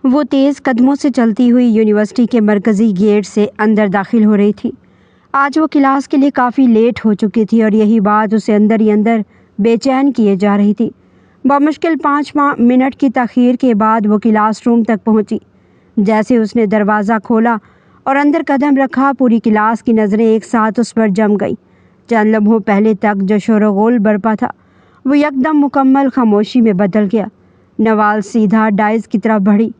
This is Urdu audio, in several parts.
وہ تیز قدموں سے چلتی ہوئی یونیورسٹی کے مرکزی گیٹ سے اندر داخل ہو رہی تھی۔ آج وہ کلاس کے لیے کافی لیٹ ہو چکی تھی اور یہی بات اسے اندر ہی اندر بے چین کیے جا رہی تھی۔ بمشکل 5 منٹ کی تاخیر کے بعد وہ کلاس روم تک پہنچی۔ جیسے اس نے دروازہ کھولا اور اندر قدم رکھا، پوری کلاس کی نظریں ایک ساتھ اس پر جم گئیں۔ چند لمحوں پہلے تک جو شور و غل برپا تھا وہ یکدم مکمل خاموشی میں بدل گیا۔ نوال سیدھا ڈائز کی طرف بڑھی۔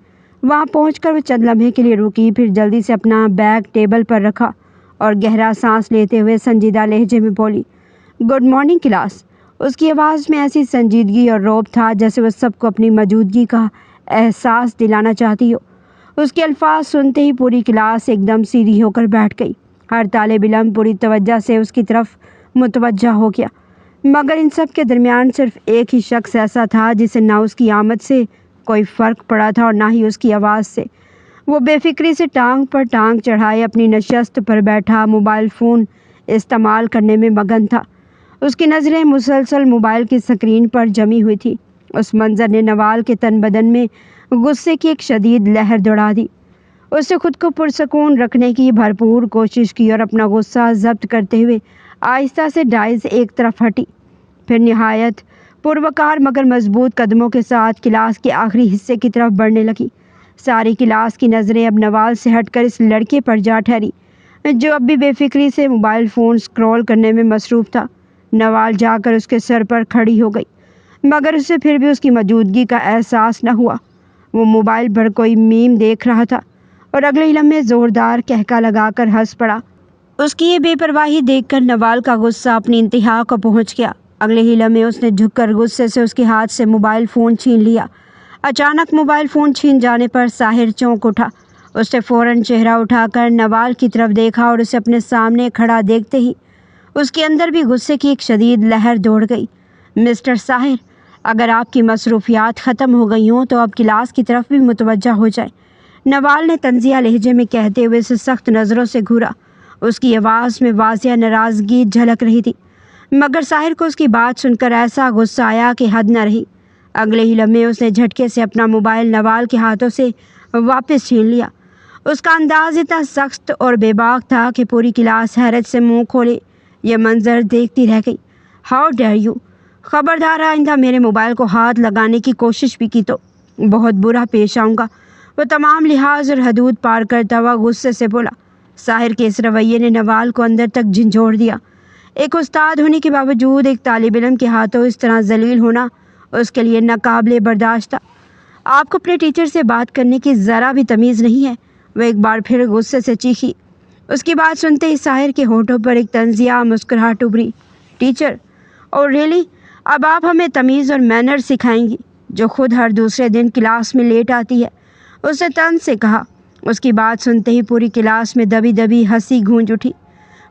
وہاں پہنچ کر وہ چند لمحے کے لیے رکی، پھر جلدی سے اپنا بیگ ٹیبل پر رکھا اور گہرا سانس لیتے ہوئے سنجیدہ لہجے میں بولی، گڈ مارننگ کلاس۔ اس کی آواز میں ایسی سنجیدگی اور رعب تھا جیسے وہ سب کو اپنی موجودگی کا احساس دلانا چاہتی ہو۔ اس کے الفاظ سنتے ہی پوری کلاس ایک دم سیدھی ہو کر بیٹھ گئی۔ ہر طالب علم پوری توجہ سے اس کی طرف متوجہ ہو گیا، مگر ان سب کے درمیان صرف ایک ہی شخص ایسا تھا جسے نہ اس کی آمد سے کوئی فرق پڑا تھا اور نہ ہی اس کی آواز سے۔ وہ بے فکری سے ٹانگ پر ٹانگ چڑھائے اپنی نشست پر بیٹھا موبائل فون استعمال کرنے میں مگن تھا۔ اس کی نظریں مسلسل موبائل کی سکرین پر جمی ہوئی تھی۔ اس منظر نے نوال کے تن بدن میں غصے کی ایک شدید لہر دوڑا دی۔ اس نے خود کو پرسکون رکھنے کی بھرپور کوشش کی اور اپنا غصہ ضبط کرتے ہوئے آہستہ سے ڈائز ایک طرف ہٹی، پھر نہایت پروقار مگر مضبوط قدموں کے ساتھ کلاس کے آخری حصے کی طرف بڑھنے لگی۔ ساری کلاس کی نظریں اب نوال سے ہٹ کر اس لڑکے پر جا ٹھہری جو اب بھی بے فکری سے موبائل فون سکرول کرنے میں مصروف تھا۔ نوال جا کر اس کے سر پر کھڑی ہو گئی، مگر اسے پھر بھی اس کی موجودگی کا احساس نہ ہوا۔ وہ موبائل پر کوئی میم دیکھ رہا تھا اور اگلے ہی لمحے زوردار کہکا لگا کر ہنس پڑا۔ اس کی یہ بے پرواہی دیکھ کر نوال کا غصہ اپنی انتہا کو پہنچ گیا۔ اگلے ہی لمحے اس نے جھک کر غصے سے اس کے ہاتھ سے موبائل فون چھین لیا۔ اچانک موبائل فون چھین جانے پر ساحر چونک اٹھا۔ اس نے فوراً چہرہ اٹھا کر نوال کی طرف دیکھا اور اسے اپنے سامنے کھڑا دیکھتے ہی اس کے اندر بھی غصے کی ایک شدید لہر دوڑ گئی۔ مسٹر ساحر، اگر آپ کی مصروفیات ختم ہو گئی ہوں تو اب کلاس کی طرف بھی متوجہ ہو جائیں، نوال نے طنزیہ لہجے میں کہتے ہوئے اسے سخت نظروں سے گھورا۔ اس کی آواز میں واضح ناراضگی جھلک رہی تھی، مگر ساحر کو اس کی بات سن کر ایسا غصہ آیا کہ حد نہ رہی۔ اگلے ہی لمحے اس نے جھٹکے سے اپنا موبائل نوال کے ہاتھوں سے واپس چھین لیا۔ اس کا انداز اتنا سخت اور بے باک تھا کہ پوری کلاس حیرت سے منہ کھولے یہ منظر دیکھتی رہ گئی۔ How dare you! خبردار آئندہ میرے موبائل کو ہاتھ لگانے کی کوشش بھی کی تو بہت برا پیش آؤں گا، وہ تمام لحاظ اور حدود پار کرتا ہوا غصے سے بولا۔ ساحر کے اس رویے نے نوال کو اندر تک جھنجھوڑ دیا۔ ایک استاد ہونے کے باوجود ایک طالب علم کے ہاتھوں اس طرح ذلیل ہونا اس کے لیے ناقابل برداشت تھا۔ آپ کو اپنے ٹیچر سے بات کرنے کی ذرا بھی تمیز نہیں ہے، وہ ایک بار پھر غصے سے چیخی۔ اس کی بات سنتے ہی ساحر کے ہونٹوں پر ایک طنزیہ مسکراہٹ ابھری۔ ٹیچر؟ اور ریئلی؟ اب آپ ہمیں تمیز اور مینر سکھائیں گی جو خود ہر دوسرے دن کلاس میں لیٹ آتی ہے، اس نے طنز سے کہا۔ اس کی بات سنتے ہی پوری کلاس میں دبی دبی ہنسی گونج اٹھی۔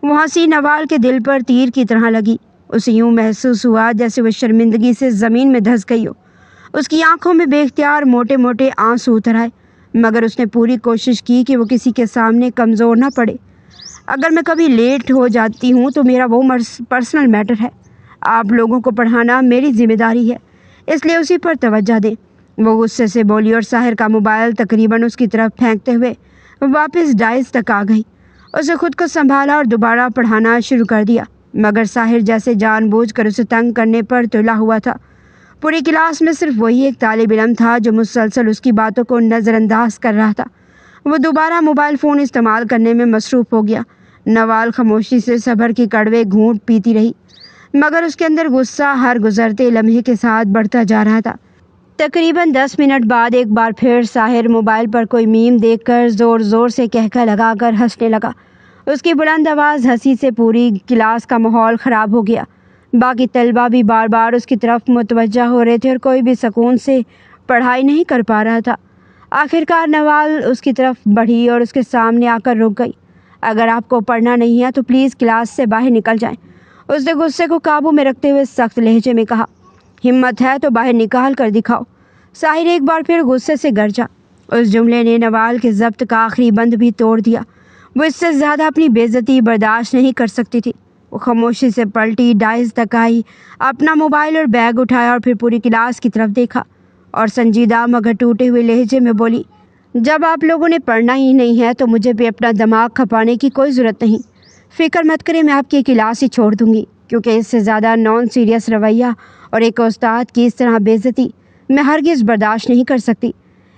وہ ہنسی نوال کے دل پر تیر کی طرح لگی۔ اسے یوں محسوس ہوا جیسے وہ شرمندگی سے زمین میں دھس گئی ہو۔ اس کی آنکھوں میں بے اختیار موٹے موٹے آنسو اتر آئے، مگر اس نے پوری کوشش کی کہ وہ کسی کے سامنے کمزور نہ پڑے۔ اگر میں کبھی لیٹ ہو جاتی ہوں تو میرا وہ پرسنل میٹر ہے، آپ لوگوں کو پڑھانا میری ذمہ داری ہے، اس لیے اسی پر توجہ دیں، وہ غصے سے بولی اور ساحر کا موبائل تقریباً اس کی طرف پھینکتے ہوئے واپس ڈائز تک آ گئی۔ اسے خود کو سنبھالا اور دوبارہ پڑھانا شروع کر دیا، مگر ساحر جیسے جان بوجھ کر اسے تنگ کرنے پر تلا ہوا تھا۔ پوری کلاس میں صرف وہی ایک طالب علم تھا جو مسلسل اس کی باتوں کو نظر انداز کر رہا تھا۔ وہ دوبارہ موبائل فون استعمال کرنے میں مصروف ہو گیا۔ نوال خاموشی سے صبر کی کڑوے گھونٹ پیتی رہی، مگر اس کے اندر غصہ ہر گزرتے لمحے کے ساتھ بڑھتا جا رہا تھا۔ تقریباً 10 منٹ بعد ایک بار پھر ساحر موبائل پر کوئی میم دیکھ کر زور زور سے کہکا لگا کر ہنسنے لگا۔ اس کی بلند آواز ہنسی سے پوری کلاس کا ماحول خراب ہو گیا۔ باقی طلبہ بھی بار بار اس کی طرف متوجہ ہو رہے تھے اور کوئی بھی سکون سے پڑھائی نہیں کر پا رہا تھا۔ آخرکار نوال اس کی طرف بڑھی اور اس کے سامنے آ کر رک گئی۔ اگر آپ کو پڑھنا نہیں ہے تو پلیز کلاس سے باہر نکل جائیں، اس نے غصے کو قابو میں رکھتے ہوئے سخت لہجے میں کہا۔ ہمت ہے تو باہر نکال کر دکھاؤ، ساحر ایک بار پھر غصے سے گرجا۔ اس جملے نے نوال کے ضبط کا آخری بند بھی توڑ دیا۔ وہ اس سے زیادہ اپنی بے عزتی برداشت نہیں کر سکتی تھی۔ وہ خاموشی سے پلٹی، ڈائز تک آئی، اپنا موبائل اور بیگ اٹھایا اور پھر پوری کلاس کی طرف دیکھا اور سنجیدہ مگر ٹوٹے ہوئے لہجے میں بولی، جب آپ لوگوں نے پڑھنا ہی نہیں ہے تو مجھے بھی اپنا دماغ کھپانے کی کوئی ضرورت نہیں۔ فکر مت کریں، میں آپ کی کلاس ہی چھوڑ دوں گی، کیونکہ اس سے زیادہ نان سیریس رویہ اور ایک استاد کی اس طرح بے عزتی میں ہرگز برداشت نہیں کر سکتی۔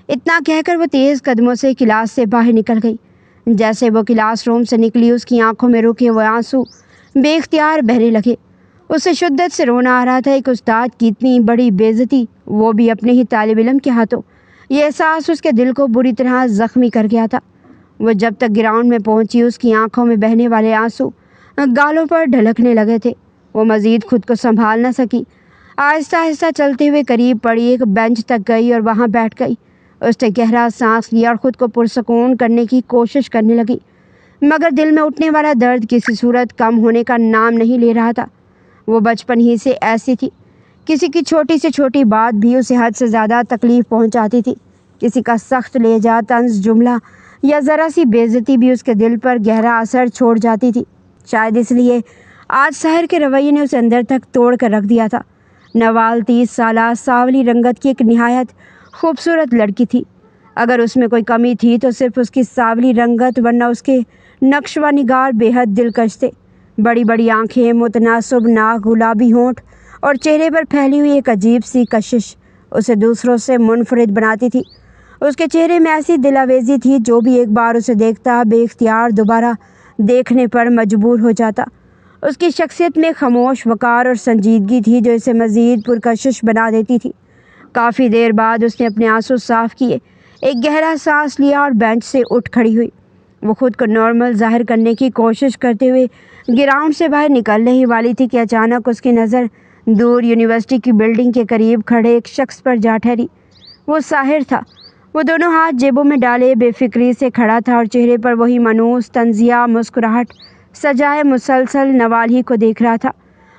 اتنا کہہ کر وہ تیز قدموں سے کلاس سے باہر نکل گئی۔ جیسے وہ کلاس روم سے نکلی، اس کی آنکھوں میں رکے وہ آنسو بے اختیار بہنے لگے۔ اسے شدت سے رونا آ رہا تھا۔ ایک استاد کی اتنی بڑی بے عزتی، وہ بھی اپنے ہی طالب علم کے ہاتھوں۔ یہ احساس اس کے دل کو بری طرح زخمی کر گیا تھا۔ وہ جب تک گراؤنڈ میں پہنچی، اس کی آنکھوں میں بہنے والے آنسو گالوں پر ڈھلکنے لگے تھے۔ وہ مزید خود کو سنبھال نہ سکی۔ آہستہ آہستہ چلتے ہوئے قریب پڑی ایک بینچ تک گئی اور وہاں بیٹھ گئی۔ اس نے گہرا سانس لیا اور خود کو پرسکون کرنے کی کوشش کرنے لگی، مگر دل میں اٹھنے والا درد کسی صورت کم ہونے کا نام نہیں لے رہا تھا۔ وہ بچپن ہی سے ایسی تھی، کسی کی چھوٹی سے چھوٹی بات بھی اسے حد سے زیادہ تکلیف پہنچاتی تھی۔ کسی کا سخت لہجہ، طنز جملہ یا ذرا سی بے عزتی بھی اس کے دل پر گہرا اثر چھوڑ جاتی تھی۔ شاید اس لیے آج سحر کے رویے نے اسے اندر تک توڑ کر رکھ دیا تھا۔ نوال 30 سالہ سانولی رنگت کی ایک نہایت خوبصورت لڑکی تھی۔ اگر اس میں کوئی کمی تھی تو صرف اس کی سانولی رنگت، ورنہ اس کے نقش و نگار بے حد دلکش تھے۔ بڑی بڑی آنکھیں، متناسب ناک، گلابی ہونٹ اور چہرے پر پھیلی ہوئی ایک عجیب سی کشش اسے دوسروں سے منفرد بناتی تھی۔ اس کے چہرے میں ایسی دل آویزی تھی، جو بھی ایک بار اسے دیکھتا بے اختیار دوبارہ دیکھنے پر مجبور ہو جاتا۔ اس کی شخصیت میں خاموش وقار اور سنجیدگی تھی، جو اسے مزید پرکشش بنا دیتی تھی۔ کافی دیر بعد اس نے اپنے آنسو صاف کیے، ایک گہرا سانس لیا اور بینچ سے اٹھ کھڑی ہوئی۔ وہ خود کو نارمل ظاہر کرنے کی کوشش کرتے ہوئے گراؤنڈ سے باہر نکلنے ہی والی تھی کہ اچانک اس کی نظر دور یونیورسٹی کی بلڈنگ کے قریب کھڑے ایک شخص پر جا ٹھہری۔ وہ ساحر تھا۔ وہ دونوں ہاتھ جیبوں میں ڈالے بے فکری سے کھڑا تھا اور چہرے پر وہی مانوس طنزیہ مسکراہٹ سجائے مسلسل نوال ہی کو دیکھ رہا تھا۔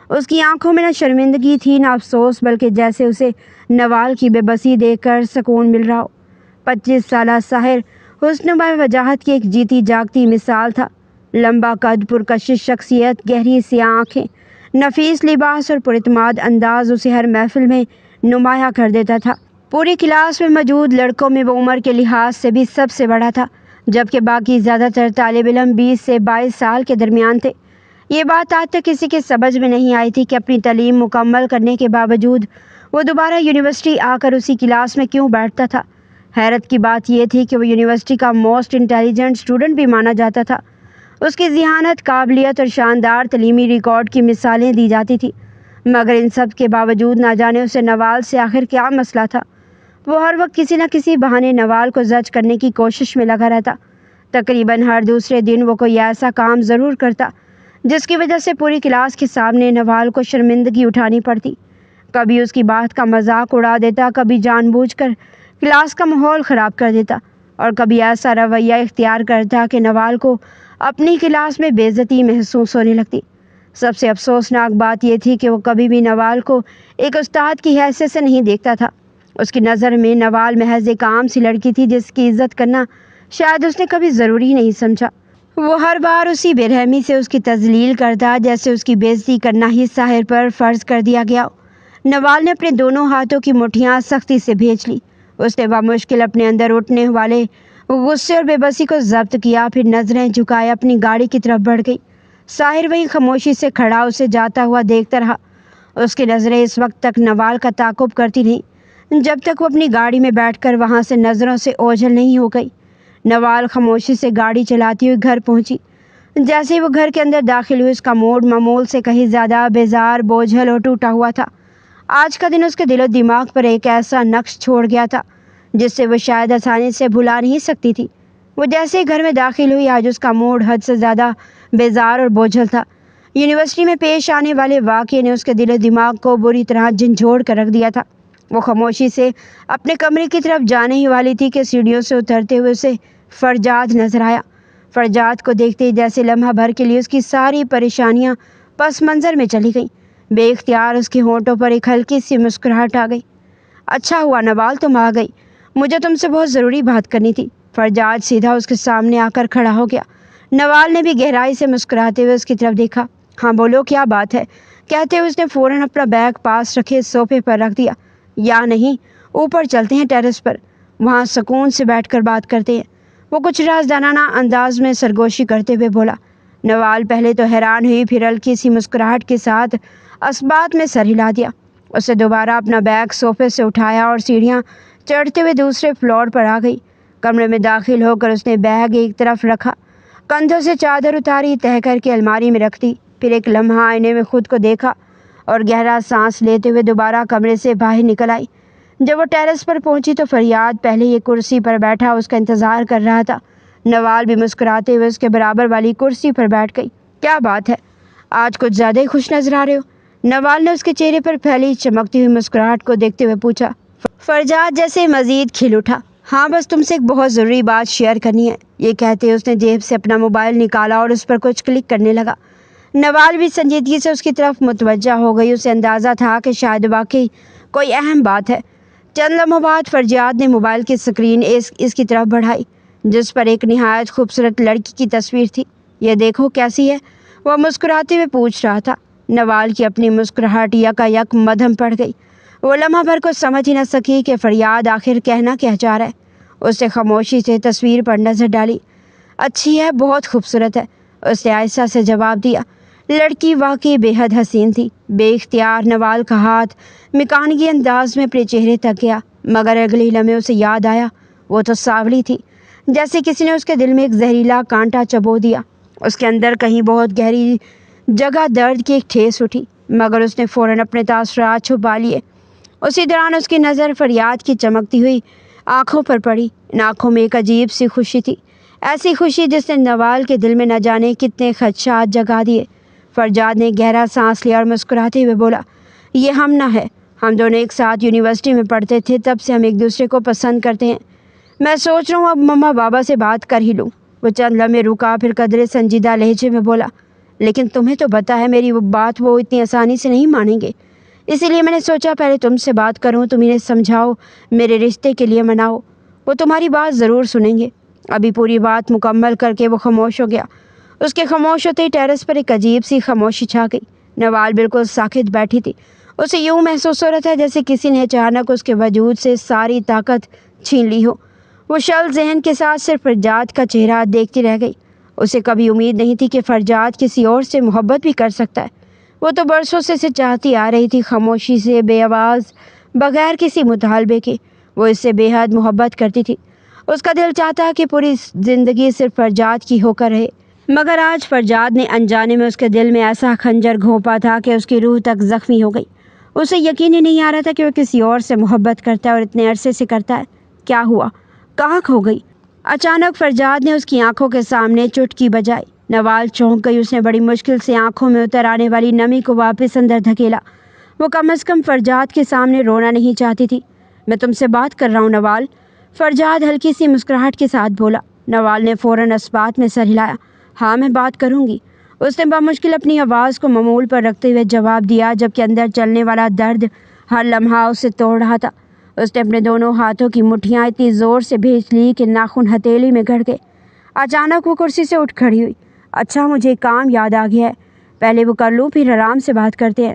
اس کی آنکھوں میں نہ شرمندگی تھی نہ افسوس، بلکہ جیسے اسے نوال کی بے بسی دیکھ کر سکون مل رہا ہو۔ 25 سالہ ساحر حسن و وجاہت کی ایک جیتی جاگتی مثال تھا۔ لمبا قد، پرکشش شخصیت، گہری سیاہ آنکھیں، نفیس لباس اور پراعتماد انداز اسے ہر محفل میں نمایاں کر دیتا تھا۔ پوری کلاس میں موجود لڑکوں میں وہ عمر کے لحاظ سے بھی سب سے بڑا تھا، جبکہ باقی زیادہ تر طالب علم 20 سے 22 سال کے درمیان تھے۔ یہ بات آج تک کسی کے سمجھ میں نہیں آئی تھی کہ اپنی تعلیم مکمل کرنے کے باوجود وہ دوبارہ یونیورسٹی آ کر اسی کلاس میں کیوں بیٹھتا تھا۔ حیرت کی بات یہ تھی کہ وہ یونیورسٹی کا موسٹ انٹیلیجنٹ اسٹوڈنٹ بھی مانا جاتا تھا۔ اس کی ذہانت، قابلیت اور شاندار تعلیمی ریکارڈ کی مثالیں دی جاتی تھیں، مگر ان سب کے باوجود نہ جانے اسے نوال سے آخر کیا مسئلہ تھا۔ وہ ہر وقت کسی نہ کسی بہانے نوال کو زج کرنے کی کوشش میں لگا رہتا۔ تقریباً ہر دوسرے دن وہ کوئی ایسا کام ضرور کرتا جس کی وجہ سے پوری کلاس کے سامنے نوال کو شرمندگی اٹھانی پڑتی۔ کبھی اس کی بات کا مذاق اڑا دیتا، کبھی جان بوجھ کر کلاس کا ماحول خراب کر دیتا، اور کبھی ایسا رویہ اختیار کرتا کہ نوال کو اپنی کلاس میں بے عزتی محسوس ہونے لگتی۔ سب سے افسوسناک بات یہ تھی کہ وہ کبھی بھی نوال کو ایک استاد کی حیثیت سے نہیں دیکھتا تھا۔ اس کی نظر میں نوال محض ایک عام سی لڑکی تھی، جس کی عزت کرنا شاید اس نے کبھی ضروری نہیں سمجھا۔ وہ ہر بار اسی بے رحمی سے اس کی تذلیل کرتا، جیسے اس کی بے عزتی کرنا ہی ساحر پر فرض کر دیا گیا ہو۔ نوال نے اپنے دونوں ہاتھوں کی مٹھیاں سختی سے بھینچ لی۔ اس نے بمشکل اپنے اندر اٹھنے والے غصے اور بے بسی کو ضبط کیا، پھر نظریں جھکائے اپنی گاڑی کی طرف بڑھ گئی۔ ساحر وہیں خاموشی سے کھڑا اسے جاتا ہوا دیکھتا رہا۔ اس کی نظریں اس وقت تک نوال کا تعاقب کرتی رہیں، جب تک وہ اپنی گاڑی میں بیٹھ کر وہاں سے نظروں سے اوجھل نہیں ہو گئی۔ نوال خاموشی سے گاڑی چلاتی ہوئی گھر پہنچی۔ جیسے ہی وہ گھر کے اندر داخل ہوئی، اس کا موڈ معمول سے کہیں زیادہ بیزار، بوجھل اور ٹوٹا ہوا تھا۔ آج کا دن اس کے دل و دماغ پر ایک ایسا نقش چھوڑ گیا تھا جس سے وہ شاید آسانی سے بھلا نہیں سکتی تھی۔ وہ جیسے ہی گھر میں داخل ہوئی، آج اس کا موڈ حد سے زیادہ بیزار اور بوجھل تھا۔ یونیورسٹی میں پیش آنے والے واقعے نے اس کے دل و دماغ کو بری طرح جھنجھوڑ کر رکھ دیا تھا۔ وہ خاموشی سے اپنے کمرے کی طرف جانے ہی والی تھی کہ سیڑھیوں سے اترتے ہوئے اسے فرجاد نظر آیا۔ فرجاد کو دیکھتے ہی جیسے لمحہ بھر کے لیے اس کی ساری پریشانیاں پس منظر میں چلی گئیں۔ بے اختیار اس کے ہونٹوں پر ایک ہلکی سی مسکراہٹ آ گئی۔ اچھا ہوا نوال تم آ گئی، مجھے تم سے بہت ضروری بات کرنی تھی۔ فرجاد سیدھا اس کے سامنے آ کر کھڑا ہو گیا۔ نوال نے بھی گہرائی سے مسکراتے ہوئے اس کی طرف دیکھا۔ ہاں بولو، کیا بات ہے؟ کہتے ہوئے اس نے فوراً اپنا بیگ پاس رکھے صوفے پر رکھ دیا۔ یا نہیں، اوپر چلتے ہیں ٹیرس پر۔ وہاں سکون سے بیٹھ کر بات کرتے ہیں۔ وہ کچھ رازدانانہ انداز میں سرگوشی کرتے ہوئے بولا۔ نوال پہلے تو حیران ہوئی، پھر ہلکی سی مسکراہٹ کے ساتھ اسبات میں سر ہلا دیا۔ اسے دوبارہ اپنا بیگ صوفے سے اٹھایا اور سیڑھیاں چڑھتے ہوئے دوسرے فلور پر آ گئی۔ کمرے میں داخل ہو کر اس نے بیگ ایک طرف رکھا، کندھوں سے چادر اتاری، تہہ کر کے الماری میں رکھ دی۔ پھر ایک لمحہ آئینے میں خود کو دیکھا اور گہرا سانس لیتے ہوئے دوبارہ کمرے سے باہر نکل آئی۔ جب وہ ٹیرس پر پہنچی تو فریاد پہلے ہی کرسی پر بیٹھا اس کا انتظار کر رہا تھا۔ نوال بھی مسکراتے ہوئے اس کے برابر والی کرسی پر بیٹھ گئی۔ کیا بات ہے، آج کچھ زیادہ ہی خوش نظر آ رہے ہو؟ نوال نے اس کے چہرے پر پھیلی چمکتی ہوئی مسکراہٹ کو دیکھتے ہوئے پوچھا۔ فرجاد جیسے مزید کھل اٹھا۔ ہاں بس تم سے ایک بہت ضروری بات شیئر کرنی ہے، یہ کہتے اس نے جیب سے اپنا موبائل نکالا اور اس پر کچھ کلک کرنے لگا۔ نوال بھی سنجیدگی سے اس کی طرف متوجہ ہو گئی۔ اسے اندازہ تھا کہ شاید واقعی کوئی اہم بات ہے۔ چند لمحوں بعد فرجاد نے موبائل کی اسکرین اس کی طرف بڑھائی، جس پر ایک نہایت خوبصورت لڑکی کی تصویر تھی۔ یہ دیکھو کیسی ہے، وہ مسکراتے ہوئے پوچھ رہا تھا۔ نوال کی اپنی مسکراہٹ یکایک مدھم پڑ گئی۔ وہ لمحہ بھر کو سمجھ ہی نہ سکی کہ فریاد آخر کہنا کیا چاہ رہا ہے۔ اس نے خاموشی سے تصویر پر نظر ڈالی۔ اچھی ہے، بہت خوبصورت ہے، اس نے آہستہ سے جواب دیا۔ لڑکی واقعی بے حد حسین تھی۔ بے اختیار نوال کا ہاتھ مکانگی انداز میں اپنے چہرے تک گیا، مگر اگلے لمحے اسے یاد آیا وہ تو سانولی تھی، جیسے کسی نے اس کے دل میں ایک زہریلا کانٹا چبو دیا۔ اس کے اندر کہیں بہت گہری جگہ درد کی ایک ٹھیس اٹھی، مگر اس نے فوراً اپنے تاثرات چھپا لیے۔ اسی دوران اس کی نظر فریاد کی چمکتی ہوئی آنکھوں پر پڑی۔ ان آنکھوں میں ایک عجیب سی خوشی تھی، ایسی خوشی جس نے نوال کے دل میں نہ جانے کتنے خدشات جگا دیے۔ فرجاد نے گہرا سانس لیا اور مسکراتے ہوئے بولا، یہ ہم نہ ہے، ہم دونوں ایک ساتھ یونیورسٹی میں پڑھتے تھے، تب سے ہم ایک دوسرے کو پسند کرتے ہیں۔ میں سوچ رہا ہوں اب مما بابا سے بات کر ہی لوں۔ وہ چند لمحے رکا، پھر قدرے سنجیدہ لہجے میں بولا، لیکن تمہیں تو پتہ ہے میری وہ بات وہ اتنی آسانی سے نہیں مانیں گے، اسی لیے میں نے سوچا پہلے تم سے بات کروں، تم انہیں سمجھاؤ، میرے رشتے کے لیے مناؤ، وہ تمہاری بات ضرور سنیں گے۔ ابھی پوری بات مکمل کر کے وہ خاموش ہو گیا۔ اس کے خاموش ہوتے ہی ٹیرس پر ایک عجیب سی خاموشی چھا گئی۔ نوال بالکل ساکت بیٹھی تھی۔ اسے یوں محسوس ہو رہا تھا جیسے کسی نے اچانک اس کے وجود سے ساری طاقت چھین لی ہو۔ وہ شل ذہن کے ساتھ صرف فرجاد کا چہرہ دیکھتی رہ گئی۔ اسے کبھی امید نہیں تھی کہ فرجاد کسی اور سے محبت بھی کر سکتا ہے۔ وہ تو برسوں سے اسے چاہتی آ رہی تھی، خاموشی سے، بے آواز، بغیر کسی مطالبے کے۔ وہ اس سے بے حد محبت کرتی تھی۔ اس کا دل چاہتا کہ پوری زندگی صرف فرجاد کی ہو کر رہے، مگر آج فرجاد نے انجانے میں اس کے دل میں ایسا خنجر گھونپا تھا کہ اس کی روح تک زخمی ہو گئی۔ اسے یقین ہی نہیں آ رہا تھا کہ وہ کسی اور سے محبت کرتا ہے اور اتنے عرصے سے کرتا ہے۔ کیا ہوا؟ کہاں کھو گئی؟ اچانک فرجاد نے اس کی آنکھوں کے سامنے چٹکی بجائی۔ نوال چونک گئی۔ اس نے بڑی مشکل سے آنکھوں میں اتر آنے والی نمی کو واپس اندر دھکیلا۔ وہ کم از کم فرجاد کے سامنے رونا نہیں چاہتی تھی۔ میں تم سے بات کر رہا ہوں نوال، فرجاد ہلکی سی مسکراہٹ کے ساتھ بولا۔ نوال نے فوراً اسبات میں سر ہلایا۔ ہاں میں بات کروں گی، اس نے بمشکل اپنی آواز کو معمول پر رکھتے ہوئے جواب دیا، جبکہ اندر چلنے والا درد ہر لمحہ اسے توڑ رہا تھا۔ اس نے اپنے دونوں ہاتھوں کی مٹھیاں اتنی زور سے بھیج لی کہ ناخن ہتھیلی میں گڑ گئے۔ اچانک وہ کرسی سے اٹھ کھڑی ہوئی۔ اچھا مجھے ایک کام یاد آ گیا ہے، پہلے وہ کر لوں پھر آرام سے بات کرتے ہیں۔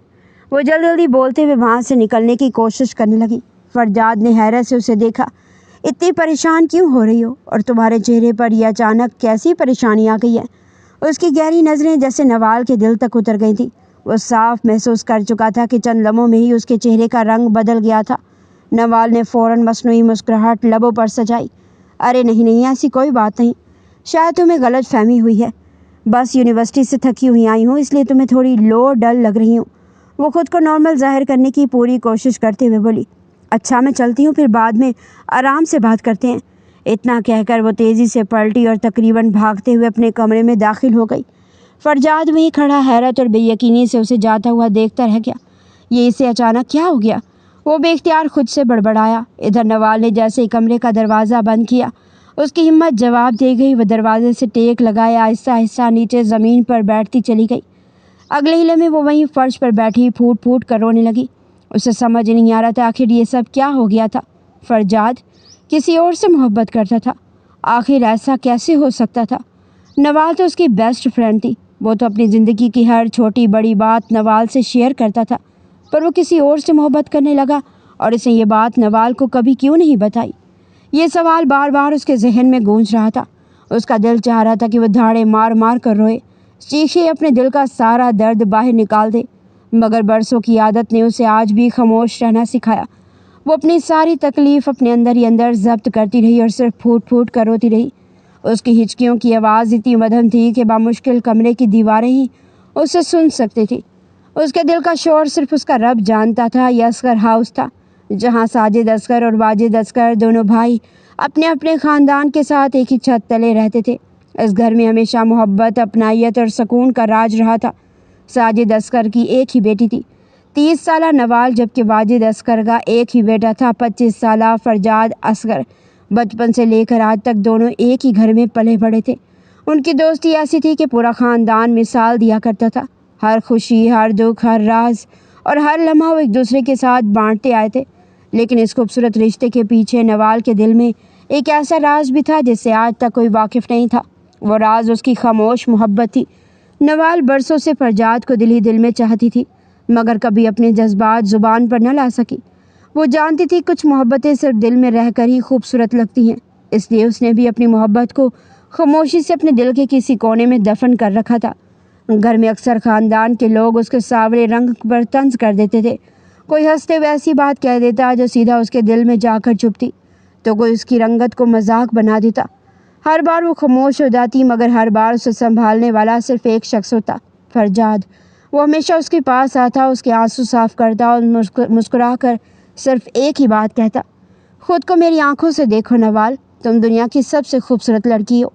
وہ جلدی بولتے ہوئے وہاں سے نکلنے کی کوشش کرنے لگی۔ فرجاد نے حیرت سے اسے دیکھا۔ اتنی پریشان کیوں ہو رہی ہو، اور تمہارے چہرے پر یہ اچانک کیسی پریشانی آ گئی ہے؟ اس کی گہری نظریں جیسے نوال کے دل تک اتر گئی تھیں۔ وہ صاف محسوس کر چکا تھا کہ چند لمحوں میں ہی اس کے چہرے کا رنگ بدل گیا تھا۔ نوال نے فوراً مصنوعی مسکراہٹ لبوں پر سجائی۔ ارے نہیں ایسی کوئی بات نہیں، شاید تمہیں غلط فہمی ہوئی ہے، بس یونیورسٹی سے تھکی ہوئی آئی ہوں، اس لیے تمہیں تھوڑی لو ڈل لگ رہی ہوں۔ وہ خود کو نارمل ظاہر کرنے کی پوری کوشش کرتے ہوئے بولی۔ اچھا میں چلتی ہوں، پھر بعد میں آرام سے بات کرتے ہیں۔ اتنا کہہ کر وہ تیزی سے پلٹی اور تقریباً بھاگتے ہوئے اپنے کمرے میں داخل ہو گئی۔ فرجاد وہیں کھڑا حیرت اور بے یقینی سے اسے جاتا ہوا دیکھتا رہ گیا۔ یہ اسے اچانک کیا ہو گیا؟ وہ بے اختیار خود سے بڑبڑایا۔ ادھر نوال نے جیسے ہی کمرے کا دروازہ بند کیا، اس کی ہمت جواب دے گئی۔ وہ دروازے سے ٹیک لگائے آہستہ آہستہ نیچے زمین پر بیٹھتی چلی گئی۔ اگلے ہی لمحے وہ وہیں فرش پر بیٹھی پھوٹ پھوٹ کر رونے لگی۔ اسے سمجھ نہیں آ رہا تھا آخر یہ سب کیا ہو گیا تھا۔ فرجاد کسی اور سے محبت کرتا تھا، آخر ایسا کیسے ہو سکتا تھا؟ نوال تو اس کی بیسٹ فرینڈ تھی، وہ تو اپنی زندگی کی ہر چھوٹی بڑی بات نوال سے شیئر کرتا تھا، پر وہ کسی اور سے محبت کرنے لگا اور اس نے یہ بات نوال کو کبھی کیوں نہیں بتائی؟ یہ سوال بار بار اس کے ذہن میں گونج رہا تھا۔ اس کا دل چاہ رہا تھا کہ وہ دھاڑے مار مار کر روئے، چیخے، اپنے دل کا سارا درد باہر نکال دے، مگر برسوں کی عادت نے اسے آج بھی خاموش رہنا سکھایا۔ وہ اپنی ساری تکلیف اپنے اندر ہی اندر ضبط کرتی رہی اور صرف پھوٹ پھوٹ کر روتی رہی۔ اس کی ہچکیوں کی آواز اتنی مدھم تھی کہ بامشکل کمرے کی دیواریں ہی اسے سن سکتی تھی۔ اس کے دل کا شور صرف اس کا رب جانتا تھا۔ یہ اصغر ہاؤس تھا، جہاں ساجد اصغر اور واجد اصغر دونوں بھائی اپنے اپنے خاندان کے ساتھ ایک ہی چھت تلے رہتے تھے۔ اس گھر میں ہمیشہ محبت، اپنائیت اور سکون کا راج رہا تھا۔ ساجد اصغر کی ایک ہی بیٹی تھی، 30 سالہ نوال، جبکہ واجد اصغر کا ایک ہی بیٹا تھا، 25 سالہ فرجاد اصغر۔ بچپن سے لے کر آج تک دونوں ایک ہی گھر میں پلے بڑے تھے۔ ان کی دوستی ایسی تھی کہ پورا خاندان مثال دیا کرتا تھا۔ ہر خوشی، ہر دکھ، ہر راز اور ہر لمحہ وہ ایک دوسرے کے ساتھ بانٹتے آئے تھے۔ لیکن اس خوبصورت رشتے کے پیچھے نوال کے دل میں ایک ایسا راز بھی تھا جس سے آج تک کوئی واقف نہیں تھا۔ وہ راز اس کی خاموش محبت تھی۔ نوال برسوں سے فرجاد کو دل ہی دل میں چاہتی تھی، مگر کبھی اپنے جذبات زبان پر نہ لا سکی۔ وہ جانتی تھی کچھ محبتیں صرف دل میں رہ کر ہی خوبصورت لگتی ہیں، اس لیے اس نے بھی اپنی محبت کو خاموشی سے اپنے دل کے کسی کونے میں دفن کر رکھا تھا۔ گھر میں اکثر خاندان کے لوگ اس کے سانولے رنگ پر طنز کر دیتے تھے۔ کوئی ہنستے ہوئے ایسی بات کہہ دیتا جو سیدھا اس کے دل میں جا کر چبھتی، تو کوئی اس کی رنگت کو مذاق بنا دیتا۔ ہر بار وہ خاموش ہو جاتی، مگر ہر بار اسے سنبھالنے والا صرف ایک شخص ہوتا، فرجاد۔ وہ ہمیشہ اس کے پاس آتا، اس کے آنسو صاف کرتا اور مسکرا کر صرف ایک ہی بات کہتا: خود کو میری آنکھوں سے دیکھو نوال، تم دنیا کی سب سے خوبصورت لڑکی ہو۔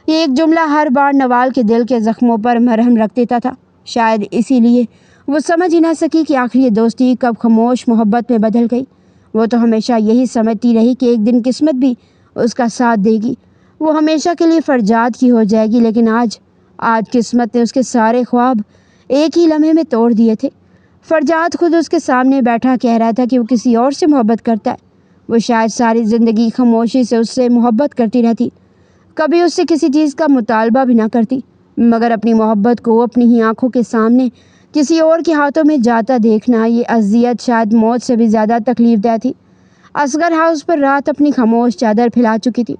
یہ ایک جملہ ہر بار نوال کے دل کے زخموں پر مرہم رکھ دیتا تھا۔ شاید اسی لیے وہ سمجھ ہی نہ سکی کہ آخر یہ دوستی کب خاموش محبت میں بدل گئی۔ وہ تو ہمیشہ یہی سمجھتی رہی کہ ایک دن قسمت بھی اس کا ساتھ دے گی، وہ ہمیشہ کے لیے فرجاد کی ہو جائے گی۔ لیکن آج قسمت نے اس کے سارے خواب ایک ہی لمحے میں توڑ دیے تھے۔ فرجاد خود اس کے سامنے بیٹھا کہہ رہا تھا کہ وہ کسی اور سے محبت کرتا ہے۔ وہ شاید ساری زندگی خاموشی سے اس سے محبت کرتی رہتی، کبھی اس سے کسی چیز کا مطالبہ بھی نہ کرتی، مگر اپنی محبت کو اپنی ہی آنکھوں کے سامنے کسی اور کے ہاتھوں میں جاتا دیکھنا، یہ اذیت شاید موت سے بھی زیادہ تکلیف دہ تھی۔ اصغر ہاؤس پر رات اپنی خاموش چادر پھیلا چکی تھی۔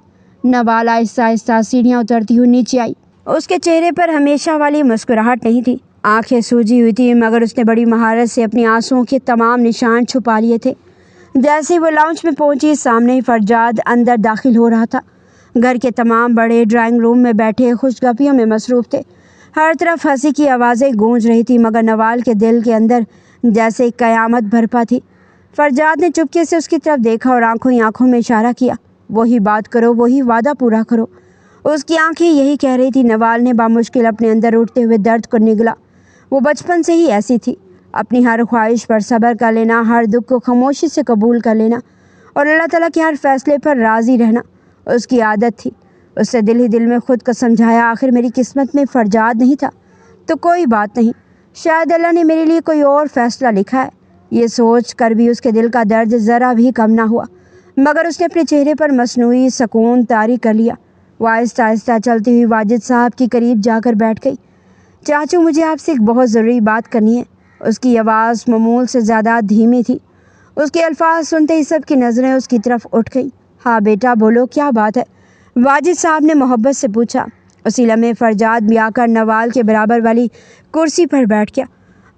نوال آہستہ آہستہ سیڑھیاں اترتی ہوئی نیچے آئی۔ اس کے چہرے پر ہمیشہ والی مسکراہٹ نہیں تھی، آنکھیں سوجی ہوئی تھی، مگر اس نے بڑی مہارت سے اپنی آنسوؤں کے تمام نشان چھپا لیے تھے۔ جیسے وہ لاؤنج میں پہنچی، سامنے فرجاد اندر داخل ہو رہا تھا۔ گھر کے تمام بڑے ڈرائنگ روم میں بیٹھے خوش گپیوں میں مصروف تھے۔ ہر طرف ہنسی کی آوازیں گونج رہی تھی، مگر نوال کے دل کے اندر جیسے ایک قیامت برپا تھی۔ فرجاد نے چپکے سے اس کی طرف دیکھا اور آنکھوں ہی آنکھوں میں اشارہ کیا: وہی بات کرو، وہی وعدہ پورا کرو۔ اس کی آنکھیں یہی کہہ رہی تھی۔ نوال نے بامشکل اپنے اندر اٹھتے ہوئے درد کو نگلا۔ وہ بچپن سے ہی ایسی تھی، اپنی ہر خواہش پر صبر کر لینا، ہر دکھ کو خاموشی سے قبول کر لینا اور اللہ تعالیٰ کے ہر فیصلے پر راضی رہنا اس کی عادت تھی۔ اس نے دل ہی دل میں خود کو سمجھایا: آخر میری قسمت میں فرجاد نہیں تھا تو کوئی بات نہیں، شاید اللہ نے میرے لیے کوئی اور فیصلہ لکھا ہے۔ یہ سوچ کر بھی اس کے دل کا درد ذرا بھی کم نہ ہوا، مگر اس نے اپنے چہرے پر مصنوعی سکون طاری کر لیا۔ وہ آہستہ آہستہ چلتی ہوئی واجد صاحب کے قریب جا کر بیٹھ گئی۔ چاچو، مجھے آپ سے ایک بہت ضروری بات کرنی ہے۔ اس کی آواز معمول سے زیادہ دھیمی تھی۔ اس کے الفاظ سنتے ہی سب کی نظریں اس کی طرف اٹھ گئیں۔ ہاں بیٹا بولو، کیا بات ہے؟ واجد صاحب نے محبت سے پوچھا۔ اسی لمحے فرجاد بھی آ کر نوال کے برابر والی کرسی پر بیٹھ گیا۔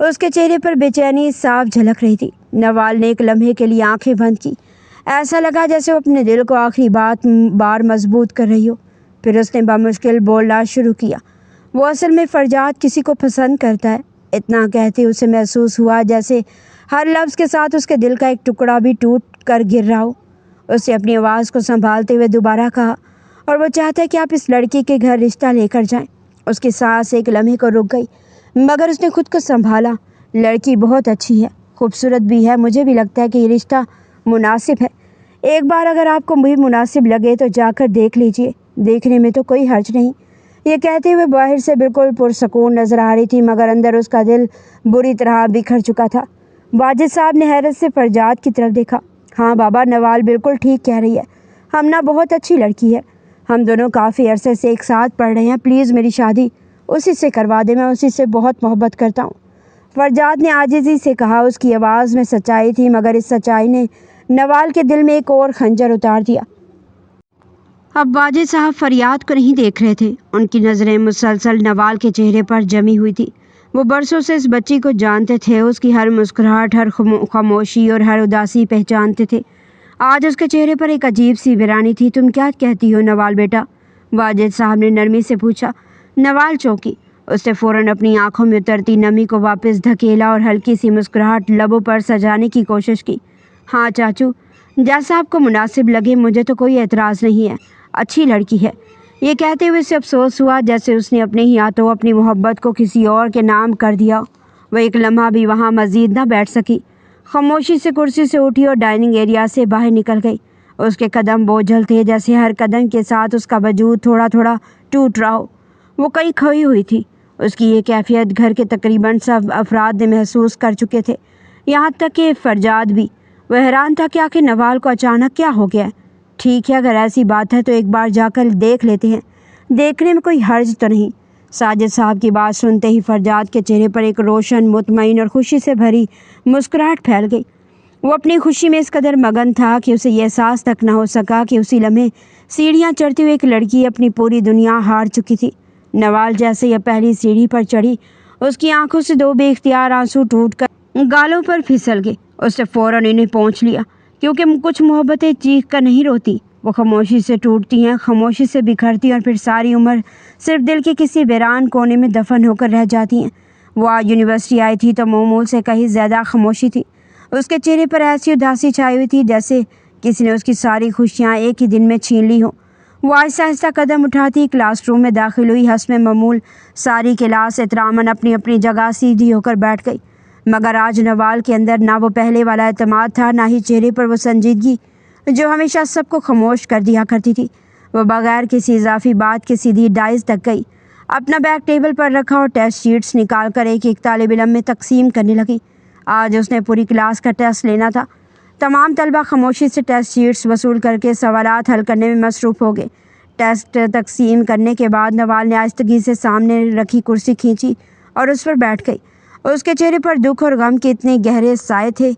اس کے چہرے پر بے چینی صاف جھلک رہی تھی۔ نوال نے ایک لمحے کے لیے آنکھیں بند کی، ایسا لگا جیسے وہ اپنے دل کو آخری بار مضبوط کر رہی ہو۔ پھر اس نے بامشکل بولنا شروع کیا: وہ اصل میں فرجاد کسی کو پسند کرتا ہے۔ اتنا کہتے اسے محسوس ہوا جیسے ہر لفظ کے ساتھ اس کے دل کا ایک ٹکڑا بھی ٹوٹ کر گر رہا ہو۔ اس نے اپنی آواز کو سنبھالتے ہوئے دوبارہ کہا: اور وہ چاہتا ہے کہ آپ اس لڑکی کے گھر رشتہ لے کر جائیں۔ اس کی سانس ایک لمحے کو رک گئی، مگر اس نے خود کو سنبھالا۔ لڑکی بہت اچھی ہے، خوبصورت بھی ہے، مجھے بھی لگتا ہے کہ یہ رشتہ مناسب ہے۔ ایک بار اگر آپ کو بھی مناسب لگے تو جا کر دیکھ لیجئے، دیکھنے میں تو کوئی حرج نہیں۔ یہ کہتے ہوئے باہر سے بالکل پرسکون نظر آ رہی تھی، مگر اندر اس کا دل بری طرح بکھر چکا تھا۔ واجد صاحب نے حیرت سے فرجاد کی طرف دیکھا۔ ہاں بابا، نوال بالکل ٹھیک کہہ رہی ہے، ہمنا بہت اچھی لڑکی ہے، ہم دونوں کافی عرصے سے ایک ساتھ پڑھ رہے ہیں، پلیز میری شادی اسی سے کروا دے، میں اسی سے بہت محبت کرتا ہوں۔ فرجاد نے عاجزی سے کہا۔ اس کی آواز میں سچائی تھی، مگر اس سچائی نے نوال کے دل میں ایک اور خنجر اتار دیا۔ اب واجد صاحب فریاد کو نہیں دیکھ رہے تھے، ان کی نظریں مسلسل نوال کے چہرے پر جمی ہوئی تھی۔ وہ برسوں سے اس بچی کو جانتے تھے، اس کی ہر مسکراہٹ، ہر خاموشی اور ہر اداسی پہچانتے تھے۔ آج اس کے چہرے پر ایک عجیب سی ویرانی تھی۔ تم کیا کہتی ہو نوال بیٹا؟ واجد صاحب نے نرمی سے پوچھا۔ نوال چونکی، اس نے فوراً اپنی آنکھوں میں اترتی نمی کو واپس دھکیلا اور ہلکی سی مسکراہٹ لبوں پر سجانے کی کوشش کی۔ ہاں چاچو، جیسا آپ کو مناسب لگے، مجھے تو کوئی اعتراض نہیں ہے، اچھی لڑکی ہے۔ یہ کہتے ہوئے اسے افسوس ہوا جیسے اس نے اپنے ہی ہاتھوں اپنی محبت کو کسی اور کے نام کر دیا۔ وہ ایک لمحہ بھی وہاں مزید نہ بیٹھ سکی، خاموشی سے کرسی سے اٹھی اور ڈائننگ ایریا سے باہر نکل گئی۔ اس کے قدم بوجھل تھے، جیسے ہر قدم کے ساتھ اس کا وجود تھوڑا تھوڑا ٹوٹ رہا ہو۔ وہ کئی کھوئی ہوئی تھی۔ اس کی یہ کیفیت گھر کے تقریباً سب افراد نے محسوس کر چکے تھے، یہاں تک کہ فرجاد بھی۔ وہ حیران تھا کہ آخر نوال کو اچانک کیا ہو گیا ہے۔ ٹھیک ہے، اگر ایسی بات ہے تو ایک بار جا کر دیکھ لیتے ہیں، دیکھنے میں کوئی حرج تو نہیں۔ ساجد صاحب کی بات سنتے ہی فرجاد کے چہرے پر ایک روشن، مطمئن اور خوشی سے بھری مسکراہٹ پھیل گئی۔ وہ اپنی خوشی میں اس قدر مگن تھا کہ اسے یہ احساس تک نہ ہو سکا کہ اسی لمحے سیڑھیاں چڑھتی ہوئی ایک لڑکی اپنی پوری دنیا ہار چکی تھی۔ نوال جیسے یہ پہلی سیڑھی پر چڑھی، اس کی آنکھوں سے دو بے اختیار آنسو ٹوٹ کر گالوں پر پھسل گئے۔ اس نے فوراً انہیں پونچھ لیا، کیونکہ کچھ محبتیں چیخ کر نہیں روتی، وہ خاموشی سے ٹوٹتی ہیں، خاموشی سے بکھرتی ہیں اور پھر ساری عمر صرف دل کے کسی ویران کونے میں دفن ہو کر رہ جاتی ہیں۔ وہ آج یونیورسٹی آئی تھی تو معمول سے کہیں زیادہ خاموشی تھی۔ اس کے چہرے پر ایسی اداسی چھائی ہوئی تھی جیسے کسی نے اس کی ساری خوشیاں ایک ہی دن میں چھین لی ہوں۔ وہ آہستہ آہستہ قدم اٹھاتی کلاس روم میں داخل ہوئی۔ حسب معمول ساری کلاس احتراماً اپنی اپنی جگہ سیدھی ہو کر بیٹھ گئی، مگر آج نوال کے اندر نہ وہ پہلے والا اعتماد تھا، نہ ہی چہرے پر وہ سنجیدگی جو ہمیشہ سب کو خاموش کر دیا کرتی تھی۔ وہ بغیر کسی اضافی بات کے سیدھی ڈائز تک گئی، اپنا بیگ ٹیبل پر رکھا اور ٹیسٹ شیٹس نکال کر ایک ایک طالب علم میں تقسیم کرنے لگی۔ آج اس نے پوری کلاس کا ٹیسٹ لینا تھا۔ تمام طلبہ خاموشی سے ٹیسٹ شیٹس وصول کر کے سوالات حل کرنے میں مصروف ہو گئے۔ ٹیسٹ تقسیم کرنے کے بعد نوال نے آہستگی سے سامنے رکھی کرسی کھینچی اور اس پر بیٹھ گئی۔ اس کے چہرے پر دکھ اور غم کے اتنے گہرے سائے تھے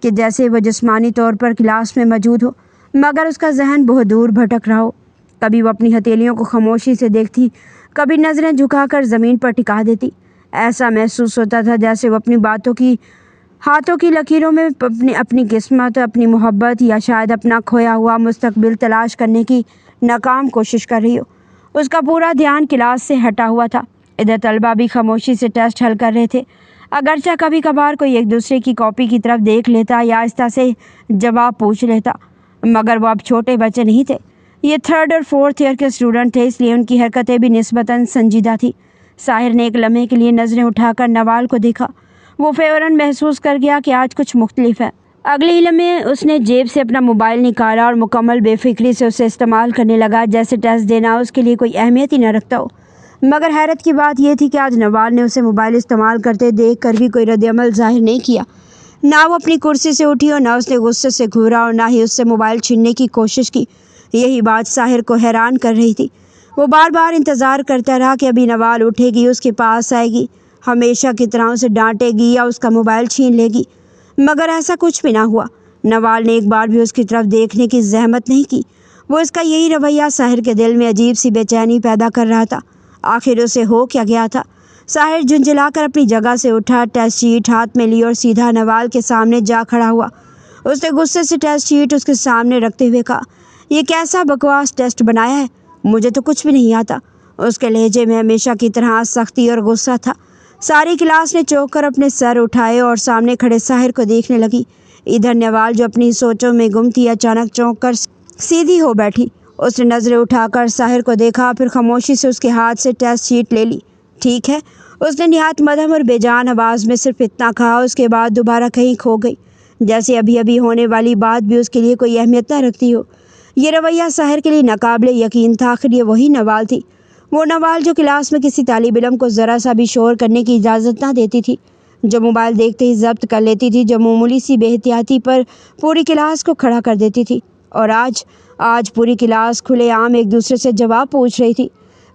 کہ جیسے وہ جسمانی طور پر کلاس میں موجود ہو، مگر اس کا ذہن بہت دور بھٹک رہا ہو۔ کبھی وہ اپنی ہتھیلیوں کو خاموشی سے دیکھتی، کبھی نظریں جھکا کر زمین پر ٹکا دیتی۔ ایسا محسوس ہوتا تھا جیسے وہ اپنی ہاتھوں کی لکیروں میں اپنی قسمت، اپنی محبت یا شاید اپنا کھویا ہوا مستقبل تلاش کرنے کی ناکام کوشش کر رہی ہو۔ اس کا پورا دھیان کلاس سے ہٹا ہوا تھا۔ ادھر طلبہ بھی خاموشی سے ٹیسٹ حل کر رہے تھے، اگرچہ کبھی کبھار کوئی ایک دوسرے کی کاپی کی طرف دیکھ لیتا یا آہستہ سے جواب پوچھ لیتا، مگر وہ اب چھوٹے بچے نہیں تھے، یہ 3rd اور 4th ایئر کے اسٹوڈنٹ تھے، اس لیے ان کی حرکتیں بھی نسبتاً سنجیدہ تھیں۔ ساحر نے ایک لمحے کے لیے نظریں اٹھا کر نوال کو دیکھا۔ وہ فوراً محسوس کر گیا کہ آج کچھ مختلف ہے۔ اگلے ہی لمحے اس نے جیب سے اپنا موبائل نکالا اور مکمل بے فکری سے اسے استعمال کرنے لگا، جیسے ٹیسٹ دینا اس کے لیے کوئی اہمیت ہی نہ رکھتا ہو۔ مگر حیرت کی بات یہ تھی کہ آج نوال نے اسے موبائل استعمال کرتے دیکھ کر بھی کوئی رد عمل ظاہر نہیں کیا۔ نہ وہ اپنی کرسی سے اٹھی اور نہ اس نے غصے سے گھورا اور نہ ہی اس سے موبائل چھیننے کی کوشش کی۔ یہی بات ساحر کو حیران کر رہی تھی۔ وہ بار بار انتظار کرتا رہا کہ ابھی نوال اٹھے گی، اس کے پاس آئے گی، ہمیشہ کی طرح اسے ڈانٹے گی یا اس کا موبائل چھین لے گی، مگر ایسا کچھ بھی نہ ہوا۔ نوال نے ایک بار بھی اس کی طرف دیکھنے کی زحمت نہیں کی۔ وہ اس کا یہی رویہ ساحر کے دل میں عجیب سی بے چینی پیدا کر رہا تھا۔ آخر اسے ہو کیا گیا تھا؟ ساحر جھنجھلا کر اپنی جگہ سے اٹھا، ٹیسٹ شیٹ ہاتھ میں لی اور سیدھا نوال کے سامنے جا کھڑا ہوا۔ اس نے غصے سے ٹیسٹ شیٹ اس کے سامنے رکھتے ہوئے کہا، یہ کیسا بکواس ٹیسٹ بنایا ہے، مجھے تو کچھ بھی نہیں آتا۔ اس کے لہجے میں ہمیشہ کی طرح سختی اور غصہ تھا۔ ساری کلاس نے چونک کر اپنے سر اٹھائے اور سامنے کھڑے ساحر کو دیکھنے لگی۔ ادھر نوال جو اپنی سوچوں میں گم تھی، اچانک چونک کر سیدھی ہو بیٹھی۔ اس نے نظریں اٹھا کر ساحر کو دیکھا، پھر خاموشی سے اس کے ہاتھ سے ٹیسٹ شیٹ لے لی۔ ٹھیک ہے، اس نے نہایت مدھم اور بے جان آواز میں صرف اتنا کہا، اس کے بعد دوبارہ کہیں کھو گئی، جیسے ابھی ابھی ہونے والی بات بھی اس کے لیے کوئی اہمیت نہ رکھتی ہو۔ یہ رویہ ساحر کے لیے ناقابل یقین تھا۔ آخر یہ وہی نوال تھی، وہ نوال جو کلاس میں کسی طالب علم کو ذرا سا بھی شور کرنے کی اجازت نہ دیتی تھی، جو موبائل دیکھتے ہی ضبط کر لیتی تھی، جو معمولی سی بے احتیاطی پر پوری کلاس کو کھڑا کر دیتی تھی، اور آج پوری کلاس کھلے عام ایک دوسرے سے جواب پوچھ رہی تھی۔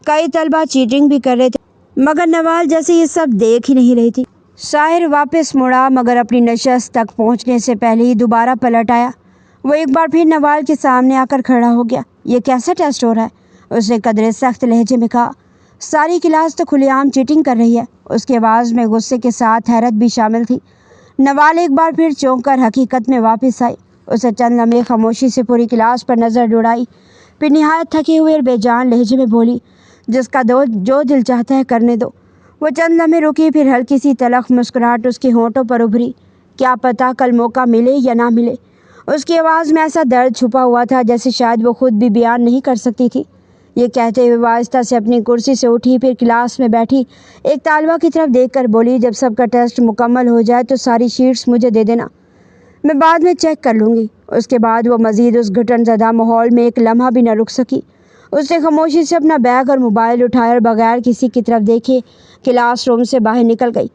کئی طلبہ چیٹنگ بھی کر رہے تھے، مگر نوال جیسے یہ سب دیکھ ہی نہیں رہی تھی۔ ساحر واپس مڑا، مگر اپنی نشست تک پہنچنے سے پہلے ہی دوبارہ پلٹ آیا۔ وہ ایک بار پھر نوال کے سامنے آ کر کھڑا ہو گیا۔ یہ کیسا ٹیسٹ ہو رہا ہے؟ اس نے قدرے سخت لہجے میں کہا۔ ساری کلاس تو کھلے عام چیٹنگ کر رہی ہے۔ اس کی آواز میں غصے کے ساتھ حیرت بھی شامل تھی۔ نوال ایک بار پھر چونک کر حقیقت میں واپس آئی۔ اسے چند لمحے خاموشی سے پوری کلاس پر نظر دوڑائی، پھر نہایت تھکے ہوئے اور بے جان لہجے میں بولی، جس کا جو دل چاہتا ہے کرنے دو۔ وہ چند لمحے رکی، پھر ہلکی سی تلخ مسکراہٹ اس کے ہونٹوں پر ابھری۔ کیا پتہ کل موقع ملے یا نہ ملے۔ اس کی آواز میں ایسا درد چھپا ہوا تھا جیسے شاید وہ خود بھی بیان نہیں کر سکتی تھی۔ یہ کہتے ہوئے وہ آہستہ سے اپنی کرسی سے اٹھی، پھر کلاس میں بیٹھی ایک طالبہ کی طرف دیکھ کر بولی، جب سب کا ٹیسٹ مکمل ہو جائے تو ساری شیٹس مجھے دے دینا، میں بعد میں چیک کر لوں گی۔ اس کے بعد وہ مزید اس گھٹن زدہ ماحول میں ایک لمحہ بھی نہ رک سکی۔ اس نے خاموشی سے اپنا بیگ اور موبائل اٹھایا اور بغیر کسی کی طرف دیکھے کلاس روم سے باہر نکل گئی۔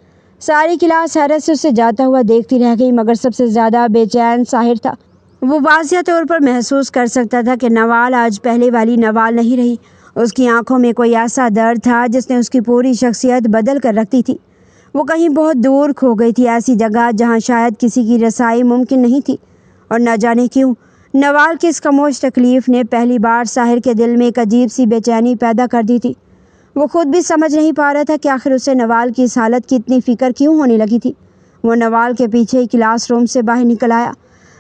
ساری کلاس حیرت سے اسے جاتا ہوا دیکھتی رہ گئی، مگر سب سے زیادہ بے چین ساحر تھا۔ وہ واضح طور پر محسوس کر سکتا تھا کہ نوال آج پہلے والی نوال نہیں رہی۔ اس کی آنکھوں میں کوئی ایسا درد تھا جس نے اس کی پوری شخصیت بدل کر رکھ دی تھی۔ وہ کہیں بہت دور کھو گئی تھی، ایسی جگہ جہاں شاید کسی کی رسائی ممکن نہیں تھی، اور نہ جانے کیوں نوال کی اس خاموش تکلیف نے پہلی بار ساحر کے دل میں ایک عجیب سی بے چینی پیدا کر دی تھی۔ وہ خود بھی سمجھ نہیں پا رہا تھا کہ آخر اسے نوال کی اس حالت کی اتنی فکر کیوں ہونے لگی تھی۔ وہ نوال کے پیچھے ہی کلاس روم سے باہر نکل آیا۔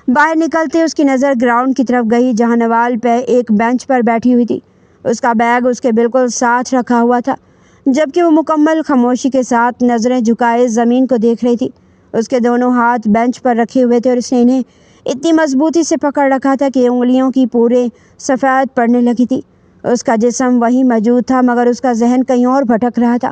باہر نکلتے اس کی نظر گراؤنڈ کی طرف گئی، جہاں نوال پہ ایک بینچ پر بیٹھی ہوئی تھی۔ اس کا بیگ اس کے بالکل ساتھ رکھا ہوا تھا، جبکہ وہ مکمل خاموشی کے ساتھ نظریں جھکائے زمین کو دیکھ رہی تھی۔ اس کے دونوں ہاتھ بینچ پر رکھے ہوئے تھے اور اس نے انہیں اتنی مضبوطی سے پکڑ رکھا تھا کہ انگلیوں کی پورے سفید پڑنے لگی تھی۔ اس کا جسم وہیں موجود تھا، مگر اس کا ذہن کہیں اور بھٹک رہا تھا۔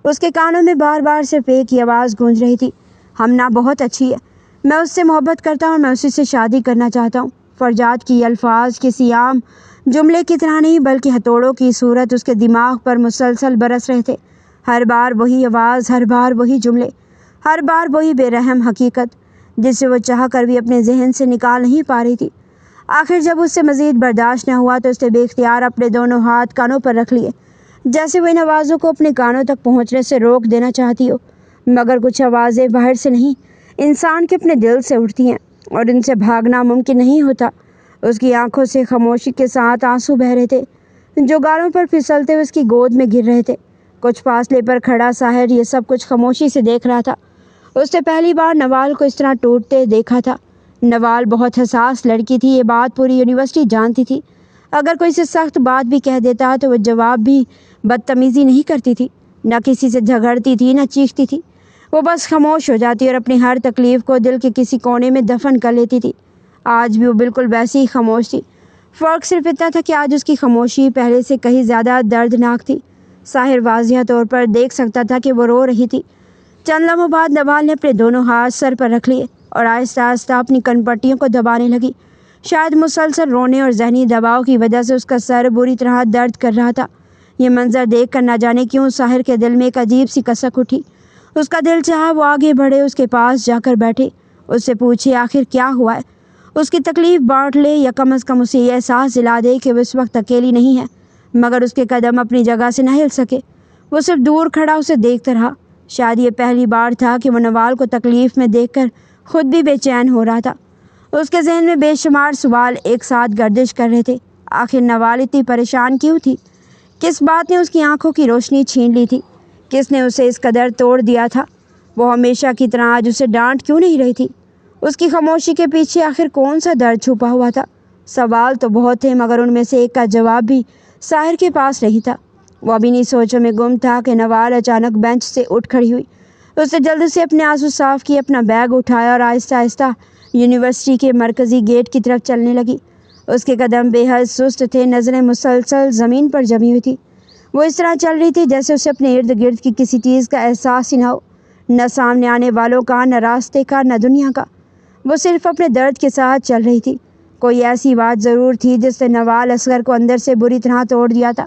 اس کے کانوں میں بار بار صرف ایک ہی آواز گونج رہی تھی، ہمنا بہت اچھی ہے، میں اس سے محبت کرتا ہوں، میں اسی سے شادی کرنا چاہتا ہوں۔ فرجاد کی الفاظ کسی عام جملے کی طرح نہیں بلکہ ہتھوڑوں کی صورت اس کے دماغ پر مسلسل برس رہے تھے۔ ہر بار وہی آواز، ہر بار وہی جملے، ہر بار وہی بے رحم حقیقت جسے وہ چاہ کر بھی اپنے ذہن سے نکال نہیں پا رہی تھی۔ آخر جب اس سے مزید برداشت نہ ہوا تو اس نے بے اختیار اپنے دونوں ہاتھ کانوں پر رکھ لیے، جیسے وہ ان آوازوں کو اپنے کانوں تک پہنچنے سے روک دینا چاہتی ہو۔ مگر کچھ آوازیں باہر سے نہیں، انسان کے اپنے دل سے اٹھتی ہیں، اور ان سے بھاگنا ممکن نہیں ہوتا۔ اس کی آنکھوں سے خاموشی کے ساتھ آنسو بہہ رہے تھے، جو گالوں پر پھسلتے ہوئے اس کی گود میں گر رہے تھے۔ کچھ فاصلے پر کھڑا ساحر یہ سب کچھ خاموشی سے دیکھ رہا تھا۔ اس نے پہلی بار نوال کو اس طرح ٹوٹتے دیکھا تھا۔ نوال بہت حساس لڑکی تھی، یہ بات پوری یونیورسٹی جانتی تھی۔ اگر کوئی سے سخت بات بھی کہہ دیتا تو وہ جواب بھی بدتمیزی نہیں کرتی تھی، نہ کسی سے جھگڑتی تھی، نہ چیختی تھی۔ وہ بس خاموش ہو جاتی اور اپنی ہر تکلیف کو دل کے کسی کونے میں دفن کر لیتی تھی۔ آج بھی وہ بالکل ویسی ہی خاموش تھی، فرق صرف اتنا تھا کہ آج اس کی خاموشی پہلے سے کہیں زیادہ دردناک تھی۔ ساحر واضح طور پر دیکھ سکتا تھا کہ وہ رو رہی تھی۔ چند لمحوں بعد نوال نے اپنے دونوں ہاتھ سر پر رکھ لیے اور آہستہ آہستہ اپنی کن پٹیوں کو دبانے لگی۔ شاید مسلسل رونے اور ذہنی دباؤ کی وجہ سے اس کا سر بری طرح درد کر رہا تھا۔ یہ منظر دیکھ کر نہ جانے کیوں ساحر کے دل میں ایک عجیب سی کسک اٹھی۔ اس کا دل چاہا وہ آگے بڑھے، اس کے پاس جا کر بیٹھے، اس سے پوچھے آخر کیا ہوا ہے، اس کی تکلیف بانٹ لے یا کم از کم اسے یہ احساس دلا دے کہ وہ اس وقت اکیلی نہیں ہے۔ مگر اس کے قدم اپنی جگہ سے نہ ہل سکے، وہ صرف دور کھڑا اسے دیکھتا رہا۔ شاید یہ پہلی بار تھا کہ وہ نوال کو تکلیف میں دیکھ کر خود بھی بے چین ہو رہا تھا۔ اس کے ذہن میں بے شمار سوال ایک ساتھ گردش کر رہے تھے۔ آخر نوال اتنی پریشان کیوں تھی؟ کس بات نے اس کی آنکھوں کی روشنی چھین لی تھی؟ کس نے اسے اس قدر توڑ دیا تھا؟ وہ ہمیشہ کی طرح آج اسے ڈانٹ کیوں نہیں رہی تھی؟ اس کی خاموشی کے پیچھے آخر کون سا درد چھپا ہوا تھا؟ سوال تو بہت تھے، مگر ان میں سے ایک کا جواب بھی ساحر کے پاس نہیں تھا۔ وہ اب انہی سوچوں میں گم تھا کہ نوال اچانک بینچ سے اٹھ کھڑی ہوئی۔ اس نے جلد سے اپنے آنسو صاف کیے، اپنا بیگ اٹھایا اور آہستہ آہستہ یونیورسٹی کے مرکزی گیٹ کی طرف چلنے لگی۔ اس کے قدم بے حد سست تھے، نظریں مسلسل زمین پر جمی ہوئی تھی۔ وہ اس طرح چل رہی تھی جیسے اسے اپنے ارد گرد کی کسی چیز کا احساس ہی نہ ہو، نہ سامنے آنے والوں کا، نہ راستے کا، نہ دنیا کا۔ وہ صرف اپنے درد کے ساتھ چل رہی تھی۔ کوئی ایسی بات ضرور تھی جس نے نوال اصغر کو اندر سے بری طرح توڑ دیا تھا،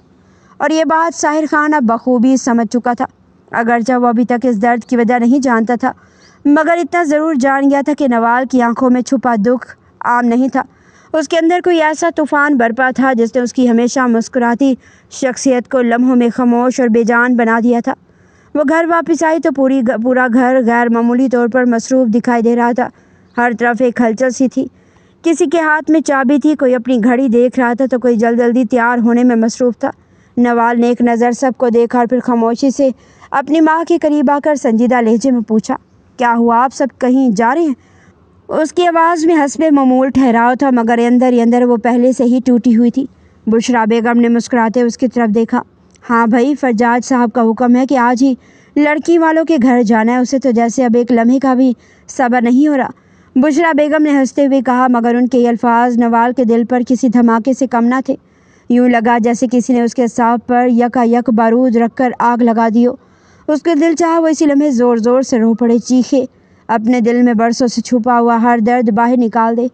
اور یہ بات ساحر خان اب بخوبی سمجھ چکا تھا۔ اگرچہ وہ ابھی تک اس درد کی وجہ نہیں جانتا تھا، مگر اتنا ضرور جان گیا تھا کہ نوال کی آنکھوں میں چھپا دکھ عام نہیں تھا۔ اس کے اندر کوئی ایسا طوفان برپا تھا جس نے اس کی ہمیشہ مسکراتی شخصیت کو لمحوں میں خاموش اور بے جان بنا دیا تھا۔ وہ گھر واپس آئی تو پورا گھر غیر معمولی طور پر مصروف دکھائی دے رہا تھا۔ ہر طرف ایک ہلچل سی تھی، کسی کے ہاتھ میں چابی تھی، کوئی اپنی گھڑی دیکھ رہا تھا تو کوئی جلدی تیار ہونے میں مصروف تھا۔ نوال نے ایک نظر سب کو دیکھا اور پھر خاموشی سے اپنی ماں کے قریب آ کر سنجیدہ لہجے میں پوچھا، کیا ہوا، آپ سب کہیں جا رہے ہیں؟ اس کی آواز میں حسب معمول ٹھہراؤ تھا، مگر اندر ہی اندر وہ پہلے سے ہی ٹوٹی ہوئی تھی۔ بشریٰ بیگم نے مسکراتے اس کی طرف دیکھا۔ ہاں بھائی، فرجاد صاحب کا حکم ہے کہ آج ہی لڑکی والوں کے گھر جانا ہے، اسے تو جیسے اب ایک لمحے کا بھی صبر نہیں ہو رہا، بشریٰ بیگم نے ہنستے ہوئے کہا، مگر ان کے یہ الفاظ نوال کے دل پر کسی دھماکے سے کم نہ تھے۔ یوں لگا جیسے کسی نے اس کے اعصاب پر یکا یک بارود رکھ کر آگ لگا دی ہو۔ اس کے دل چاہا وہ اسی لمحے زور زور سے رو پڑے، چیخے، اپنے دل میں برسوں سے چھپا ہوا ہر درد باہر نکال دے،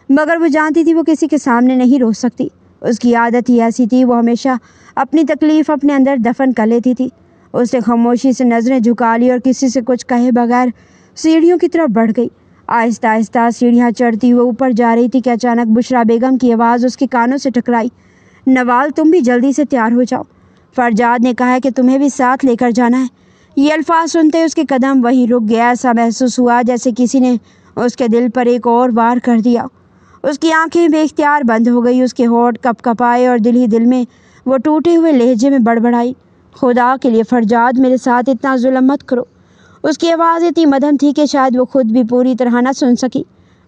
مگر وہ جانتی تھی وہ کسی کے سامنے نہیں رو سکتی۔ اس کی عادت ہی ایسی تھی، وہ ہمیشہ اپنی تکلیف اپنے اندر دفن کر لیتی تھی۔ اس نے خاموشی سے نظریں جھکا لی اور کسی سے کچھ کہے بغیر سیڑھیوں کی طرف بڑھ گئی۔ آہستہ آہستہ سیڑھیاں چڑھتی ہوئے اوپر جا رہی تھی کہ اچانک بشریٰ بیگم کی آواز اس کے کانوں سے ٹکرائی، نوال تم بھی جلدی سے تیار ہو جاؤ، فرجاد نے کہا ہے کہ تمہیں بھی ساتھ لے کر جانا ہے۔ یہ الفاظ سنتے اس کے قدم وہیں رک گیا، ایسا محسوس ہوا جیسے کسی نے اس کے دل پر ایک اور وار کر دیا۔ اس کی آنکھیں بے اختیار بند ہو گئی، اس کے ہونٹ کپ کپائے اور دل ہی دل میں وہ ٹوٹے ہوئے لہجے میں بڑبڑائی، خدا کے لیے فرجاد میرے ساتھ اتنا ظلم مت کرو۔ اس کی آواز اتنی مدھم تھی کہ شاید وہ خود بھی پوری طرح نہ سن سکی۔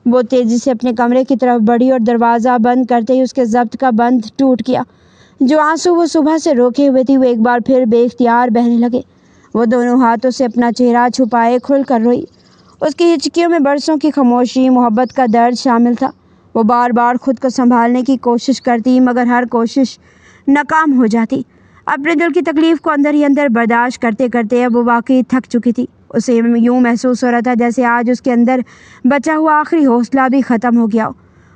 وہ تیزی سے اپنے کمرے کی طرف بڑھی اور دروازہ بند کرتے ہی اس کے ضبط کا بند ٹوٹ گیا۔ جو آنسو وہ صبح سے روکے ہوئے تھی وہ ایک بار پھر بے اختیار بہنے لگے۔ وہ دونوں ہاتھوں سے اپنا چہرہ چھپائے کھل کر روئی۔ اس کی ہچکیوں میں برسوں کی خاموشی، محبت کا درد شامل تھا۔ وہ بار بار خود کو سنبھالنے کی کوشش کرتی، مگر ہر کوشش ناکام ہو جاتی۔ اپنے دل کی تکلیف کو اندر ہی اندر برداشت کرتے کرتے اب وہ واقعی تھک چکی تھی۔ اسے یوں محسوس ہو رہا تھا جیسے آج اس کے اندر بچا ہوا آخری حوصلہ بھی ختم ہو گیا ہو۔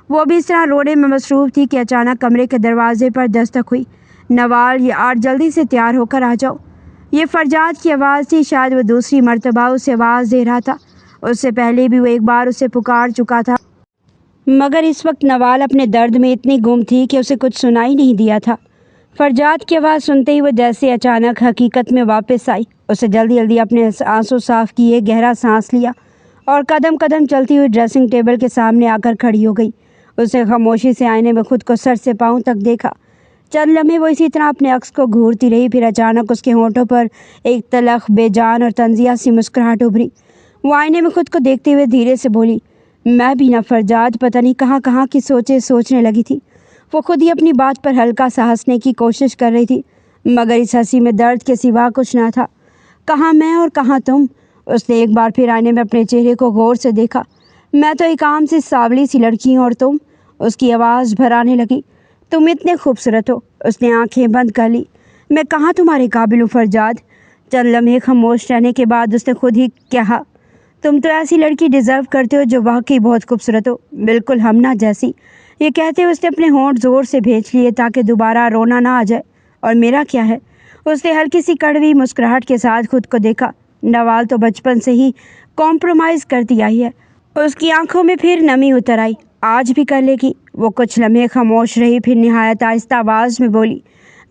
وہ بھی اس طرح رونے میں مصروف تھی کہ اچانک کمرے کے دروازے پر دستک ہوئی۔ نوال، یہ آج جلدی سے تیار ہو کر آ جاؤ۔ یہ فرجاد کی آواز تھی، شاید وہ دوسری مرتبہ اسے آواز دے رہا تھا۔ اس سے پہلے بھی وہ ایک بار اسے پکار چکا تھا، مگر اس وقت نوال اپنے درد میں اتنی گم تھی کہ اسے کچھ سنائی نہیں دیا تھا۔ فرجاد کی آواز سنتے ہی وہ جیسے اچانک حقیقت میں واپس آئی۔ اسے جلدی جلدی اپنے آنسو صاف کیے، گہرا سانس لیا اور قدم قدم چلتی ہوئی ڈریسنگ ٹیبل کے سامنے آ کر کھڑی ہو گئی۔ اسے خاموشی سے آئینے میں خود کو سر سے پاؤں تک دیکھا۔ چند لمحے وہ اسی طرح اپنے عکس کو گھورتی رہی، پھر اچانک اس کے ہونٹوں پر ایک تلخ، بے جان اور طنزیہ سی مسکراہٹ ابھری۔ وہ آئینے میں خود کو دیکھتے ہوئے دھیرے سے بولی، میں بھی نہ فرجاد، پتہ نہیں کہاں کہاں کی سوچیں سوچنے لگی تھی۔ وہ خود ہی اپنی بات پر ہلکا سا ہنسنے کی کوشش کر رہی تھی، مگر اس ہنسی میں درد کے سوا کچھ نہ تھا۔ کہاں میں اور کہاں تم؟ اس نے ایک بار پھر آئینے میں اپنے چہرے کو غور سے دیکھا۔ میں تو ایک عام سی سانولی سی لڑکی ہوں اور تم؟ اس کی آواز بھرانے لگی۔ تم اتنے خوبصورت ہو۔ اس نے آنکھیں بند کر لی۔ میں کہاں تمہارے قابل ہوں فرجاد؟ چند لمحے خاموش رہنے کے بعد اس نے خود ہی کہا، تم تو ایسی لڑکی ڈیزرو کرتے ہو جو واقعی بہت خوبصورت ہو، بالکل ہمنا جیسی۔ یہ کہتے ہوئے اس نے اپنے ہونٹ زور سے بھینچ لیے تاکہ دوبارہ رونا نہ آ جائے۔ اور میرا کیا ہے؟ اس نے ہلکی سی کڑوی مسکراہٹ کے ساتھ خود کو دیکھا۔ نوال تو بچپن سے ہی کمپرومائز کرتی آئی ہے۔ اس کی آنکھوں میں پھر نمی اتر آئی۔ آج بھی کر لے گی؟ وہ کچھ لمحے خاموش رہی، پھر نہایت آہستہ آواز میں بولی،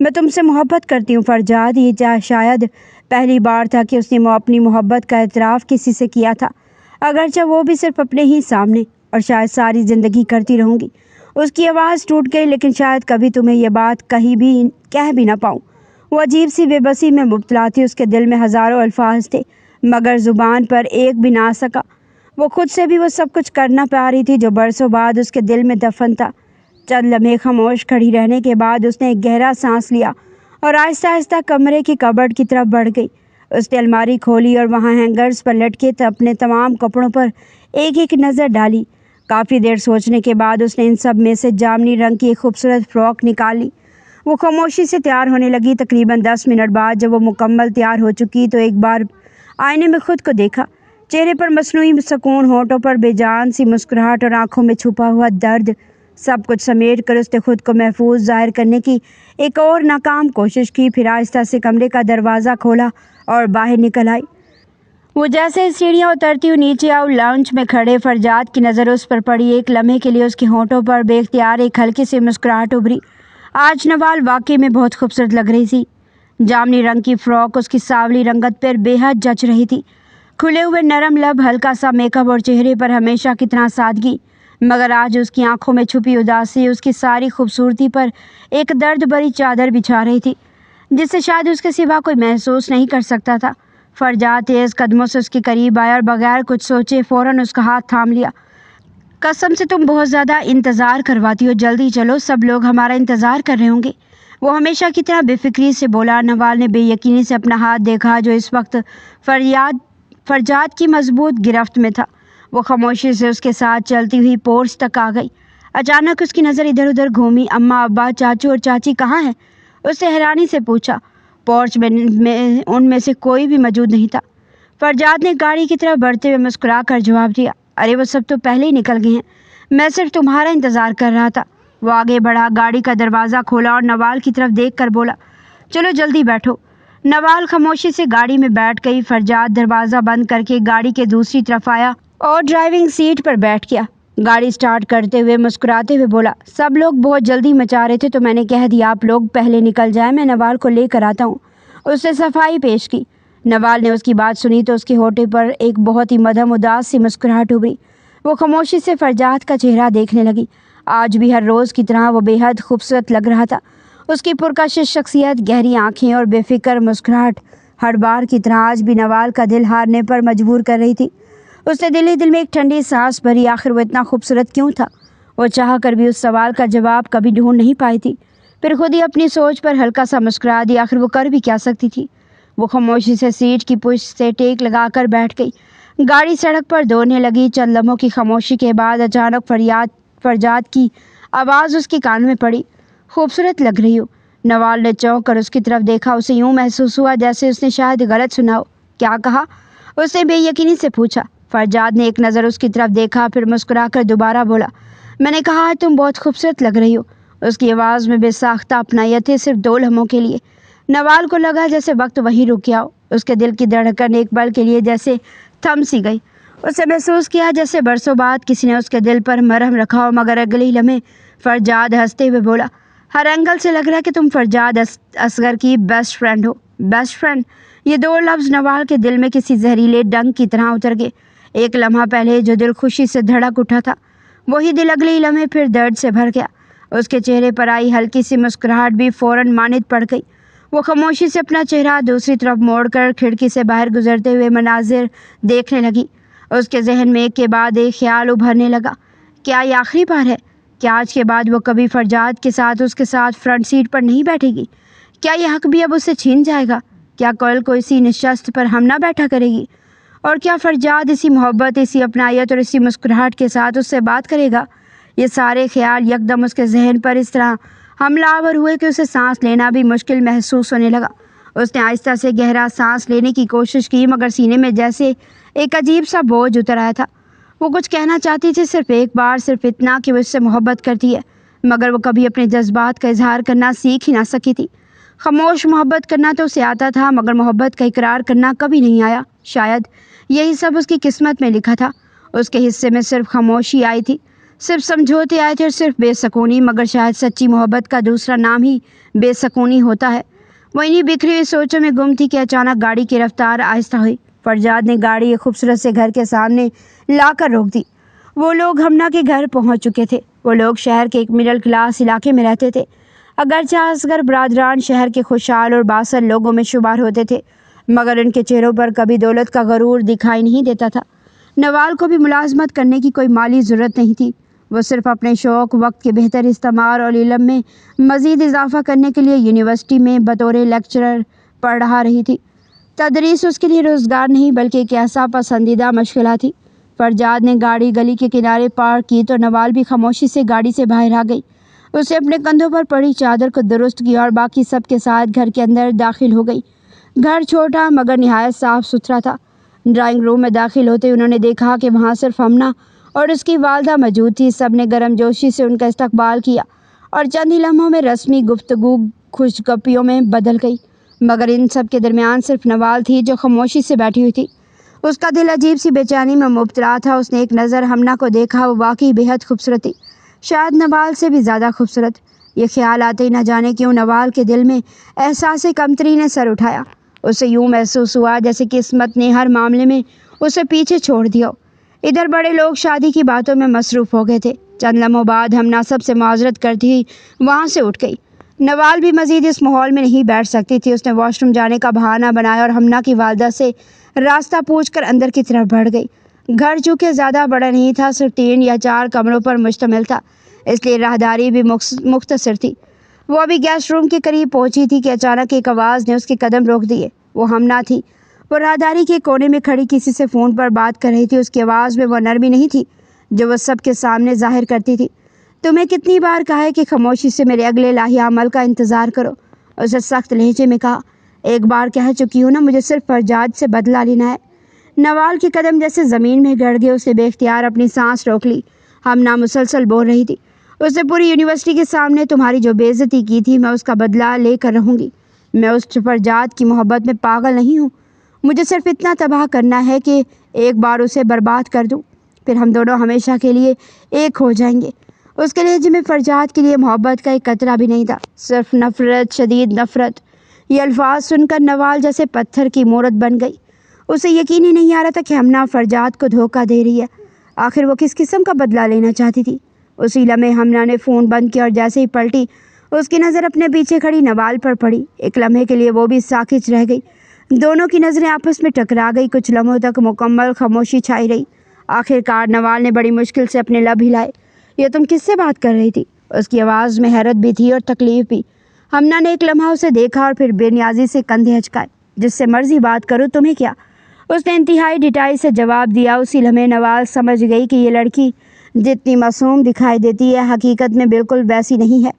میں تم سے محبت کرتی ہوں فرجاد۔ یہ شاید پہلی بار تھا کہ اس نے اپنی محبت کا اعتراف کسی سے کیا تھا، اگرچہ وہ بھی صرف اپنے ہی سامنے، اور شاید ساری زندگی کرتی رہوں گی۔ اس کی آواز ٹوٹ گئی، لیکن شاید کبھی تمہیں یہ بات کہہ بھی نہ پاؤں۔ وہ عجیب سی بے بسی میں مبتلا تھی۔ اس کے دل میں ہزاروں الفاظ تھے، مگر زبان پر ایک بھی نہ آ سکا۔ وہ خود سے بھی وہ سب کچھ کرنا پا رہی تھی جو برسوں بعد اس کے دل میں دفن تھا۔ چند لمحے خاموش کھڑی رہنے کے بعد اس نے ایک گہرا سانس لیا اور آہستہ آہستہ کمرے کی کبرڈ کی طرف بڑھ گئی۔ اس نے الماری کھولی اور وہاں ہینگرز پر لٹکے اپنے تمام کپڑوں پر ایک ایک نظر ڈالی۔ کافی دیر سوچنے کے بعد اس نے ان سب میں سے جامنی رنگ کی ایک خوبصورت فراک نکال لی۔ وہ خاموشی سے تیار ہونے لگی۔ تقریباً 10 منٹ بعد جب وہ مکمل تیار ہو چکی تو ایک بار آئینے میں خود کو دیکھا۔ چہرے پر مصنوعی سکون، ہونٹوں پر بے جان سی مسکراہٹ اور آنکھوں میں چھپا ہوا درد، سب کچھ سمیٹ کر اس نے خود کو محفوظ ظاہر کرنے کی ایک اور ناکام کوشش کی، پھر آہستہ سے کمرے کا دروازہ کھولا اور باہر نکل آئی۔ وہ جیسے سیڑھیاں اترتی ہوئی نیچے آؤ، لاؤنج میں کھڑے فرجاد کی نظر اس پر پڑی۔ ایک لمحے کے لیے اس کے ہونٹوں پر بے اختیار ایک ہلکی سی مسکراہٹ ابھری۔ آج نوال واقعی میں بہت خوبصورت لگ رہی تھی۔ جامنی رنگ کی فراک اس کی سانولی رنگت پر بے حد جچ رہی تھی۔ کھلے ہوئے نرم لب، ہلکا سا میک اپ اور چہرے پر ہمیشہ کی طرح سادگی۔ مگر آج اس کی آنکھوں میں چھپی اداسی اس کی ساری خوبصورتی پر ایک درد بھری چادر بچھا رہی تھی، جسے شاید اس کے سوا کوئی محسوس نہیں کر سکتا تھا۔ فرجاد تیز قدموں سے اس کے قریب آیا اور بغیر کچھ سوچے فوراً اس کا ہاتھ تھام لیا۔ قسم سے تم بہت زیادہ انتظار کرواتی ہو، جلدی چلو، سب لوگ ہمارا انتظار کر رہے ہوں گے، وہ ہمیشہ کی طرح بے فکری سے بولا۔ نوال نے بے یقینی سے اپنا ہاتھ دیکھا جو اس وقت فرجاد کی مضبوط گرفت میں تھا۔ وہ خاموشی سے اس کے ساتھ چلتی ہوئی پورچ تک آ گئی۔ اچانک اس کی نظر ادھر ادھر گھومی۔ اماں، ابا، چاچو اور چاچی کہاں ہیں؟ اس نے حیرانی سے پوچھا۔ پورچ میں ان میں سے کوئی بھی موجود نہیں تھا۔ فرجاد نے گاڑی کی طرف بڑھتے ہوئے مسکرا کر جواب دیا، ارے وہ سب تو پہلے ہی نکل گئے ہیں، میں صرف تمہارا انتظار کر رہا تھا۔ وہ آگے بڑھا، گاڑی کا دروازہ کھولا اور نوال کی طرف دیکھ کر بولا، چلو جلدی بیٹھو۔ نوال خاموشی سے گاڑی میں بیٹھ گئی۔ فرجاد دروازہ بند کر کے گاڑی کے دوسری طرف آیا اور ڈرائیونگ سیٹ پر بیٹھ گیا۔ گاڑی سٹارٹ کرتے ہوئے مسکراتے ہوئے بولا، سب لوگ بہت جلدی مچا رہے تھے تو میں نے کہہ دیا آپ لوگ پہلے نکل جائیں، میں نوال کو لے کر آتا ہوں۔ اس نے صفائی پیش کی۔ نوال نے اس کی بات سنی تو اس کے ہونٹوں پر ایک بہت ہی مدھم اداس سی مسکراہٹ ابھری۔ وہ خاموشی سے فرجاد کا چہرہ دیکھنے لگی۔ آج بھی ہر روز کی طرح وہ بے حد خوبصورت لگ رہا تھا۔ اس کی پرکشش شخصیت، گہری آنکھیں اور بے فکر مسکراہٹ ہر بار کی طرح آج بھی نوال کا دل ہارنے پر مجبور کر رہی تھی۔ اس نے دل ہی دل میں ایک ٹھنڈی سانس بھری، آخر وہ اتنا خوبصورت کیوں تھا؟ وہ چاہ کر بھی اس سوال کا جواب کبھی ڈھونڈ نہیں پائی تھی۔ پھر خود ہی اپنی سوچ پر ہلکا سا مسکرا دی، آخر وہ کر بھی کیا سکتی تھی؟ وہ خاموشی سے سیٹ کی پشت سے ٹیک لگا کر بیٹھ گئی۔ گاڑی سڑک پر دوڑنے لگی۔ چند لمحوں کی خاموشی کے بعد اچانک فرجاد کی آواز اس کے کان میں پڑی، خوبصورت لگ رہی ہو۔ نوال نے چونک کر اس کی طرف دیکھا۔ اسے یوں محسوس ہوا جیسے اس نے شاید غلط سنا ہو۔ کیا کہا؟ اس نے بے یقینی سے پوچھا۔ فرجاد نے ایک نظر اس کی طرف دیکھا، پھر مسکرا کر دوبارہ بولا، میں نے کہا تم بہت خوبصورت لگ رہی ہو۔ اس کی آواز میں بے ساختہ اپنائیت تھی، صرف 2 لمحوں کے لیے۔ نوال کو لگا جیسے وقت وہیں رک گیا ہو۔ اس کے دل کی دھڑکن ایک پل کے لیے جیسے تھم سی گئی۔ اس نے محسوس کیا جیسے برسوں بعد کسی نے اس کے دل پر مرہم رکھا ہو، مگر اگلے ہی لمحے فرجاد ہنستے ہوئے بولا، ہر اینگل سے لگ رہا ہے کہ تم فرجاد اصغر کی بیسٹ فرینڈ ہو۔ Best friend? یہ 2 لفظ نوال کے دل میں کسی زہریلے ڈنک کی طرح اتر گئے۔ ایک لمحہ پہلے جو دل خوشی سے دھڑک اٹھا تھا، وہی دل اگلے ہی لمحے پھر درد سے بھر گیا۔ اس کے چہرے پر آئی ہلکی سی مسکراہٹ بھی فوراً مانند پڑ گئی۔ وہ خاموشی سے اپنا چہرہ دوسری طرف موڑ کر کھڑکی سے باہر گزرتے ہوئے مناظر دیکھنے لگی۔ اس کے ذہن میں ایک کے بعد ایک خیال ابھرنے لگا۔ کیا یہ آخری بار ہے؟ کیا آج کے بعد وہ کبھی فرجاد کے ساتھ فرنٹ سیٹ پر نہیں بیٹھے گی؟ کیا یہ حق بھی اب اس سے چھین جائے گا؟ کیا کل کو اسی نشست پر ہم نہ بیٹھا کرے گی؟ اور کیا فرجاد اسی محبت، اسی اپنائیت اور اسی مسکراہٹ کے ساتھ اس سے بات کرے گا؟ یہ سارے خیال یکدم اس کے ذہن پر اس طرح حملہ آور ہوئے کہ اسے سانس لینا بھی مشکل محسوس ہونے لگا۔ اس نے آہستہ سے گہرا سانس لینے کی کوشش کی، مگر سینے میں جیسے ایک عجیب سا بوجھ اتر آیا تھا۔ وہ کچھ کہنا چاہتی تھی، صرف ایک بار، صرف اتنا کہ وہ اس سے محبت کرتی ہے، مگر وہ کبھی اپنے جذبات کا اظہار کرنا سیکھ ہی نہ سکی تھی۔ خاموش محبت کرنا تو اسے آتا تھا، مگر محبت کا اقرار کرنا کبھی نہیں آیا۔ شاید یہی سب اس کی قسمت میں لکھا تھا۔ اس کے حصے میں صرف خاموشی آئی تھی، صرف سمجھوتے آئے تھے اور صرف بے سکونی، مگر شاید سچی محبت کا دوسرا نام ہی بے سکونی ہوتا ہے۔ وہ انہی بکھری ہوئی سوچوں میں گم تھی کہ اچانک گاڑی کی رفتار آہستہ ہوئی۔ فرجاد نے گاڑی ایک خوبصورت سے گھر کے سامنے لا کر روک دی۔ وہ لوگ ہمنا کے گھر پہنچ چکے تھے۔ وہ لوگ شہر کے ایک مڈل کلاس علاقے میں رہتے تھے۔ اگرچہ اصغر برادران شہر کے خوشحال اور بااثر لوگوں میں شمار ہوتے تھے، مگر ان کے چہروں پر کبھی دولت کا غرور دکھائی نہیں دیتا تھا۔ نوال کو بھی ملازمت کرنے کی کوئی مالی ضرورت نہیں تھی۔ وہ صرف اپنے شوق، وقت کے بہتر استعمال اور علم میں مزید اضافہ کرنے کے لیے یونیورسٹی میں بطور لیکچرر پڑھ رہی تھی۔ تدریس اس کے لیے روزگار نہیں بلکہ ایک ایسا پسندیدہ مشغلہ تھی۔ فرجاد نے گاڑی گلی کے کنارے پارک کی تو نوال بھی خاموشی سے گاڑی سے باہر آ گئی۔ اسے اپنے کندھوں پر پڑی چادر کو درست کیا اور باقی سب کے ساتھ گھر کے اندر داخل ہو گئی۔ گھر چھوٹا مگر نہایت صاف ستھرا تھا۔ ڈرائنگ روم میں داخل ہوتے انہوں نے دیکھا کہ وہاں صرف ہمنا اور اس کی والدہ موجود تھی۔ سب نے گرم جوشی سے ان کا استقبال کیا اور چند ہی لمحوں میں رسمی گفتگو خوش گپیوں میں بدل گئی، مگر ان سب کے درمیان صرف نوال تھی جو خاموشی سے بیٹھی ہوئی تھی۔ اس کا دل عجیب سی بے چینی میں مبتلا تھا۔ اس نے ایک نظر ہمنا کو دیکھا، وہ واقعی بے حد خوبصورت تھی، شاید نوال سے بھی زیادہ خوبصورت۔ یہ خیال آتے ہی نہ جانے کیوں نوال کے دل میں احساس کمتری نے سر اٹھایا۔ اسے یوں محسوس ہوا جیسے قسمت نے ہر معاملے میں اسے پیچھے چھوڑ دیا ہو۔ ادھر بڑے لوگ شادی کی باتوں میں مصروف ہو گئے تھے۔ چند لمحوں بعد ہمنا سب سے معذرت کرتی ہوئی وہاں سے اٹھ گئی۔ نوال بھی مزید اس ماحول میں نہیں بیٹھ سکتی تھی۔ اس نے واش روم جانے کا بہانہ بنایا اور ہمنا کی والدہ سے راستہ پوچھ کر اندر کی طرف بڑھ گئی۔ گھر چونکہ زیادہ بڑا نہیں تھا، صرف 3 یا 4 کمروں پر مشتمل تھا، اس لیے راہداری بھی مختصر تھی۔ وہ ابھی گیسٹ روم کے قریب پہنچی تھی کہ اچانک ایک آواز نے اس کے قدم روک دیے۔ وہ ہمنا تھی۔ وہ راہداری کے کونے میں کھڑی کسی سے فون پر بات کر رہی تھی۔ اس کی آواز میں وہ نرمی نہیں تھی جو وہ سب کے سامنے ظاہر کرتی تھی۔ تمہیں کتنی بار کہا ہے کہ خاموشی سے میرے اگلے لاہی عمل کا انتظار کرو، اسے سخت لہجے میں کہا۔ ایک بار کہہ چکی ہوں نا، مجھے صرف فرجاد سے بدلہ لینا ہے۔ نوال کے قدم جیسے زمین میں گڑ گئے۔ اس نے بے اختیار اپنی سانس روک لی۔ ہمنا مسلسل بول رہی تھی، اس نے پوری یونیورسٹی کے سامنے تمہاری جو بے عزتی کی تھی، میں اس کا بدلہ لے کر رہوں گی۔ میں اس فرجاد کی محبت میں پاگل نہیں ہوں۔ مجھے صرف اتنا تباہ کرنا ہے کہ ایک بار اسے برباد کر دوں، پھر ہم دونوں ہمیشہ کے لیے ایک ہو جائیں گے۔ اس کے لہجے میں فرجاد کے لیے محبت کا ایک قطرہ بھی نہیں تھا، صرف نفرت، شدید نفرت۔ یہ الفاظ سن کر نوال جیسے پتھر کی مورت بن گئی۔ اسے یقین ہی نہیں آ رہا تھا کہ ہمنا فرجاد کو دھوکہ دے رہی ہے۔ آخر وہ کس قسم کا بدلہ لینا چاہتی تھی؟ اسی لمحے ہمنا نے فون بند کیا اور جیسے ہی پلٹی، اس کی نظر اپنے پیچھے کھڑی نوال پر پڑی۔ ایک لمحے کے لیے وہ بھی ساکت رہ گئی۔ دونوں کی نظریں آپس میں ٹکرا گئی۔ کچھ لمحوں تک مکمل خاموشی چھائی رہی۔ آخر کار نوال نے بڑی مشکل سے اپنے لب ہلائے۔ یہ تم کس سے بات کر رہی تھی؟ اس کی آواز میں حیرت بھی تھی اور تکلیف بھی۔ ہمنا نے ایک لمحہ اسے دیکھا اور پھر بے نیازی سے کندھے ہچکائے۔ جس سے مرضی بات کرو، تمہیں کیا؟ اس نے انتہائی ڈٹائی سے جواب دیا۔ اسی لمحے نوال سمجھ گئی کہ یہ لڑکی جتنی معصوم دکھائی دیتی ہے، حقیقت میں بالکل ویسی نہیں ہے۔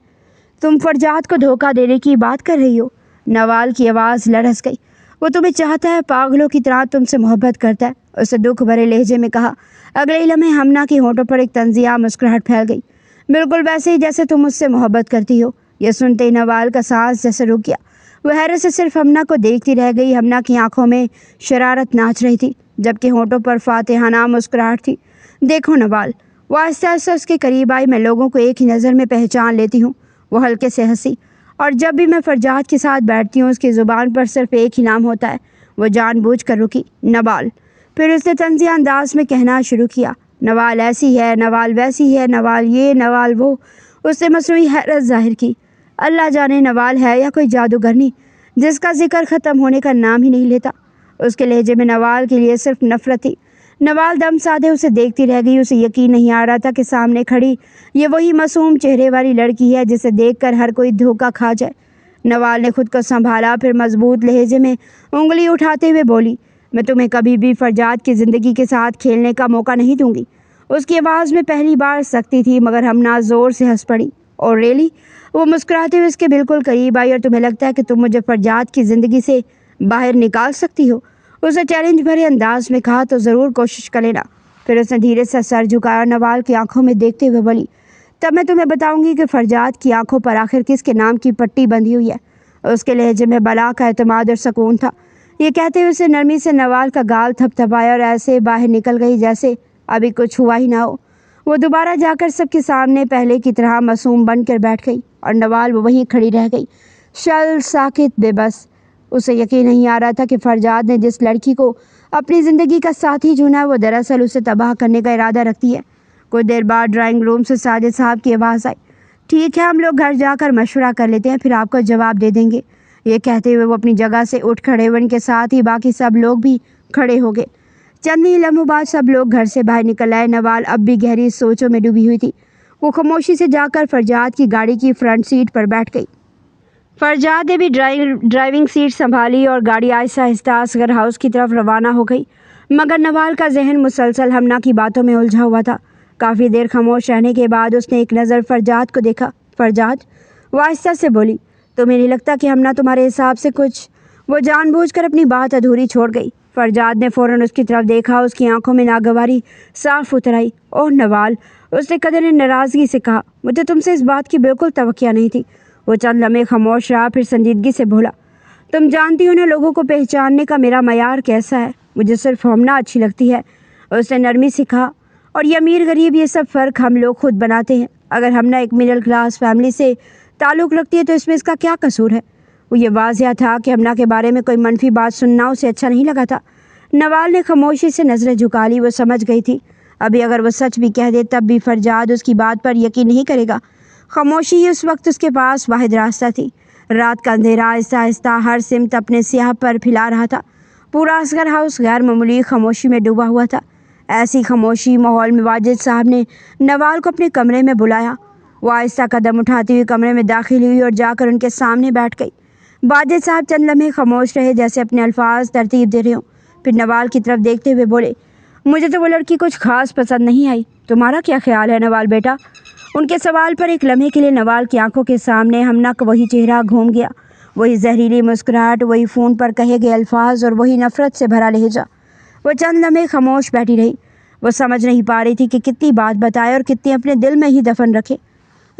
تم فرجاد کو دھوکہ دینے کی بات کر رہی ہو؟ نوال کی آواز لرز گئی۔ وہ تمہیں چاہتا ہے، پاگلوں کی طرح تم سے محبت کرتا ہے، اسے دکھ بھرے لہجے میں کہا۔ اگلے ہی لمحے ہمنا کی ہونٹوں پر ایک طنزیہ مسکراہٹ پھیل گئی۔ بالکل ویسے ہی جیسے تم مجھ سے محبت کرتی ہو۔ یہ سنتے ہی نوال کا سانس جیسے رک گیا۔ وہ حیرت سے صرف ہمنا کو دیکھتی رہ گئی۔ ہمنا کی آنکھوں میں شرارت ناچ رہی تھی، جبکہ ہونٹوں پر فاتحانہ مسکراہٹ تھی۔ دیکھو نوال، وہ آہستہ آہستہ اس کے قریب آئی۔ میں لوگوں کو ایک ہی نظر میں پہچان لیتی ہوں۔ وہ ہلکے سے ہنسی۔ اور جب بھی میں فرجاد کے ساتھ بیٹھتی ہوں، اس کی زبان پر صرف ایک ہی نام ہوتا ہے۔ وہ جان بوجھ کر رکی، نوال۔ پھر اس نے طنزیہ انداز میں کہنا شروع کیا، نوال ایسی ہے، نوال ویسی ہے، نوال یہ، نوال وہ۔ اس نے مصنوعی حیرت ظاہر کی۔ اللہ جانے نوال ہے یا کوئی جادوگرنی جس کا ذکر ختم ہونے کا نام ہی نہیں لیتا۔ اس کے لہجے میں نوال کے لیے صرف نفرت تھی۔ نوال دم سادے اسے دیکھتی رہ گئی۔ اسے یقین نہیں آ رہا تھا کہ سامنے کھڑی یہ وہی معصوم چہرے والی لڑکی ہے جسے دیکھ کر ہر کوئی دھوکہ کھا جائے۔ نوال نے خود کو سنبھالا، پھر مضبوط لہجے میں انگلی اٹھاتے ہوئے بولی، میں تمہیں کبھی بھی فرجاد کی زندگی کے ساتھ کھیلنے کا موقع نہیں دوں گی۔ اس کی آواز میں پہلی بار سختی تھی، مگر ہمنا زور سے ہنس پڑی۔ اور ریلی؟ وہ مسکراتے ہوئے اس کے بالکل قریب آئی۔ اور تمہیں لگتا ہے کہ تم مجھے فرجاد کی زندگی سے باہر نکال سکتی ہو؟ اسے چیلنج بھرے انداز میں کہا۔ تو ضرور کوشش کر لینا۔ پھر اس نے دھیرے سے سر جھکایا اور نوال کی آنکھوں میں دیکھتے ہوئے بولی، تب میں تمہیں بتاؤں گی کہ فرجاد کی آنکھوں پر آخر کس کے نام کی پٹی بندھی ہوئی ہے۔ اس کے لہجے میں بلا کا اعتماد اور سکون تھا۔ یہ کہتے ہوئے اسے نرمی سے نوال کا گال تھپ تھپایا اور ایسے باہر نکل گئی جیسے ابھی کچھ ہوا ہی نہ ہو۔ وہ دوبارہ جا کر سب کے سامنے پہلے کی طرح معصوم بن کر بیٹھ گئی اور نوال وہ وہیں کھڑی رہ گئی، شل، ساکت، بے بس۔ اسے یقین نہیں آ رہا تھا کہ فرجاد نے جس لڑکی کو اپنی زندگی کا ساتھی چنا، وہ دراصل اسے تباہ کرنے کا ارادہ رکھتی ہے۔ کچھ دیر بعد ڈرائنگ روم سے ساجد صاحب کی آواز آئی، ٹھیک ہے، ہم لوگ گھر جا کر مشورہ کر لیتے ہیں، پھر آپ کو جواب دے دیں گے۔ یہ کہتے ہوئے وہ اپنی جگہ سے اٹھ کھڑے ہوئے، ان کے ساتھ ہی باقی سب لوگ بھی کھڑے ہو گئے۔ چند ہی لمحوں بعد سب لوگ گھر سے باہر نکل آئے۔ نوال اب بھی گہری سوچوں میں ڈوبی ہوئی تھی۔ وہ خاموشی سے جا کر فرجاد کی گاڑی کی فرنٹ سیٹ پر بیٹھ گئی۔ فرجاد نے بھی ڈرائیونگ سیٹ سنبھالی اور گاڑی آہستہ آہستہ اصغر ہاؤس کی طرف روانہ ہو گئی، مگر نوال کا ذہن مسلسل ہمنا کی باتوں میں الجھا ہوا تھا۔ کافی دیر خاموش رہنے کے بعد اس نے ایک نظر فرجاد کو دیکھا۔ فرجاد، وہ آہستہ سے بولی، تمہیں نہیں لگتا کہ ہمنا تمہارے حساب سے کچھ؟ وہ جان بوجھ کر اپنی بات ادھوری چھوڑ گئی۔ فرجاد نے فوراً اس کی طرف دیکھا۔ اس کی آنکھوں میں ناگواری صاف اتر آئی۔ اوہ نوال، اس نے قدر ناراضگی سے کہا، مجھے تم سے اس بات کی بالکل توقع نہیں تھی۔ وہ چند لمحے خاموش رہا، پھر سنجیدگی سے بولا، تم جانتی ہو نا لوگوں کو پہچاننے کا میرا معیار کیسا ہے، مجھے صرف ہمنا اچھی لگتی ہے۔ اس نے نرمی سے کہا، اور یہ امیر غریب یہ سب فرق ہم لوگ خود بناتے ہیں۔ اگر ہمنا ایک مڈل کلاس فیملی سے تعلق رکھتی ہے تو اس میں اس کا کیا قصور ہے؟ وہ یہ واضح تھا کہ ہمنا کے بارے میں کوئی منفی بات سننا اسے اچھا نہیں لگا تھا، نوال نے خاموشی سے نظریں جھکا لی۔ وہ سمجھ گئی تھی ابھی اگر وہ سچ بھی کہہ دے تب بھی فرجاد اس کی بات پر یقین نہیں کرے گا۔ خاموشی ہی اس وقت اس کے پاس واحد راستہ تھی۔ رات کا اندھیرا آہستہ آہستہ ہر سمت اپنے سیاہ پر پھیلا رہا تھا۔ پورا اصغر ہاؤس غیر معمولی خاموشی میں ڈوبا ہوا تھا۔ ایسی خاموشی ماحول میں واجد صاحب نے نوال کو اپنے کمرے میں بلایا۔ وہ آہستہ قدم اٹھاتی ہوئی کمرے میں داخل ہوئی اور جا کر ان کے سامنے بیٹھ گئی۔ واجد صاحب چند لمحے خاموش رہے، جیسے اپنے الفاظ ترتیب دے رہے ہوں۔ پھر نوال کی طرف دیکھتے ہوئے بولے، مجھے تو وہ لڑکی کچھ خاص پسند نہیں آئی، تمہارا کیا خیال ہے نوال بیٹا؟ ان کے سوال پر ایک لمحے کے لیے نوال کی آنکھوں کے سامنے ہمنک وہی چہرہ گھوم گیا، وہی زہریلی مسکراہٹ، وہی فون پر کہے گئے الفاظ اور وہی نفرت سے بھرا لہجہ۔ وہ چند لمحے خاموش بیٹھی رہی۔ وہ سمجھ نہیں پا رہی تھی کہ کتنی بات بتائے اور کتنی اپنے دل میں ہی دفن رکھے۔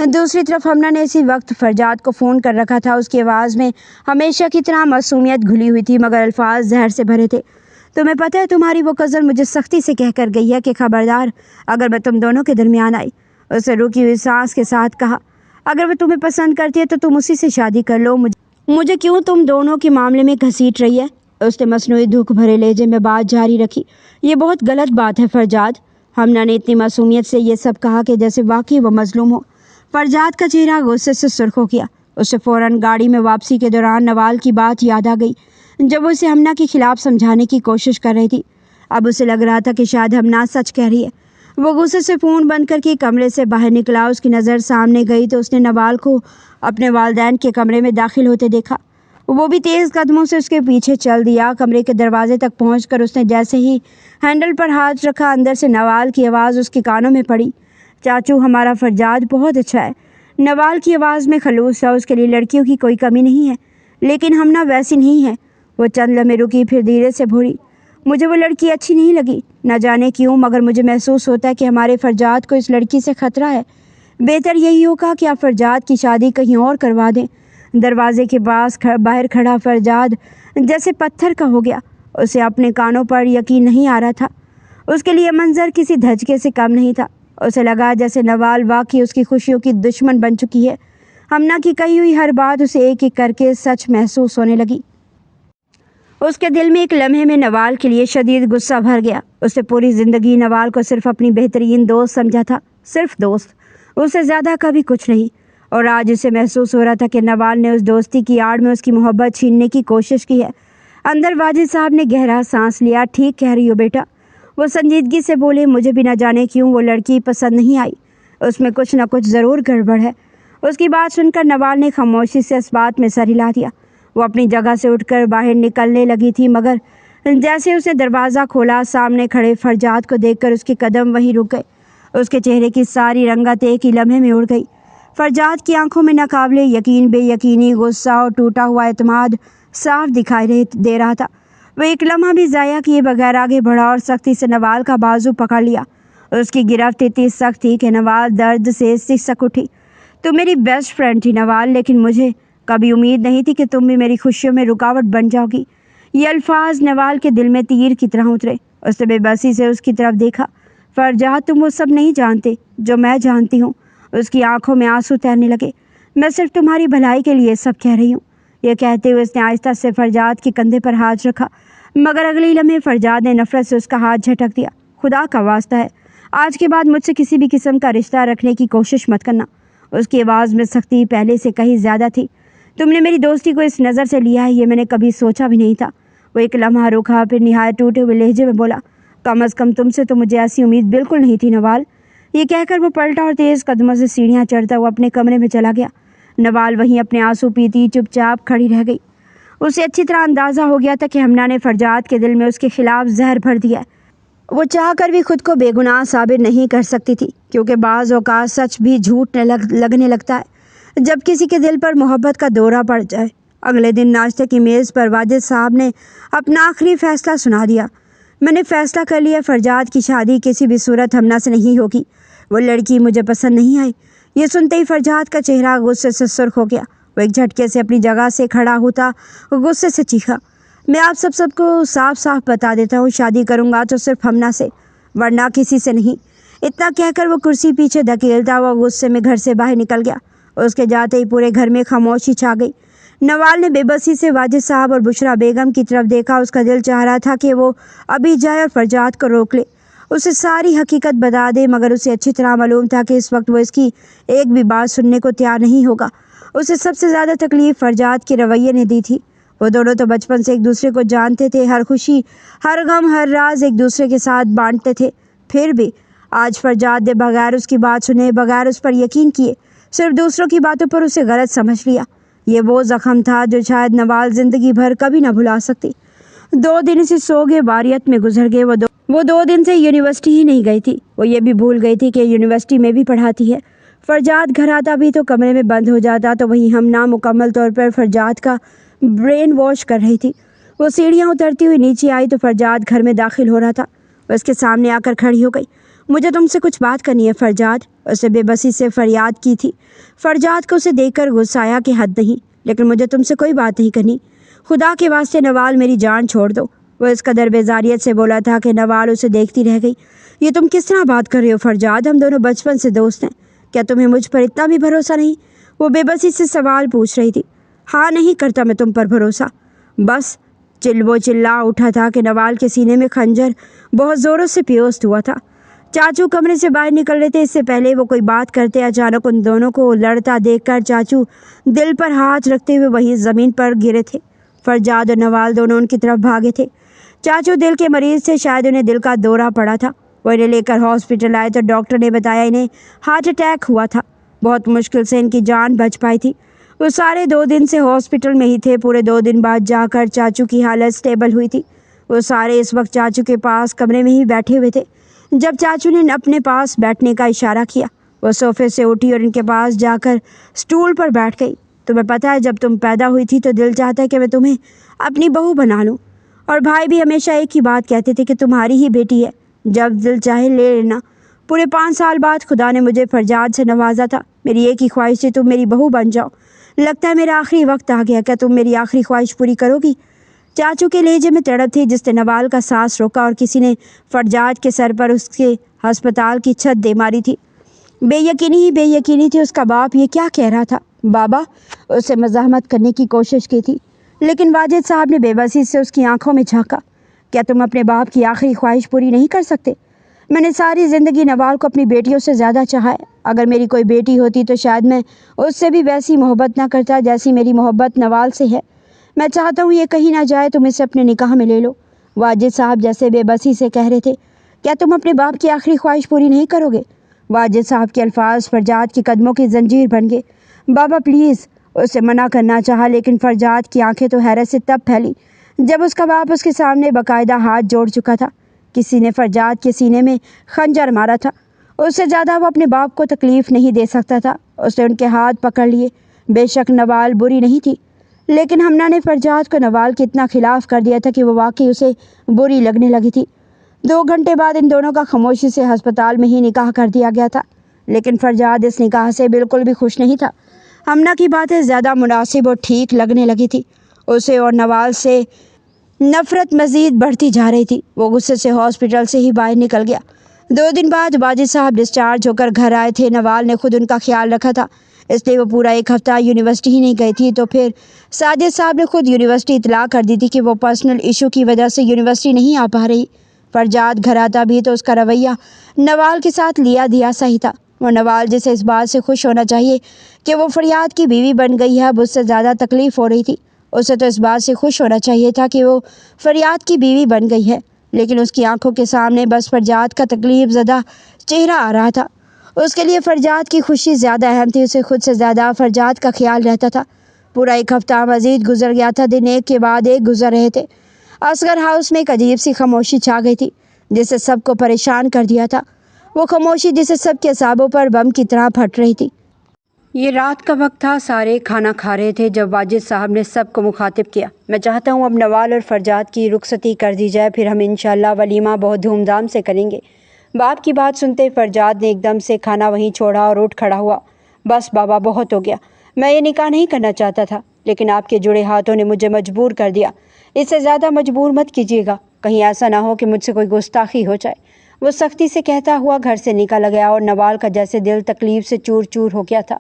دوسری طرف ہمنا نے اسی وقت فرجاد کو فون کر رکھا تھا۔ اس کی آواز میں ہمیشہ کی طرح معصومیت گھلی ہوئی تھی، مگر الفاظ زہر سے بھرے تھے۔ تمہیں پتہ ہے تمہاری وہ کزن مجھے سختی سے کہہ کر گئی ہے کہ خبردار اگر میں تم دونوں کے درمیان آئی۔ اسے رکی ہوئی سانس کے ساتھ کہا، اگر وہ تمہیں پسند کرتی ہے تو تم اسی سے شادی کر لو، مجھے کیوں تم دونوں کے معاملے میں گھسیٹ رہی ہے؟ اس نے مصنوعی دکھ بھرے لہجے میں بات جاری رکھی۔ یہ بہت غلط بات ہے فرجاد۔ ہمنا نے اتنی معصومیت سے یہ سب کہا کہ جیسے واقعی وہ مظلوم ہو۔ فرجاد کا چہرہ غصے سے سرخ ہو گیا۔ اسے فوراً گاڑی میں واپسی کے دوران نوال کی بات یاد آ گئی جب وہ اسے ہمنا کے خلاف سمجھانے کی کوشش کر رہی تھی۔ اب اسے لگ رہا تھا کہ شاید ہمنا سچ کہہ رہی ہے۔ وہ غصے سے فون بند کر کے کمرے سے باہر نکلا۔ اس کی نظر سامنے گئی تو اس نے نوال کو اپنے والدین کے کمرے میں داخل ہوتے دیکھا۔ وہ بھی تیز قدموں سے اس کے پیچھے چل دیا۔ کمرے کے دروازے تک پہنچ کر اس نے جیسے ہی ہینڈل پر ہاتھ رکھا، اندر سے نوال کی آواز اس کے کانوں میں پڑی، چاچو ہمارا فرجاد بہت اچھا ہے۔ نوال کی آواز میں خلوص تھا، اس کے لیے لڑکیوں کی کوئی کمی نہیں ہے، لیکن ہمنا ویسی نہیں ہے۔ وہ چند لمحے رکی، پھر دھیرے سے بولی، مجھے وہ لڑکی اچھی نہیں لگی، نہ جانے کیوں، مگر مجھے محسوس ہوتا ہے کہ ہمارے فرجاد کو اس لڑکی سے خطرہ ہے۔ بہتر یہی ہوگا کہ آپ فرجاد کی شادی کہیں اور کروا دیں۔ دروازے کے پاس باہر کھڑا فرجاد جیسے پتھر کا ہو گیا۔ اسے اپنے کانوں پر یقین نہیں آ رہا تھا۔ اس کے لیے منظر کسی دھچکے سے کم نہیں تھا۔ اسے لگا جیسے نوال واقعی اس کی خوشیوں کی دشمن بن چکی ہے۔ ہمنا کی کہی ہوئی ہر بات اسے ایک ایک کر کے سچ محسوس ہونے لگی۔ اس کے دل میں ایک لمحے میں نوال کے لیے شدید غصہ بھر گیا۔ اس نے پوری زندگی نوال کو صرف اپنی بہترین دوست سمجھا تھا، صرف دوست، اس سے زیادہ کبھی کچھ نہیں۔ اور آج اسے محسوس ہو رہا تھا کہ نوال نے اس دوستی کی آڑ میں اس کی محبت چھیننے کی کوشش کی ہے۔ اندر واجد صاحب نے گہرا سانس لیا۔ ٹھیک کہہ رہی ہو بیٹا، وہ سنجیدگی سے بولے، مجھے بھی نہ جانے کیوں وہ لڑکی پسند نہیں آئی، اس میں کچھ نہ کچھ ضرور گڑبڑ ہے۔ اس کی بات سن کر نوال نے خاموشی سے اس بات میں سر ہلا دیا۔ وہ اپنی جگہ سے اٹھ کر باہر نکلنے لگی تھی، مگر جیسے اس نے دروازہ کھولا، سامنے کھڑے فرجاد کو دیکھ کر اس کے قدم وہیں رک گئے۔ اس کے چہرے کی ساری رنگت ایک ہی لمحے میں اڑ گئی۔ فرجاد کی آنکھوں میں ناقابل یقین بے یقینی، غصہ اور ٹوٹا ہوا اعتماد صاف دکھائی دے رہا تھا۔ وہ ایک لمحہ بھی ضائع کیے بغیر آگے بڑھا اور سختی سے نوال کا بازو پکڑ لیا۔ اس کی گرفت اتنی سخت تھی کہ نوال درد سے سسک اٹھی۔ تم میری بیسٹ فرینڈ تھی نوال، لیکن مجھے کبھی امید نہیں تھی کہ تم بھی میری خوشیوں میں رکاوٹ بن جاؤ گی۔ یہ الفاظ نوال کے دل میں تیر کی طرح اترے۔ اس نے بے بسی سے اس کی طرف دیکھا۔ فرجاد، تم وہ سب نہیں جانتے جو میں جانتی ہوں۔ اس کی آنکھوں میں آنسو تیرنے لگے۔ میں صرف تمہاری بھلائی کے لیے سب کہہ رہی ہوں۔ یہ کہتے ہوئے اس نے آہستہ سے فرجاد کے کندھے پر ہاتھ رکھا، مگر اگلے لمحے فرجاد نے نفرت سے اس کا ہاتھ جھٹک دیا۔ خدا کا واسطہ ہے، آج کے بعد مجھ سے کسی بھی قسم کا رشتہ رکھنے کی کوشش مت کرنا۔ اس کی آواز میں سختی پہلے سے کہیں زیادہ تھی۔ تم نے میری دوستی کو اس نظر سے لیا ہے، یہ میں نے کبھی سوچا بھی نہیں تھا۔ وہ ایک لمحہ رکا، پھر نہایت ٹوٹے ہوئے لہجے میں بولا، کم از کم تم سے تو مجھے ایسی امید بالکل نہیں تھی نوال۔ یہ کہہ کر وہ پلٹا اور تیز قدموں سے سیڑھیاں چڑھتا ہوا اپنے کمرے میں چلا گیا۔ نوال وہیں اپنے آنسو پیتی چپ چاپ کھڑی رہ گئی۔ اسے اچھی طرح اندازہ ہو گیا تھا کہ ہمنا نے فرجاد کے دل میں اس کے خلاف زہر بھر دیا ہے۔ وہ چاہ کر بھی خود کو بے گناہ ثابت نہیں کر سکتی تھی، کیونکہ بعض اوقات سچ بھی جھوٹ لگنے لگتا ہے جب کسی کے دل پر محبت کا دورہ پڑ جائے۔ اگلے دن ناشتے کی میز پر واجد صاحب نے اپنا آخری فیصلہ سنا دیا۔ میں نے فیصلہ کر لیا، فرجاد کی شادی کسی بھی صورت ہمنا سے نہیں ہوگی۔ وہ لڑکی مجھے پسند نہیں آئی۔ یہ سنتے ہی فرجاد کا چہرہ غصے سے سرخ ہو گیا۔ وہ ایک جھٹکے سے اپنی جگہ سے کھڑا ہوتا غصے سے چیخا، میں آپ سب کو صاف صاف بتا دیتا ہوں، شادی کروں گا تو صرف ہمنا سے، ورنہ کسی سے نہیں۔ اتنا کہہ کر وہ کرسی پیچھے دھکیلتا ہوا غصے میں گھر سے باہر نکل گیا۔ اس کے جاتے ہی پورے گھر میں خاموشی چھا گئی۔ نوال نے بے بسی سے واجد صاحب اور بشرا بیگم کی طرف دیکھا۔ اس کا دل چاہ رہا تھا کہ وہ ابھی جائے اور فرجاد کو روک لے، اسے ساری حقیقت بتا دے، مگر اسے اچھی طرح معلوم تھا کہ اس وقت وہ اس کی ایک بھی بات سننے کو تیار نہیں ہوگا۔ اسے سب سے زیادہ تکلیف فرجاد کے رویے نے دی تھی۔ وہ دونوں تو بچپن سے ایک دوسرے کو جانتے تھے، ہر خوشی، ہر غم، ہر راز ایک دوسرے کے ساتھ بانٹتے تھے۔ پھر بھی آج فرجاد نے بغیر اس کی بات سنے، بغیر اس پر یقین کیے، صرف دوسروں کی باتوں پر اسے غلط سمجھ لیا۔ یہ وہ زخم تھا جو شاید نوال زندگی بھر کبھی نہ بھلا سکتی۔ 2 دن اسے سوگے واریت میں گزر گئے۔ وہ 2 دن سے یونیورسٹی ہی نہیں گئی تھی۔ وہ یہ بھی بھول گئی تھی کہ یونیورسٹی میں بھی پڑھاتی ہے۔ فرجاد گھر آتا بھی تو کمرے میں بند ہو جاتا، تو وہیں ہم نامکمل طور پر فرجاد کا برین واش کر رہی تھی۔ وہ سیڑھیاں اترتی ہوئی نیچے آئی تو فرجاد گھر میں داخل ہو رہا تھا۔ وہ اس کے سامنے آ کر کھڑی ہو گئی۔ مجھے تم سے کچھ بات کرنی ہے فرجاد، اسے بے بسی سے فریاد کی تھی۔ فرجاد کو اسے دیکھ کر غصہ آیا کہ حد نہیں، لیکن مجھے تم سے کوئی بات نہیں کرنی، خدا کے واسطے نوال میری جان چھوڑ دو۔ وہ اس قدر بیزاریت سے بولا تھا کہ نوال اسے دیکھتی رہ گئی۔ یہ تم کس طرح بات کر رہے ہو فرجاد، ہم دونوں بچپن سے دوست ہیں، کیا تمہیں مجھ پر اتنا بھی بھروسہ نہیں؟ وہ بے بسی سے سوال پوچھ رہی تھی۔ ہاں، نہیں کرتا میں تم پر بھروسہ، بس۔ وہ چلا اٹھا تھا کہ نوال کے سینے میں خنجر بہت زوروں سے پیوست ہوا تھا۔ چاچو کمرے سے باہر نکل رہے تھے۔ اس سے پہلے وہ کوئی بات کرتے، اچانک ان دونوں کو لڑتا دیکھ کر چاچو دل پر ہاتھ رکھتے ہوئے وہیں زمین پر گرے تھے۔ فرجاد اور نوال دونوں ان کی طرف بھاگے تھے۔ چاچو دل کے مریض تھے، شاید انہیں دل کا دورہ پڑا تھا۔ وہ انہیں لے کر ہاسپٹل آئے تو ڈاکٹر نے بتایا انہیں ہارٹ اٹیک ہوا تھا۔ بہت مشکل سے ان کی جان بچ پائی تھی۔ وہ سارے 2 دن سے ہاسپٹل میں ہی تھے۔ پورے 2 دن بعد جا کر چاچو کی حالت سٹیبل ہوئی تھی۔ وہ سارے اس وقت چاچو کے پاس کمرے میں ہی بیٹھے ہوئے تھے۔ جب چاچو نے اپنے پاس بیٹھنے کا اشارہ کیا، وہ صوفے سے اٹھی اور ان کے پاس جا کر سٹول پر بیٹھ گئی۔ تمہیں پتہ ہے جب تم پیدا ہوئی تھی تو دل چاہتا ہے کہ میں تمہیں اپنی بہو بنا لوں، اور بھائی بھی ہمیشہ ایک ہی بات کہتے تھے کہ تمہاری ہی بیٹی ہے، جب دل چاہے لے لینا۔ پورے 5 سال بعد خدا نے مجھے فرجاد سے نوازا تھا۔ میری ایک ہی خواہش تھی تم میری بہو بن جاؤ۔ لگتا ہے میرا آخری وقت آ گیا، کیا تم میری آخری خواہش پوری کرو گی؟ چاچو کے لہجے میں تڑپ تھی جس نے نوال کا سانس روکا، اور کسی نے فرجاد کے سر پر اس کے ہسپتال کی چھت دے ماری تھی۔ بے یقینی ہی بے یقینی تھی۔ اس کا باپ یہ کیا کہہ رہا تھا؟ بابا، اسے مزاحمت کرنے کی کوشش کی تھی، لیکن واجد صاحب نے بے بسی سے اس کی آنکھوں میں جھانکا۔ کیا تم اپنے باپ کی آخری خواہش پوری نہیں کر سکتے؟ میں نے ساری زندگی نوال کو اپنی بیٹیوں سے زیادہ چاہا ہے۔ اگر میری کوئی بیٹی ہوتی تو شاید میں اس سے بھی ویسی محبت نہ کرتا جیسی میری محبت نوال سے ہے۔ میں چاہتا ہوں یہ کہیں نہ جائے، تم اسے اپنے نکاح میں لے لو۔ واجد صاحب جیسے بے بسی سے کہہ رہے تھے، کیا تم اپنے باپ کی آخری خواہش پوری نہیں کرو گے؟ واجد صاحب کے الفاظ فرجاد کی قدموں کی زنجیر بن گئے۔ بابا پلیز، اسے منع کرنا چاہا، لیکن فرجاد کی آنکھیں تو حیرت سے تب پھیلی جب اس کا باپ اس کے سامنے باقاعدہ ہاتھ جوڑ چکا تھا۔ کسی نے فرجاد کے سینے میں خنجر مارا تھا۔ اس سے زیادہ وہ اپنے باپ کو تکلیف نہیں دے سکتا تھا۔ اس نے ان کے ہاتھ پکڑ لیے۔ بے شک نوال بری نہیں تھی، لیکن ہمنا نے فرجاد کو نوال کے اتنا خلاف کر دیا تھا کہ وہ واقعی اسے بری لگنے لگی تھی۔ 2 گھنٹے بعد ان دونوں کا خاموشی سے ہسپتال میں ہی نکاح کر دیا گیا تھا، لیکن فرجاد اس نکاح سے بالکل بھی خوش نہیں تھا۔ ہمنا کی باتیں زیادہ مناسب اور ٹھیک لگنے لگی تھی۔ اسے اور نوال سے نفرت مزید بڑھتی جا رہی تھی۔ وہ غصے سے ہاسپٹل سے ہی باہر نکل گیا۔ 2 دن بعد واجد صاحب ڈسچارج ہو کر گھر آئے تھے۔ نوال نے خود ان کا خیال رکھا تھا، اس لیے وہ پورا 1 ہفتہ یونیورسٹی ہی نہیں گئی تھی۔ تو پھر ساجد صاحب نے خود یونیورسٹی اطلاع کر دی تھی کہ وہ پرسنل ایشو کی وجہ سے یونیورسٹی نہیں آ پا رہی۔ فرجاد گھر آتا بھی تو اس کا رویہ نوال کے ساتھ لیا دیا سا ہی تھا۔ وہ نوال جسے اس بات سے خوش ہونا چاہیے کہ وہ فریاد کی بیوی بن گئی ہے، اب اس سے زیادہ تکلیف ہو رہی تھی۔ اسے تو اس بات سے خوش ہونا چاہیے تھا کہ وہ فریاد کی بیوی بن گئی ہے، لیکن اس کی آنکھوں کے سامنے بس فرجاد کا تکلیف زدہ چہرہ آ رہا تھا۔ اس کے لیے فرجاد کی خوشی زیادہ اہم تھی، اسے خود سے زیادہ فرجاد کا خیال رہتا تھا۔ پورا 1 ہفتہ مزید گزر گیا تھا، دن ایک کے بعد ایک گزر رہے تھے۔ اصغر ہاؤس میں ایک عجیب سی خاموشی چھا گئی تھی جسے سب کو پریشان کر دیا تھا۔ وہ خاموشی جسے سب کے اعصابوں پر بم کی طرح پھٹ رہی تھی۔ یہ رات کا وقت تھا، سارے کھانا کھا رہے تھے جب واجد صاحب نے سب کو مخاطب کیا۔ میں چاہتا ہوں اب نوال اور فرجاد کی رخصتی کر دی جائے، پھر ہم انشاءاللہ ولیمہ بہت دھوم دھام سے کریں گے۔ باپ کی بات سنتے فرجاد نے ایک دم سے کھانا وہیں چھوڑا اور اٹھ کھڑا ہوا۔ بس بابا، بہت ہو گیا، میں یہ نکاح نہیں کرنا چاہتا تھا، لیکن آپ کے جڑے ہاتھوں نے مجھے مجبور کر دیا۔ اس سے زیادہ مجبور مت کیجیے گا، کہیں ایسا نہ ہو کہ مجھ سے کوئی گستاخی ہو جائے۔ وہ سختی سے کہتا ہوا گھر سے نکل گیا، اور نوال کا جیسے دل تکلیف سے چور چور ہو گیا تھا۔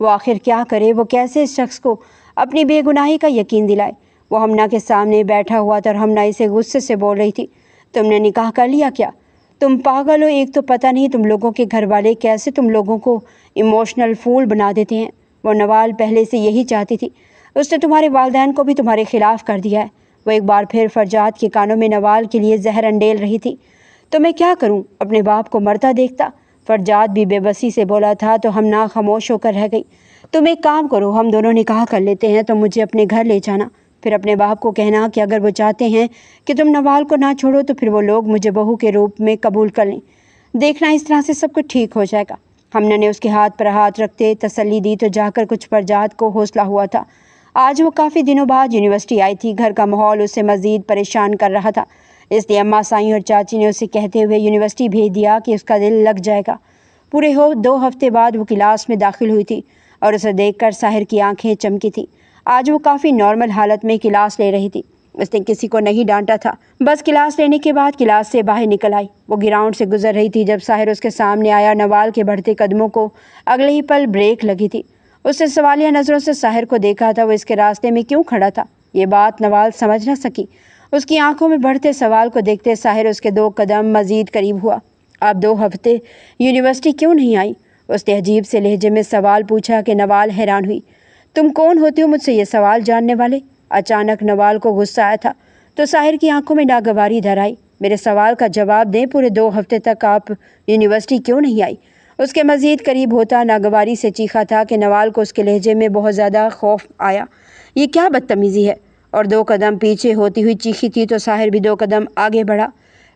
وہ آخر کیا کرے؟ وہ کیسے اس شخص کو اپنی بے گناہی کا یقین دلائے۔ وہ ہمنا کے سامنے بیٹھا ہوا تھا اور ہمنا اسے غصے سے بول رہی تھی، تم نے نکاح کر لیا کیا؟ تم پاگل ہو، ایک تو پتہ نہیں تم لوگوں کے گھر والے کیسے تم لوگوں کو ایموشنل فول بنا دیتے ہیں۔ وہ نوال پہلے سے یہی چاہتی تھی، اس نے تمہارے والدین کو بھی تمہارے خلاف کر دیا ہے۔ وہ ایک بار پھر فرجاد کے کانوں میں نوال کے لیے زہر انڈیل رہی تھی۔ تو میں کیا کروں، اپنے باپ کو مرتا دیکھتا؟ فرجاد بھی بے بسی سے بولا تھا تو ہمنا خاموش ہو کر رہ گئی۔ تم ایک کام کرو، ہم دونوں نکاح کر لیتے ہیں، تو مجھے اپنے گھر لے جانا، پھر اپنے باپ کو کہنا کہ اگر وہ چاہتے ہیں کہ تم نوال کو نہ چھوڑو تو پھر وہ لوگ مجھے بہو کے روپ میں قبول کر لیں۔ دیکھنا اس طرح سے سب کچھ ٹھیک ہو جائے گا۔ ہمنا نے اس کے ہاتھ پر ہاتھ رکھتے تسلی دی تو جا کر کچھ فرجاد کو حوصلہ ہوا تھا۔ آج وہ کافی دنوں بعد یونیورسٹی آئی تھی۔ گھر کا ماحول اسے مزید پریشان کر رہا تھا، اس لیے اماں سائیں اور چاچی نے اسے کہتے ہوئے یونیورسٹی بھیج دیا کہ اس کا دل لگ جائے گا۔ پورے 2 ہفتے بعد وہ کلاس میں داخل ہوئی تھی اور اسے دیکھ کر ساحر کی آنکھیں چمکی تھیں۔ آج وہ کافی نارمل حالت میں کلاس لے رہی تھی۔ اس نے کسی کو نہیں ڈانٹا تھا، بس کلاس لینے کے بعد کلاس سے باہر نکل آئی۔ وہ گراؤنڈ سے گزر رہی تھی جب ساحر اس کے سامنے آیا۔ نوال کے بڑھتے قدموں کو اگلے ہی پل بریک لگی تھی۔ اس نے سوالیہ نظروں سے ساحر کو دیکھا تھا، وہ اس کے راستے میں کیوں کھڑا تھا؟ یہ بات نوال سمجھ نہ سکی۔ اس کی آنکھوں میں بڑھتے سوال کو دیکھتے ساحر اس کے 2 قدم مزید قریب ہوا۔ آپ 2 ہفتے یونیورسٹی کیوں نہیں آئی؟ اس نے عجیب سے لہجے میں سوال پوچھا کہ نوال حیران ہوئی۔ تم کون ہوتے ہو مجھ سے یہ سوال جاننے والے؟ اچانک نوال کو غصہ آیا تھا تو ساحر کی آنکھوں میں ناگواری دھر آئی۔ میرے سوال کا جواب دیں، پورے 2 ہفتے تک آپ یونیورسٹی کیوں نہیں آئی؟ اس کے مزید قریب ہوتا ناگواری سے چیخا تھا کہ نوال کو اس کے لہجے میں بہت زیادہ خوف آیا۔ یہ کیا بدتمیزی ہے؟ اور 2 قدم پیچھے ہوتی ہوئی چیخی تھی تو ساحر بھی 2 قدم آگے بڑھا۔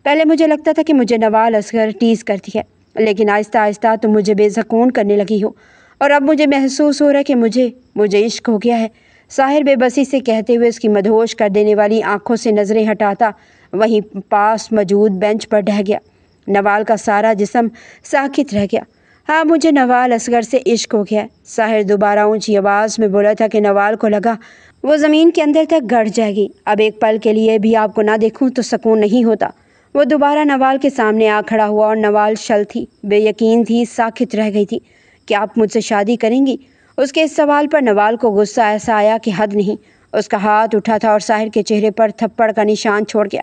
پہلے مجھے لگتا تھا کہ مجھے نوال اصغر ٹیز کرتی ہے، لیکن آہستہ آہستہ تم مجھے بے سکون کرنے لگی ہو، اور اب مجھے محسوس ہو رہا ہے کہ مجھے عشق ہو گیا ہے۔ ساحر بے بسی سے کہتے ہوئے اس کی مدہوش کر دینے والی آنکھوں سے نظریں ہٹاتا وہیں پاس موجود بینچ پر ڈہ گیا۔ نوال کا سارا جسم ساکت رہ گیا۔ ہاں، مجھے نوال اصغر سے عشق ہو گیا ہے، ساحر دوبارہ اونچی آواز میں بولا تھا کہ نوال کو لگا وہ زمین کے اندر تک گڑ جائے گی۔ اب ایک پل کے لیے بھی آپ کو نہ دیکھوں تو سکون نہیں ہوتا۔ وہ دوبارہ نوال کے سامنے آ کھڑا ہوا اور نوال شل تھی، بے یقین تھی، ساکت رہ گئی تھی۔ کیا آپ مجھ سے شادی کریں گی؟ اس کے اس سوال پر نوال کو غصہ ایسا آیا کہ حد نہیں۔ اس کا ہاتھ اٹھا تھا اور ساحر کے چہرے پر تھپڑ کا نشان چھوڑ گیا۔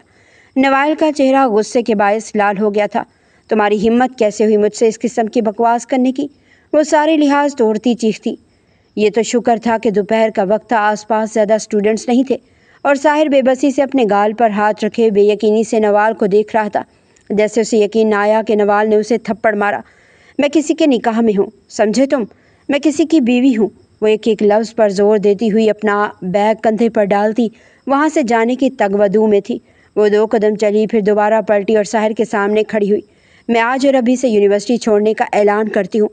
نوال کا چہرہ غصے کے باعث لال ہو گیا تھا۔ تمہاری ہمت کیسے ہوئی مجھ سے اس قسم کی بکواس کرنے کی؟ وہ سارے لحاظ توڑتی چیختی۔ یہ تو شکر تھا کہ دوپہر کا وقت تھا، آس پاس زیادہ اسٹوڈنٹس نہیں تھے، اور ساحر بے بسی سے اپنے گال پر ہاتھ رکھے بے یقینی سے نوال کو دیکھ رہا تھا، جیسے اسے یقین نہ آیا کہ نوال نے اسے تھپڑ مارا۔ میں کسی کے نکاح میں ہوں، سمجھے تم؟ میں کسی کی بیوی ہوں۔ وہ ایک ایک لفظ پر زور دیتی ہوئی اپنا بیگ کندھے پر ڈالتی وہاں سے جانے کی تگودو میں تھی۔ وہ 2 قدم چلی، پھر دوبارہ پلٹی اور ساحر کے سامنے کھڑی ہوئی۔ میں آج اور ابھی سے یونیورسٹی چھوڑنے کا اعلان کرتی ہوں۔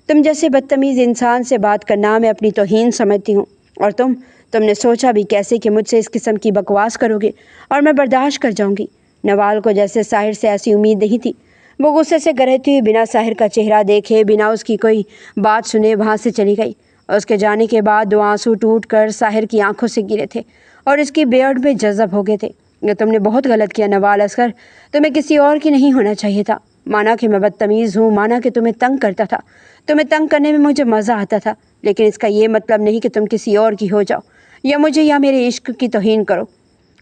تم جیسے بدتمیز انسان سے بات کرنا میں اپنی توہین سمجھتی ہوں، اور تم نے سوچا بھی کیسے کہ مجھ سے اس قسم کی بکواس کرو گے اور میں برداشت کر جاؤں گی؟ نوال کو جیسے ساحر سے ایسی امید نہیں تھی۔ وہ غصے سے گرجتی ہوئی بنا ساحر کا چہرہ دیکھے، بنا اس کی کوئی بات سنے وہاں سے چلی گئی۔ اس کے جانے کے بعد 2 آنسو ٹوٹ کر ساحر کی آنکھوں سے گرے تھے اور اس کی بیئرڈ میں جذب ہو گئے تھے۔ تم نے بہت غلط کیا نوال اصغر، تمہیں کسی اور کی نہیں ہونا چاہیے تھا۔ مانا کہ میں بدتمیز ہوں، مانا کہ تمہیں تنگ کرتا تھا، تمہیں تنگ کرنے میں مجھے مزہ آتا تھا، لیکن اس کا یہ مطلب نہیں کہ تم کسی اور کی ہو جاؤ یا مجھے یا میرے عشق کی توہین کرو۔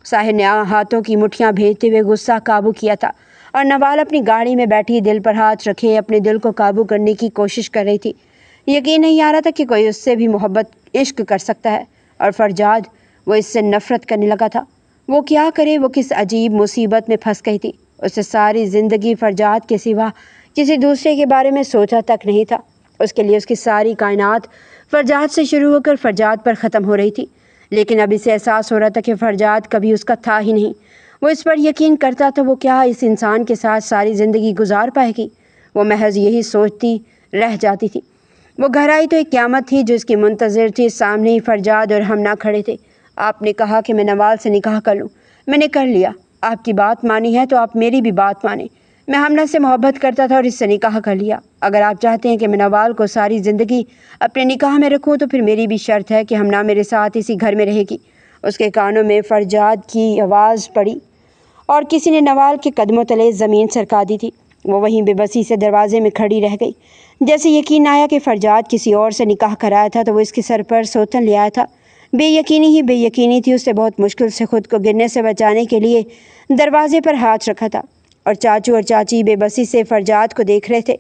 ساحر نے ہاتھوں کی مٹھیاں بھیجتے ہوئے غصہ قابو کیا تھا، اور نوال اپنی گاڑی میں بیٹھی دل پر ہاتھ رکھے اپنے دل کو قابو کرنے کی کوشش کر رہی تھی۔ یقین نہیں آ رہا تھا کہ کوئی اس سے بھی محبت عشق کر سکتا ہے، اور فرجاد، وہ اس سے نفرت کرنے لگا تھا۔ وہ کیا کرے؟ وہ کس عجیب مصیبت میں پھنس گئی تھی۔ اسے ساری زندگی فرجاد کے سوا کسی دوسرے کے بارے میں سوچا تک نہیں تھا۔ اس کے لیے اس کی ساری کائنات فرجاد سے شروع ہو کر فرجاد پر ختم ہو رہی تھی، لیکن اب اسے احساس ہو رہا تھا کہ فرجاد کبھی اس کا تھا ہی نہیں۔ وہ اس پر یقین کرتا تو وہ کیا اس انسان کے ساتھ ساری زندگی گزار پائے گی؟ وہ محض یہی سوچتی رہ جاتی تھی۔ وہ گھر آئی تو ایک قیامت تھی جو اس کی منتظر تھی۔ سامنے ہی فرجاد اور ہمنا کھڑے تھے۔ آپ نے کہا کہ میں نوال سے نکاح کر لوں، میں نے کر لیا۔ آپ کی بات مانی ہے تو آپ میری بھی بات مانیں۔ میں ہمنا سے محبت کرتا تھا اور اس سے نکاح کر لیا۔ اگر آپ چاہتے ہیں کہ میں نوال کو ساری زندگی اپنے نکاح میں رکھوں تو پھر میری بھی شرط ہے کہ ہمنا میرے ساتھ اسی گھر میں رہے گی۔ اس کے کانوں میں فرجاد کی آواز پڑی اور کسی نے نوال کے قدموں تلے زمین سرکا دی تھی۔ وہ وہیں بے بسی سے دروازے میں کھڑی رہ گئی۔ جیسے یقین آیا کہ فرجاد کسی اور سے نکاح کرایا تھا تو وہ اس کے سر پر سوتن لے آیا تھا۔ بے یقینی ہی بے یقینی تھی۔ اسے بہت مشکل سے خود کو گرنے سے بچانے کے لیے دروازے پر ہاتھ رکھا تھا اور چاچو اور چاچی بے بسی سے فرجاد کو دیکھ رہے تھے۔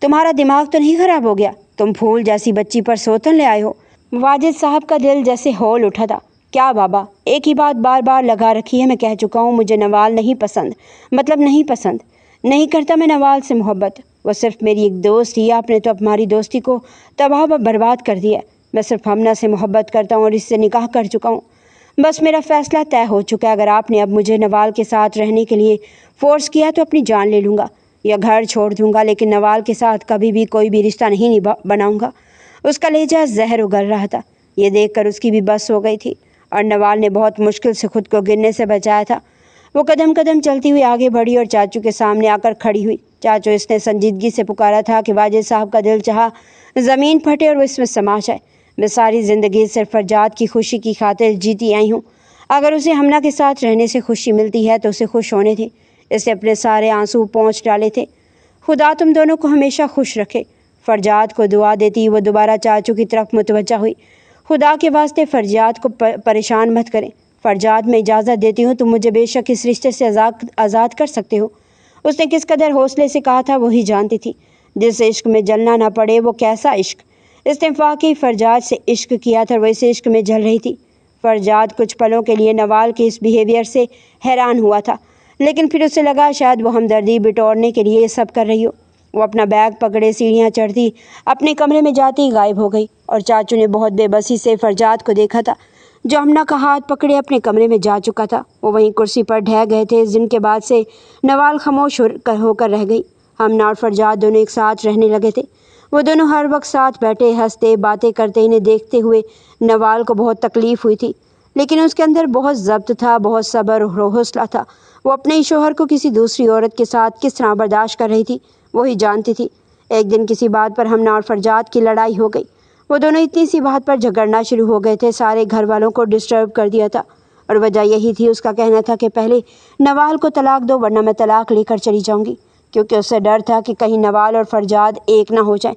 تمہارا دماغ تو نہیں خراب ہو گیا؟ تم پھول جیسی بچی پر سوتن لے آئے ہو؟ واجد صاحب کا دل جیسے ہول اٹھا تھا۔ کیا بابا، ایک ہی بات بار بار لگا رکھی ہے، میں کہہ چکا ہوں مجھے نوال نہیں پسند، مطلب نہیں پسند، نہیں کرتا میں نوال سے محبت۔ وہ صرف میری ایک دوست ہی، آپ نے تو ہماری دوستی کو تباہ و برباد کر دیا ہے۔ میں صرف ہمنا سے محبت کرتا ہوں اور اس سے نکاح کر چکا ہوں۔ بس میرا فیصلہ طے ہو چکا ہے۔ اگر آپ نے اب مجھے نوال کے ساتھ رہنے کے لیے فورس کیا تو اپنی جان لے لوں گا یا گھر چھوڑ دوں گا، لیکن نوال کے ساتھ کبھی بھی کوئی بھی رشتہ نہیں بناؤں گا۔ اس کا لہجہ زہر اگل رہا تھا۔ یہ دیکھ کر اس کی بھی بس ہو گئی تھی اور نوال نے بہت مشکل سے خود کو گرنے سے بچایا تھا۔ وہ قدم قدم چلتی ہوئی آگے بڑھی اور چاچو کے سامنے آ کر کھڑی ہوئی۔ چاچو، اس نے سنجیدگی سے پکارا تھا کہ واجد صاحب کا دل چاہا زمین پھٹے اور وہ اس میں سما جائے۔ میں ساری زندگی صرف فرجاد کی خوشی کی خاطر جیتی آئی ہوں۔ اگر اسے ہمنا کے ساتھ رہنے سے خوشی ملتی ہے تو اسے خوش ہونے تھے۔ اس نے اپنے سارے آنسو پونچھ ڈالے تھے۔ خدا تم دونوں کو ہمیشہ خوش رکھے۔ فرجاد کو دعا دیتی وہ دوبارہ چاچو کی طرف متوجہ ہوئی۔ خدا کے واسطے فرجاد کو پریشان مت کریں۔ فرجاد، میں اجازت دیتی ہوں، تم مجھے بے شک اس رشتے سے آزاد کر سکتے ہو۔ اس نے کس قدر حوصلے سے کہا تھا وہی جانتی تھی۔ جس عشق میں جلنا نہ پڑے وہ کیسا عشق۔ اس نے واقعی فرجاد سے عشق کیا تھا، وہ اس عشق میں جل رہی تھی۔ فرجاد کچھ پلوں کے لیے نوال کے اس بیہیویئر سے حیران ہوا تھا، لیکن پھر اسے لگا شاید وہ ہمدردی بٹورنے کے لیے یہ سب کر رہی ہو۔ وہ اپنا بیگ پکڑے سیڑھیاں چڑھتی اپنے کمرے میں جاتی غائب ہو گئی اور چاچو نے بہت بے بسی سے فرجاد کو دیکھا تھا جو ہمنا کا ہاتھ پکڑے اپنے کمرے میں جا چکا تھا۔ وہ وہیں کرسی پر ڈھہ گئے تھے۔ اس دن کے بعد سے نوال خاموش ہو کر رہ گئی۔ ہمنا اور فرجاد دونوں ایک ساتھ رہنے لگے تھے۔ وہ دونوں ہر وقت ساتھ بیٹھے ہنستے باتیں کرتے۔ انہیں دیکھتے ہوئے نوال کو بہت تکلیف ہوئی تھی، لیکن اس کے اندر بہت ضبط تھا، بہت صبر اور حوصلہ تھا۔ وہ اپنے ہی شوہر کو کسی دوسری عورت کے ساتھ کس طرح برداشت کر رہی تھی وہی جانتی تھی۔ ایک دن کسی بات پر ہمنا اور فرجاد کی لڑائی ہو گئی۔ وہ دونوں اتنی سی بات پر جھگڑنا شروع ہو گئے تھے، سارے گھر والوں کو ڈسٹرب کر دیا تھا، اور وجہ یہی تھی اس کا کہنا تھا کہ پہلے نوال کو طلاق دو ورنہ میں طلاق لے کر چلی جاؤں گی، کیونکہ اسے ڈر تھا کہ کہیں نوال اور فرجاد ایک نہ ہو جائیں۔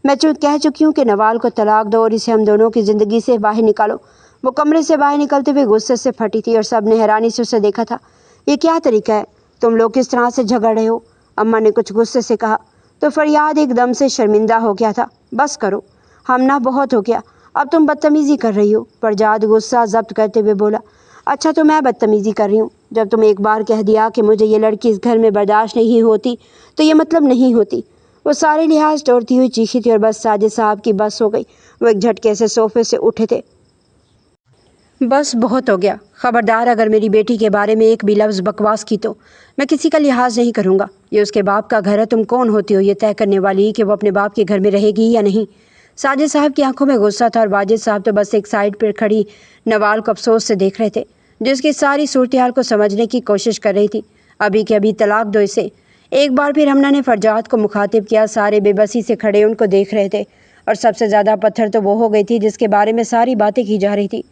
میں کہہ چکی ہوں کہ نوال کو طلاق دو اور اسے ہم دونوں کی زندگی سے باہر نکالو۔ وہ کمرے سے باہر نکلتے ہوئے غصے سے پھٹی تھی اور سب نے حیرانی سے اسے دیکھا تھا۔ یہ کیا طریقہ ہے؟ تم لوگ کس طرح سے جھگڑ رہے ہو؟ اماں نے کچھ غصے سے کہا تو فریاد ایک دم سے شرمندہ ہو گیا تھا۔ بس کرو ہمنا، بہت ہو گیا، اب تم بدتمیزی کر رہی ہو۔ فرجاد غصہ ضبط کرتے ہوئے بولا۔ اچھا تو میں بدتمیزی کر رہی ہوں؟ جب تم ایک بار کہہ دیا کہ مجھے یہ لڑکی اس گھر میں برداشت نہیں ہوتی تو یہ مطلب نہیں ہوتی۔ وہ سارے لحاظ توڑتی ہوئی چیخی تھی اور بس ساجد صاحب کی بس ہو گئی۔ وہ ایک جھٹکے سے صوفے سے اٹھے تھے۔ بس بہت ہو گیا، خبردار اگر میری بیٹی کے بارے میں ایک بھی لفظ بکواس کی تو میں کسی کا لحاظ نہیں کروں گا۔ یہ اس کے باپ کا گھر ہے، تم کون ہوتی ہو یہ طے کرنے والی کہ وہ اپنے باپ کے گھر میں رہے گی یا نہیں؟ ساجد صاحب کی آنکھوں میں غصہ تھا اور واجد صاحب تو بس ایک سائڈ پر کھڑی نوال کو افسوس سے دیکھ رہے تھے، جو اس کی ساری صورتحال کو سمجھنے کی کوشش کر رہی تھی۔ ابھی کہ ابھی طلاق دو اسے۔ ایک بار پھر ہمنا نے فرجاد کو مخاطب کیا۔ سارے بے بسی سے کھڑے ان کو دیکھ رہے تھے اور سب سے زیادہ پتھر تو وہ ہو گئی تھی جس کے بارے میں ساری باتیں کی جا رہی تھی۔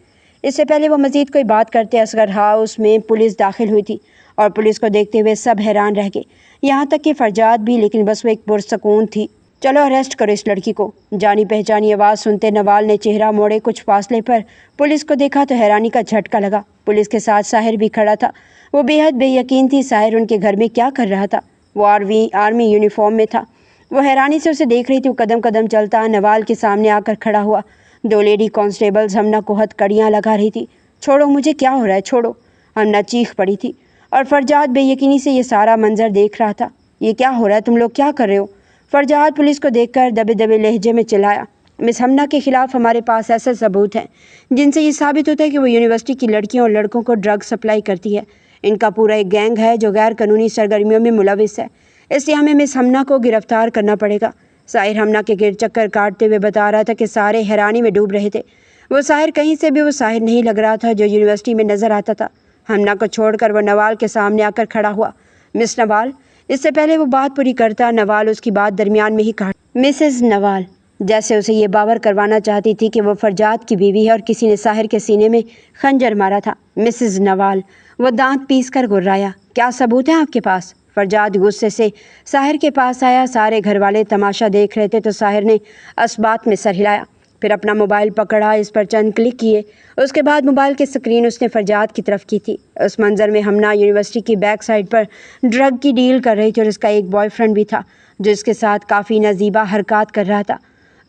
اس سے پہلے وہ مزید کوئی بات کرتے اصغر ہاؤس میں پولیس داخل ہوئی تھی اور پولیس کو دیکھتے ہوئے سب حیران رہ گئے، یہاں تک کہ فرجاد بھی، لیکن بس وہ ایک پرسکون تھی۔ چلو اریسٹ کرو اس لڑکی کو۔ جانی پہچانی آواز سنتے نوال نے چہرہ موڑے۔ کچھ فاصلے پر پولیس کو دیکھا تو حیرانی کا جھٹکا لگا۔ پولیس کے ساتھ ساحر بھی کھڑا تھا۔ وہ بے حد بے یقین تھی ساحر ان کے گھر میں کیا کر رہا تھا۔ وہ آرمی یونیفارم میں تھا۔ وہ حیرانی سے اسے دیکھ رہی تھی۔ وہ قدم قدم چلتا نوال کے سامنے آ کر کھڑا ہوا۔ دو لیڈی کانسٹیبلز ہمنا کو ہتھ کڑیاں لگا رہی تھی۔ چھوڑو مجھے، کیا ہو رہا ہے، چھوڑو۔ ہمنا چیخ پڑی تھی اور فرجاد بے یقینی سے یہ سارا منظر دیکھ رہا تھا۔ یہ کیا ہو رہا ہے، تم لوگ کیا کر رہے ہو؟ فرجاد پولیس کو دیکھ کر دبے دبے لہجے میں چلایا۔ مس ہمنا کے خلاف ہمارے پاس ایسے ثبوت ہیں جن سے یہ ثابت ہوتا ہے کہ وہ یونیورسٹی کی لڑکیوں اور لڑکوں کو ڈرگ سپلائی کرتی ہے۔ ان کا پورا ایک گینگ ہے جو غیر قانونی سرگرمیوں میں ملوث ہے، اس لیے ہمیں مس ہمنا کو گرفتار کرنا پڑے گا۔ ساحر ہمنا کے گرد چکر کاٹتے ہوئے بتا رہا تھا کہ سارے حیرانی میں ڈوب رہے تھے۔ وہ ساحر کہیں سے بھی وہ ساحر نہیں لگ رہا تھا جو یونیورسٹی میں نظر آتا تھا۔ ہمنا کو چھوڑ کر وہ نوال کے سامنے آ کر کھڑا ہوا۔ مس نوال۔ اس سے پہلے وہ بات پوری کرتا نوال اس کی بات درمیان میں ہی کاٹ۔ مسز نوال، جیسے اسے یہ باور کروانا چاہتی تھی کہ وہ فرجاد کی بیوی ہے اور کسی نے ساحر کے سینے میں خنجر مارا تھا۔ مسز نوال، وہ دانت پیس کر گرایا۔ کیا ثبوت ہیں آپ کے پاس؟ فرجاد غصے سے ساحر کے پاس آیا۔ سارے گھر والے تماشا دیکھ رہے تھے تو ساحر نے اثبات میں سر ہلایا۔ پھر اپنا موبائل پکڑا، اس پر چند کلک کیے۔ اس کے بعد موبائل کی اسکرین اس نے فرجاد کی طرف کی تھی۔ اس منظر میں ہمنا یونیورسٹی کی بیک سائڈ پر ڈرگ کی ڈیل کر رہی تھی اور اس کا ایک بوائے فرینڈ بھی تھا جو اس کے ساتھ کافی نازیبا حرکات کر رہا تھا۔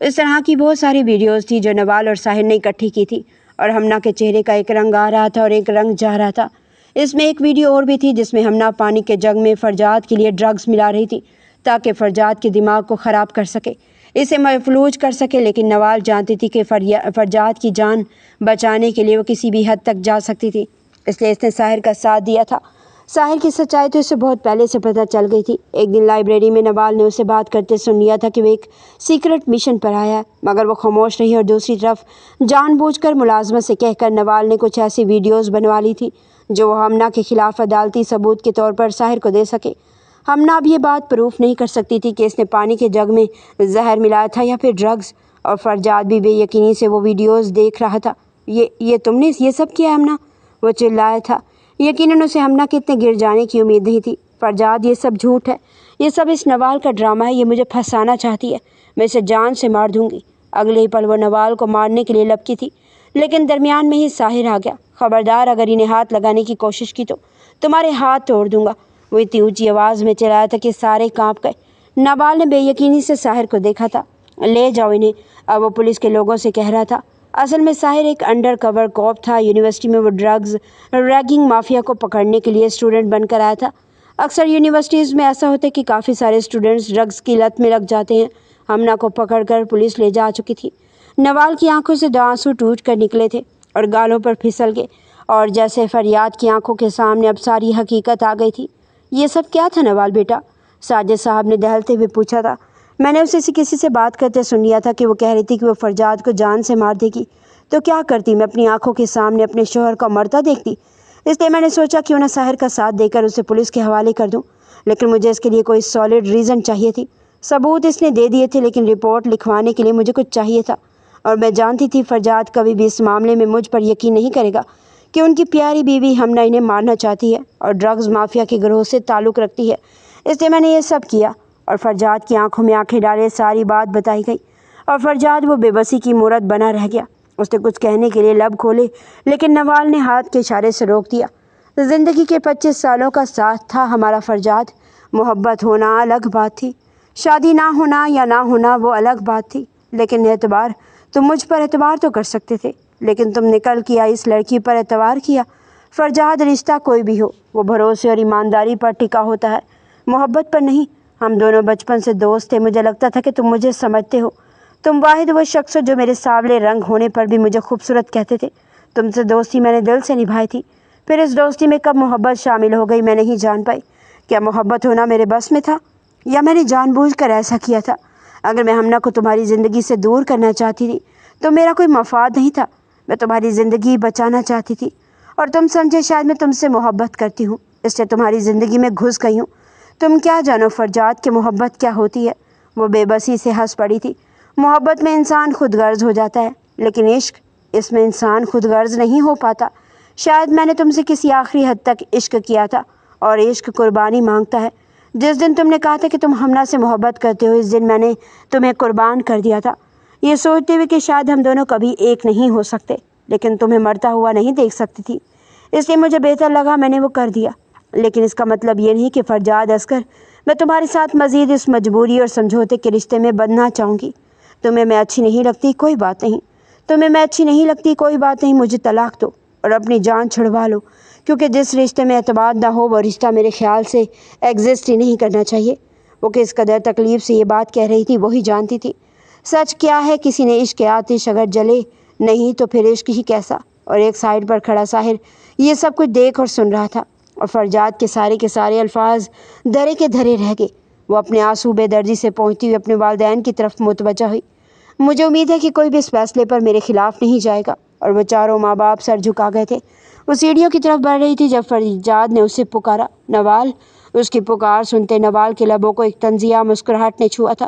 اس طرح کی بہت ساری ویڈیوز تھی جو نوال اور ساحر نے اکٹھی کی تھی، اور ہمنا کے چہرے کا ایک رنگ آ رہا تھا اور ایک رنگ جا رہا تھا۔ اس میں ایک ویڈیو اور بھی تھی جس میں ہمنا پانی کے جگ میں فرجاد کے لیے ڈرگز ملا رہی تھی تاکہ فرجاد کے دماغ کو خراب کر سکے، اسے مفلوج کر سکے، لیکن نوال جانتی تھی کہ فرجاد کی جان بچانے کے لیے وہ کسی بھی حد تک جا سکتی تھی، اس لیے اس نے ساحر کا ساتھ دیا تھا۔ ساحر کی سچائی تو اسے بہت پہلے سے پتہ چل گئی تھی۔ ایک دن لائبریری میں نوال نے اسے بات کرتے سن لیا تھا کہ وہ ایک سیکرٹ مشن پر آیا ہے، مگر وہ خاموش رہی، اور دوسری طرف جان بوجھ کر ملازمت سے کہہ کر نوال نے کچھ ایسی ویڈیوز بنوا لی تھی جو وہ ہمنا کے خلاف عدالتی ثبوت کے طور پر ساحر کو دے سکے۔ ہمنا اب یہ بات پروف نہیں کر سکتی تھی کہ اس نے پانی کے جگ میں زہر ملایا تھا یا پھر ڈرگز، اور فرجاد بھی بے یقینی سے وہ ویڈیوز دیکھ رہا تھا۔ یہ تم نے یہ سب کیا ہمنا؟ وہ چلایا تھا۔ یقیناً اسے ہمنا کے اتنے گر جانے کی امید نہیں تھی۔ فرجاد، یہ سب جھوٹ ہے، یہ سب اس نوال کا ڈرامہ ہے، یہ مجھے پھنسانا چاہتی ہے، میں اسے جان سے مار دوں گی۔ اگلے ہی پل وہ نوال کو مارنے کے لیے لپکی تھی، لیکن درمیان میں ہی ساحر آ گیا۔ خبردار، اگر انہیں ہاتھ لگانے کی کوشش کی تو تمہارے ہاتھ توڑ دوں گا، وہ اتنی اونچی آواز میں چلایا تھا کہ سارے کانپ گئے۔ نوال نے بے یقینی سے ساحر کو دیکھا تھا۔ لے جاؤ انہیں، اب وہ پولیس کے لوگوں سے کہہ رہا تھا۔ اصل میں ساحر ایک انڈر کور کوپ تھا، یونیورسٹی میں وہ ڈرگز ریگنگ مافیا کو پکڑنے کے لیے اسٹوڈنٹ بن کر آیا تھا۔ اکثر یونیورسٹیز میں ایسا ہوتا ہے کہ کافی سارے اسٹوڈنٹس ڈرگز کی لت میں لگ جاتے ہیں۔ ہمنا کو پکڑ کر پولیس لے جا چکی تھی۔ نوال کی آنکھوں سے 2 آنسو ٹوٹ کر نکلے تھے اور گالوں پر پھسل گئے، اور جیسے فریاد کی آنکھوں کے سامنے اب ساری حقیقت آ گئی تھی۔ یہ سب کیا تھا نوال بیٹا؟ ساجد صاحب نے دہلتے ہوئے پوچھا تھا۔ میں نے اسے کسی سے بات کرتے سن لیا تھا کہ وہ کہہ رہی تھی کہ وہ فرجاد کو جان سے مار دے گی، تو کیا کرتی؟ میں اپنی آنکھوں کے سامنے اپنے شوہر کو مرتا دیکھتی، اس لیے میں نے سوچا کیوں نہ ساحر کا ساتھ دے کر اسے پولیس کے حوالے کر دوں، لیکن مجھے اس کے لیے کوئی سالڈ ریزن چاہیے تھی۔ ثبوت اس نے دے دیے تھے، لیکن رپورٹ لکھوانے کے لیے مجھے کچھ چاہیے تھا، اور میں جانتی تھی فرجاد کبھی بھی اس معاملے میں مجھ پر یقین نہیں کرے گا کہ ان کی پیاری بیوی ہمنا انہیں مارنا چاہتی ہے اور ڈرگز مافیا کے گروہ سے تعلق رکھتی ہے، اس لیے میں نے یہ سب کیا۔ اور فرجاد کی آنکھوں میں آنکھیں ڈالے ساری بات بتائی گئی، اور فرجاد وہ بے بسی کی مورت بنا رہ گیا۔ اس نے کچھ کہنے کے لیے لب کھولے، لیکن نوال نے ہاتھ کے اشارے سے روک دیا۔ زندگی کے 25 سالوں کا ساتھ تھا ہمارا فرجاد، محبت ہونا الگ بات تھی، شادی نہ ہونا یا نہ ہونا وہ الگ بات تھی، لیکن اعتبار، تم مجھ پر اعتبار تو کر سکتے تھے، لیکن تم نے کل کیا اس لڑکی پر اعتبار کیا۔ فرجاد، رشتہ کوئی بھی ہو وہ بھروسے اور ایمانداری پر ٹکا ہوتا ہے، محبت پر نہیں۔ ہم دونوں بچپن سے دوست تھے، مجھے لگتا تھا کہ تم مجھے سمجھتے ہو، تم واحد وہ شخص ہو جو میرے سانولے رنگ ہونے پر بھی مجھے خوبصورت کہتے تھے۔ تم سے دوستی میں نے دل سے نبھائی تھی، پھر اس دوستی میں کب محبت شامل ہو گئی میں نہیں جان پائی۔ کیا محبت ہونا میرے بس میں تھا، یا میں نے جان بوجھ کر ایسا کیا تھا؟ اگر میں ہمنا کو تمہاری زندگی سے دور کرنا چاہتی تھی تو میرا کوئی مفاد نہیں تھا، میں تمہاری زندگی بچانا چاہتی تھی، اور تم سمجھے شاید میں تم سے محبت کرتی ہوں، اس لیے تمہاری زندگی میں گھس گئی ہوں۔ تم کیا جانو فرجاد کہ محبت کیا ہوتی ہے؟ وہ بے بسی سے ہنس پڑی تھی۔ محبت میں انسان خود غرض ہو جاتا ہے، لیکن عشق، اس میں انسان خود غرض نہیں ہو پاتا۔ شاید میں نے تم سے کسی آخری حد تک عشق کیا تھا، اور عشق قربانی مانگتا ہے۔ جس دن تم نے کہا تھا کہ تم ہمنا سے محبت کرتے ہو، اس دن میں نے تمہیں قربان کر دیا تھا، یہ سوچتے ہوئے کہ شاید ہم دونوں کبھی ایک نہیں ہو سکتے، لیکن تمہیں مرتا ہوا نہیں دیکھ سکتی تھی، اس لیے مجھے بہتر لگا میں نے وہ کر دیا۔ لیکن اس کا مطلب یہ نہیں کہ فرجاد اصغر، میں تمہارے ساتھ مزید اس مجبوری اور سمجھوتے کے رشتے میں بندھنا چاہوں گی۔ تمہیں میں اچھی نہیں لگتی، کوئی بات نہیں، تمہیں میں اچھی نہیں لگتی، کوئی بات نہیں، مجھے طلاق دو اور اپنی جان چھڑوا لو، کیونکہ جس رشتے میں اعتماد نہ ہو وہ رشتہ میرے خیال سے ایگزسٹ ہی نہیں کرنا چاہیے۔ وہ کس قدر تکلیف سے یہ بات کہہ رہی تھی وہی جانتی تھی۔ سچ کیا ہے، کسی نے عشق آتش اگر جلے نہیں تو پھر عشق ہی کیسا؟ اور ایک سائڈ پر کھڑا ساحر یہ سب کچھ دیکھ اور سن رہا تھا، اور فرجاد کے سارے الفاظ دھرے کے دھرے رہ گئے۔ وہ اپنے آنسو بے دردی سے پہنچتی ہوئی اپنے والدین کی طرف متوجہ ہوئی۔ مجھے امید ہے کہ کوئی بھی اس فیصلے پر میرے خلاف نہیں جائے گا، اور وہ چاروں ماں باپ سر جھکا گئے تھے۔ وہ سیڑھیوں کی طرف بڑھ رہی تھی جب فرجاد نے اسے پکارا، نوال۔ اس کی پکار سنتے نوال کے لبوں کو ایک طنزیہ مسکراہٹ نے چھوا تھا۔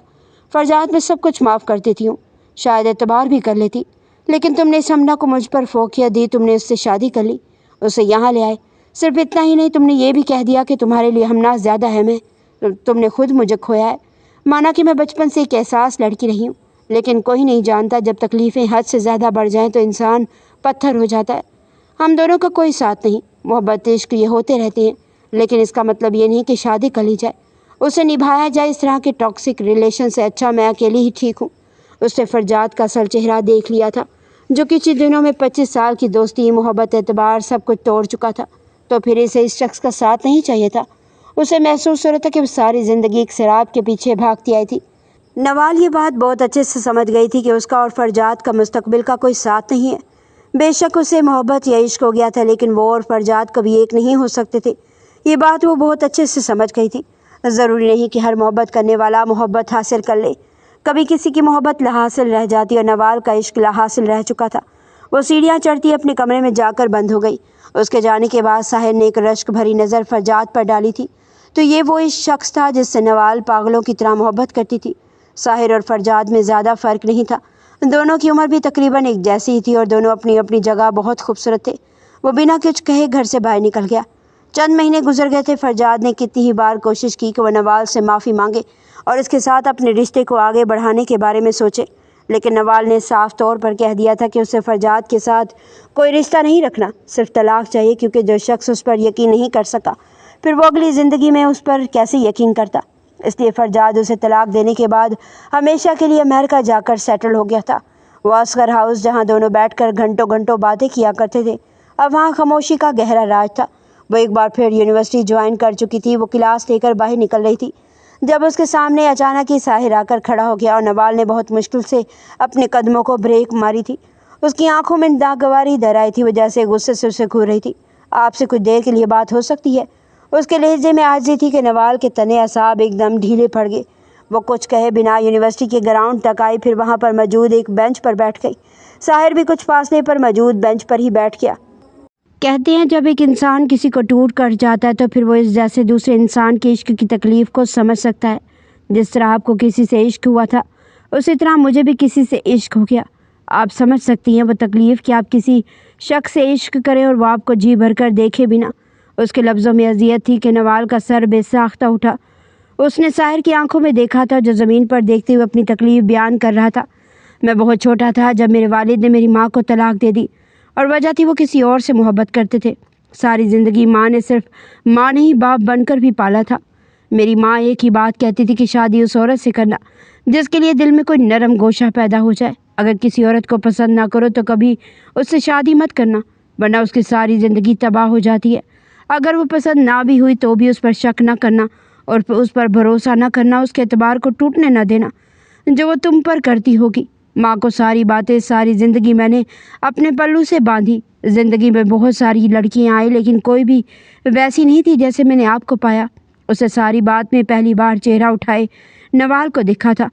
فرجاد، میں سب کچھ معاف کر دیتی ہوں، شاید اعتبار بھی کر لیتی، لیکن تم نے اس ہمنا کو مجھ پر فوقیت دی، تم نے اس سے شادی کر لی، اسے یہاں لے آئے۔ صرف اتنا ہی نہیں، تم نے یہ بھی کہہ دیا کہ تمہارے لیے ہمنا زیادہ اہم ہے۔ تم نے خود مجھے کھویا ہے، مانا کہ میں بچپن سے ایک احساس لڑکی رہی ہوں، لیکن کوئی نہیں جانتا جب تکلیفیں حد سے زیادہ بڑھ جائیں تو انسان پتھر ہو جاتا ہے۔ ہم دونوں کا کوئی ساتھ نہیں، محبت عشق یہ ہوتے رہتے ہیں، لیکن اس کا مطلب یہ نہیں کہ شادی کر لی جائے، اسے نبھایا جائے۔ اس طرح کے ٹاکسک ریلیشن سے اچھا میں اکیلی ہی ٹھیک ہوں۔ اس نے فرجاد کا اصل چہرہ دیکھ لیا تھا، جو کچھ دنوں میں 25 سال کی دوستی، محبت، اعتبار سب کچھ توڑ چکا تھا۔ تو پھر اسے اس شخص کا ساتھ نہیں چاہیے تھا۔ اسے محسوس ہو رہا تھا کہ وہ ساری زندگی ایک سراب کے پیچھے بھاگتی آئی تھی۔ نوال یہ بات بہت اچھے سے سمجھ گئی تھی کہ اس کا اور فرجاد کا مستقبل کا کوئی ساتھ نہیں ہے۔ بے شک اسے محبت یا عشق ہو گیا تھا، لیکن وہ اور فرجاد کبھی ایک نہیں ہو سکتے تھے۔ یہ بات وہ بہت اچھے سے سمجھ گئی تھی۔ ضروری نہیں کہ ہر محبت کرنے والا محبت حاصل کر لے، کبھی کسی کی محبت لاحاصل رہ جاتی، اور نوال کا عشق لاحاصل رہ چکا تھا۔ وہ سیڑھیاں چڑھتی اپنے کمرے میں جا کر بند ہو گئی۔ اس کے جانے کے بعد ساحر نے ایک رشک بھری نظر فرجاد پر ڈالی تھی، تو یہ وہ اس شخص تھا جس سے نوال پاگلوں کی طرح محبت کرتی تھی۔ ساحر اور فرجاد میں زیادہ فرق نہیں تھا، دونوں کی عمر بھی تقریباً ایک جیسی ہی تھی، اور دونوں اپنی اپنی جگہ بہت خوبصورت تھے۔ وہ بنا کچھ کہے گھر سے باہر نکل گیا۔ چند مہینے گزر گئے تھے۔ فرجاد نے کتنی ہی بار کوشش کی کہ وہ نوال سے معافی مانگے اور اس کے ساتھ اپنے رشتے کو آگے بڑھانے کے بارے میں سوچے، لیکن نوال نے صاف طور پر کہہ دیا تھا کہ اسے فرجاد کے ساتھ کوئی رشتہ نہیں رکھنا، صرف طلاق چاہیے، کیونکہ جو شخص اس پر یقین نہیں کر سکا پھر وہ اگلی زندگی میں اس پر کیسے یقین کرتا۔ اس لیے فرجاد اسے طلاق دینے کے بعد ہمیشہ کے لیے امریکہ جا کر سیٹل ہو گیا تھا۔ وہ اصغر ہاؤس، جہاں دونوں بیٹھ کر گھنٹوں گھنٹوں باتیں کیا کرتے تھے، اب وہاں خاموشی کا گہرا راج تھا۔ وہ ایک بار پھر یونیورسٹی جوائن کر چکی تھی۔ وہ کلاس لے کر باہر نکل رہی تھی جب اس کے سامنے اچانک ہی ساحر آ کر کھڑا ہو گیا، اور نوال نے بہت مشکل سے اپنے قدموں کو بریک ماری تھی۔ اس کی آنکھوں میں ناگواری در آئی تھی، وہ جیسے غصے سے اسے گھور رہی تھی۔ آپ سے کچھ دیر کے لیے بات ہو سکتی ہے؟ اس کے لہجے میں عاجزی تھی کہ نوال کے تنے اعصاب ایک دم ڈھیلے پڑ گئے۔ وہ کچھ کہے بنا یونیورسٹی کے گراؤنڈ تک آئی، پھر وہاں پر موجود ایک بینچ پر بیٹھ گئی۔ ساحر بھی کچھ فاصلے پر موجود بینچ پر ہی بیٹھ گیا۔ کہتے ہیں جب ایک انسان کسی کو ٹوٹ کر جاتا ہے تو پھر وہ اس جیسے دوسرے انسان کے عشق کی تکلیف کو سمجھ سکتا ہے۔ جس طرح آپ کو کسی سے عشق ہوا تھا، اسی طرح مجھے بھی کسی سے عشق ہو گیا۔ آپ سمجھ سکتی ہیں وہ تکلیف کہ آپ کسی شخص سے عشق کریں اور وہ آپ کو جی بھر کر دیکھے بنا۔ اس کے لفظوں میں اذیت تھی کہ نوال کا سر بے ساختہ اٹھا۔ اس نے ساحر کی آنکھوں میں دیکھا تھا، جو زمین پر دیکھتے ہوئے اپنی تکلیف بیان کر رہا تھا۔ میں بہت چھوٹا تھا جب میرے والد نے میری ماں کو طلاق دے دی، اور وجہ تھی وہ کسی اور سے محبت کرتے تھے۔ ساری زندگی ماں نے صرف ماں نہیں باپ بن کر بھی پالا تھا۔ میری ماں ایک ہی بات کہتی تھی کہ شادی اس عورت سے کرنا جس کے لیے دل میں کوئی نرم گوشہ پیدا ہو جائے۔ اگر کسی عورت کو پسند نہ کرو تو کبھی اس سے شادی مت کرنا، ورنہ اس کی ساری زندگی تباہ ہو جاتی ہے۔ اگر وہ پسند نہ بھی ہوئی تو بھی اس پر شک نہ کرنا اور اس پر بھروسہ نہ کرنا، اس کے اعتبار کو ٹوٹنے نہ دینا جو وہ تم پر کرتی ہوگی۔ ماں کو ساری باتیں ساری زندگی میں نے اپنے پلو سے باندھی۔ زندگی میں بہت ساری لڑکیاں آئی، لیکن کوئی بھی ویسی نہیں تھی جیسے میں نے آپ کو پایا۔ اسے ساری بات میں پہلی بار چہرہ اٹھائے نوال کو دیکھا تھا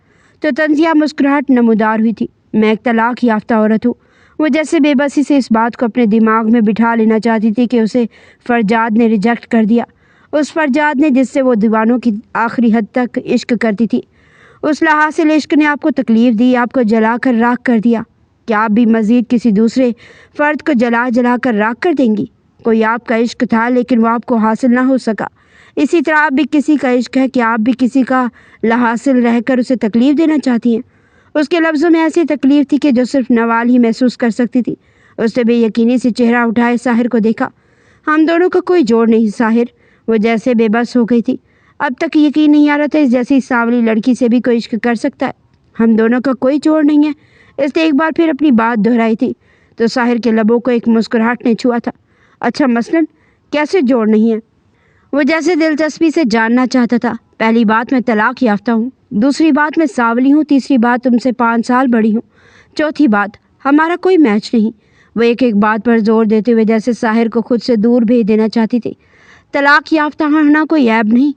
تو طنزیہ مسکراہٹ نمودار ہوئی تھی۔ میں ایک طلاق یافتہ عورت ہوں۔ وہ جیسے بے بسی سے اس بات کو اپنے دماغ میں بٹھا لینا چاہتی تھی کہ اسے فرجاد نے ریجیکٹ کر دیا، اس فرجاد نے جس سے وہ دیوانوں کی آخری حد تک عشق کرتی تھی۔ اس لاحاصل عشق نے آپ کو تکلیف دی، آپ کو جلا کر راکھ کر دیا۔ کیا آپ بھی مزید کسی دوسرے فرد کو جلا جلا کر راکھ کر دیں گی؟ کوئی آپ کا عشق تھا لیکن وہ آپ کو حاصل نہ ہو سکا، اسی طرح آپ بھی کسی کا عشق ہے کہ آپ بھی کسی کا لاحاصل رہ کر اسے تکلیف دینا چاہتی ہیں۔ اس کے لفظوں میں ایسی تکلیف تھی کہ جو صرف نوال ہی محسوس کر سکتی تھی۔ اس نے بے یقینی سے چہرہ اٹھائے ساحر کو دیکھا۔ ہم دونوں کا کوئی جوڑ نہیں ساحر۔ وہ جیسے بے بس ہو گئی تھی۔ اب تک یقین نہیں آ رہا تھا اس جیسی سانولی لڑکی سے بھی کوئی عشق کر سکتا ہے۔ ہم دونوں کا کوئی جوڑ نہیں ہے، اس نے ایک بار پھر اپنی بات دہرائی تھی تو ساحر کے لبوں کو ایک مسکراہٹ نے چھوا تھا۔ اچھا، مثلاً کیسے جوڑ نہیں ہے؟ وہ جیسے دلچسپی سے جاننا چاہتا تھا۔ پہلی بات میں طلاق یافتہ ہوں، دوسری بات میں سانولی ہوں، تیسری بات تم سے 5 سال بڑی ہوں، چوتھی بات ہمارا کوئی میچ نہیں۔ وہ ایک ایک بات پر زور دیتے ہوئے جیسے ساحر کو خود سے دور بھیج دینا چاہتی تھی۔ طلاق یافتہ ہونا کوئی عیب نہیں،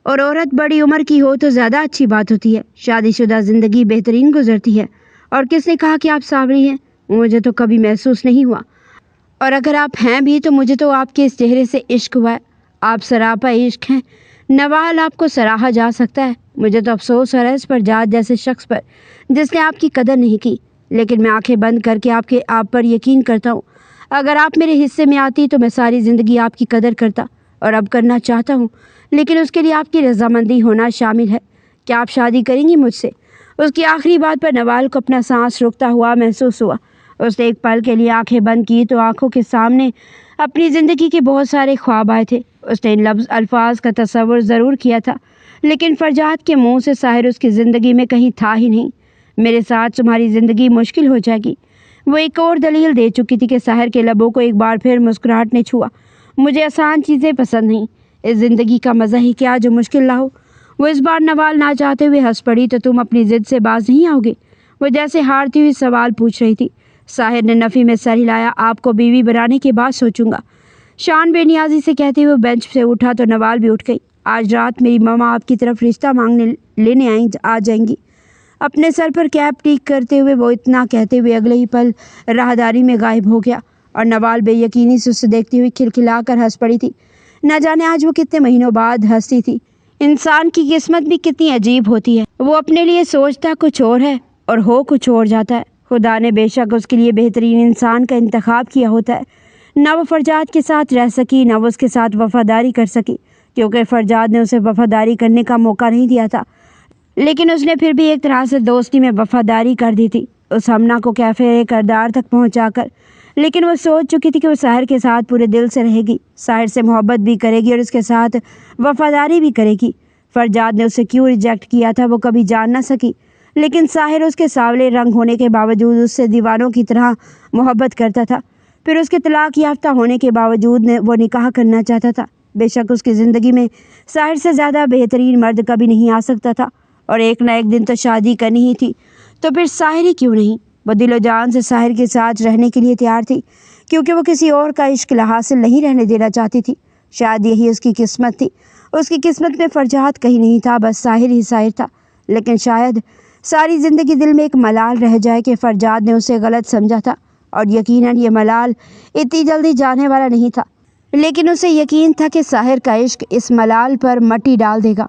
اور عورت بڑی عمر کی ہو تو زیادہ اچھی بات ہوتی ہے۔ شادی شدہ زندگی بہترین گزرتی ہے۔ اور کس نے کہا کہ آپ سانولی ہیں؟ مجھے تو کبھی محسوس نہیں ہوا، اور اگر آپ ہیں بھی تو مجھے تو آپ کے اس چہرے سے عشق ہوا ہے۔ آپ سراپا عشق ہیں نوال، آپ کو سراہا جا سکتا ہے۔ مجھے تو افسوس ہو رہا ہے اس فرجاد جیسے شخص پر جس نے آپ کی قدر نہیں کی، لیکن میں آنکھیں بند کر کے آپ پر یقین کرتا ہوں۔ اگر آپ میرے حصے میں آتی تو میں ساری زندگی آپ کی قدر کرتا، اور اب کرنا چاہتا ہوں، لیکن اس کے لیے آپ کی رضامندی ہونا شامل ہے۔ کیا آپ شادی کریں گی مجھ سے؟ اس کی آخری بات پر نوال کو اپنا سانس رکتا ہوا محسوس ہوا۔ اس نے ایک پل کے لیے آنکھیں بند کی تو آنکھوں کے سامنے اپنی زندگی کے بہت سارے خواب آئے تھے۔ اس نے ان الفاظ کا تصور ضرور کیا تھا، لیکن فرجاد کے منہ سے ساحر اس کی زندگی میں کہیں تھا ہی نہیں۔ میرے ساتھ تمہاری زندگی مشکل ہو جائے گی، وہ ایک اور دلیل دے چکی تھی کہ ساحر کے لبوں کو ایک بار پھر مسکراہٹ نے چھوا۔ مجھے آسان چیزیں پسند نہیں، اس زندگی کا مزہ ہی کیا جو مشکل نہ ہو۔ وہ اس بار نوال نہ چاہتے ہوئے ہنس پڑی۔ تو تم اپنی ضد سے باز نہیں آؤ گے؟ وہ جیسے ہارتی ہوئی سوال پوچھ رہی تھی۔ ساحر نے نفی میں سر ہلایا۔ آپ کو بیوی بنانے کے بعد سوچوں گا، شان بے نیازی سے کہتے ہوئے بینچ سے اٹھا تو نوال بھی اٹھ گئی۔ آج رات میری ماما آپ کی طرف رشتہ مانگنے لینے آ جائیں گی۔ اپنے سر پر کیپ ٹیک کرتے ہوئے وہ اتنا کہتے ہوئے اگلے ہی پل راہداری میں غائب ہو گیا، اور نوال بے یقینی سے اسے دیکھتی ہوئی کھلکھلا کر ہنس پڑی تھی۔ نہ جانے آج وہ کتنے مہینوں بعد ہنسی تھی۔ انسان کی قسمت بھی کتنی عجیب ہوتی ہے، وہ اپنے لیے سوچتا کچھ اور ہے اور ہو کچھ اور جاتا ہے۔ خدا نے بے شک اس کے لیے بہترین انسان کا انتخاب کیا ہوتا ہے۔ نہ وہ فرجاد کے ساتھ رہ سکی، نہ وہ اس کے ساتھ وفاداری کر سکی، کیونکہ فرجاد نے اسے وفاداری کرنے کا موقع نہیں دیا تھا، لیکن اس نے پھر بھی ایک طرح سے دوستی میں وفاداری کر دی تھی، اس ہمنا کو کیفے کردار تک پہنچا کر۔ لیکن وہ سوچ چکی تھی کہ وہ ساحر کے ساتھ پورے دل سے رہے گی، ساحر سے محبت بھی کرے گی اور اس کے ساتھ وفاداری بھی کرے گی۔ فرجاد نے اسے کیوں ریجیکٹ کیا تھا وہ کبھی جان نہ سکی، لیکن ساحر اس کے سانولے رنگ ہونے کے باوجود اس سے دیوانوں کی طرح محبت کرتا تھا۔ پھر اس کے طلاق یافتہ ہونے کے باوجود وہ نکاح کرنا چاہتا تھا۔ بے شک اس کی زندگی میں ساحر سے زیادہ بہترین مرد کبھی نہیں آ سکتا تھا، اور ایک نہ ایک دن تو شادی کرنی ہی تھی۔ تو پھر ساحر ہی کیوں نہیں؟ وہ دل و جان سے ساحر کے ساتھ رہنے کے لیے تیار تھی، کیونکہ وہ کسی اور کا عشق حاصل نہیں رہنے دینا چاہتی تھی۔ شاید یہی اس کی قسمت تھی۔ اس کی قسمت میں فرجاد کہیں نہیں تھا، بس ساحر ہی ساحر تھا۔ لیکن شاید ساری زندگی دل میں ایک ملال رہ جائے کہ فرجاد نے اسے غلط سمجھا تھا، اور یقیناً یہ ملال اتنی جلدی جانے والا نہیں تھا، لیکن اسے یقین تھا کہ ساحر کا عشق اس ملال پر مٹی ڈال دے گا۔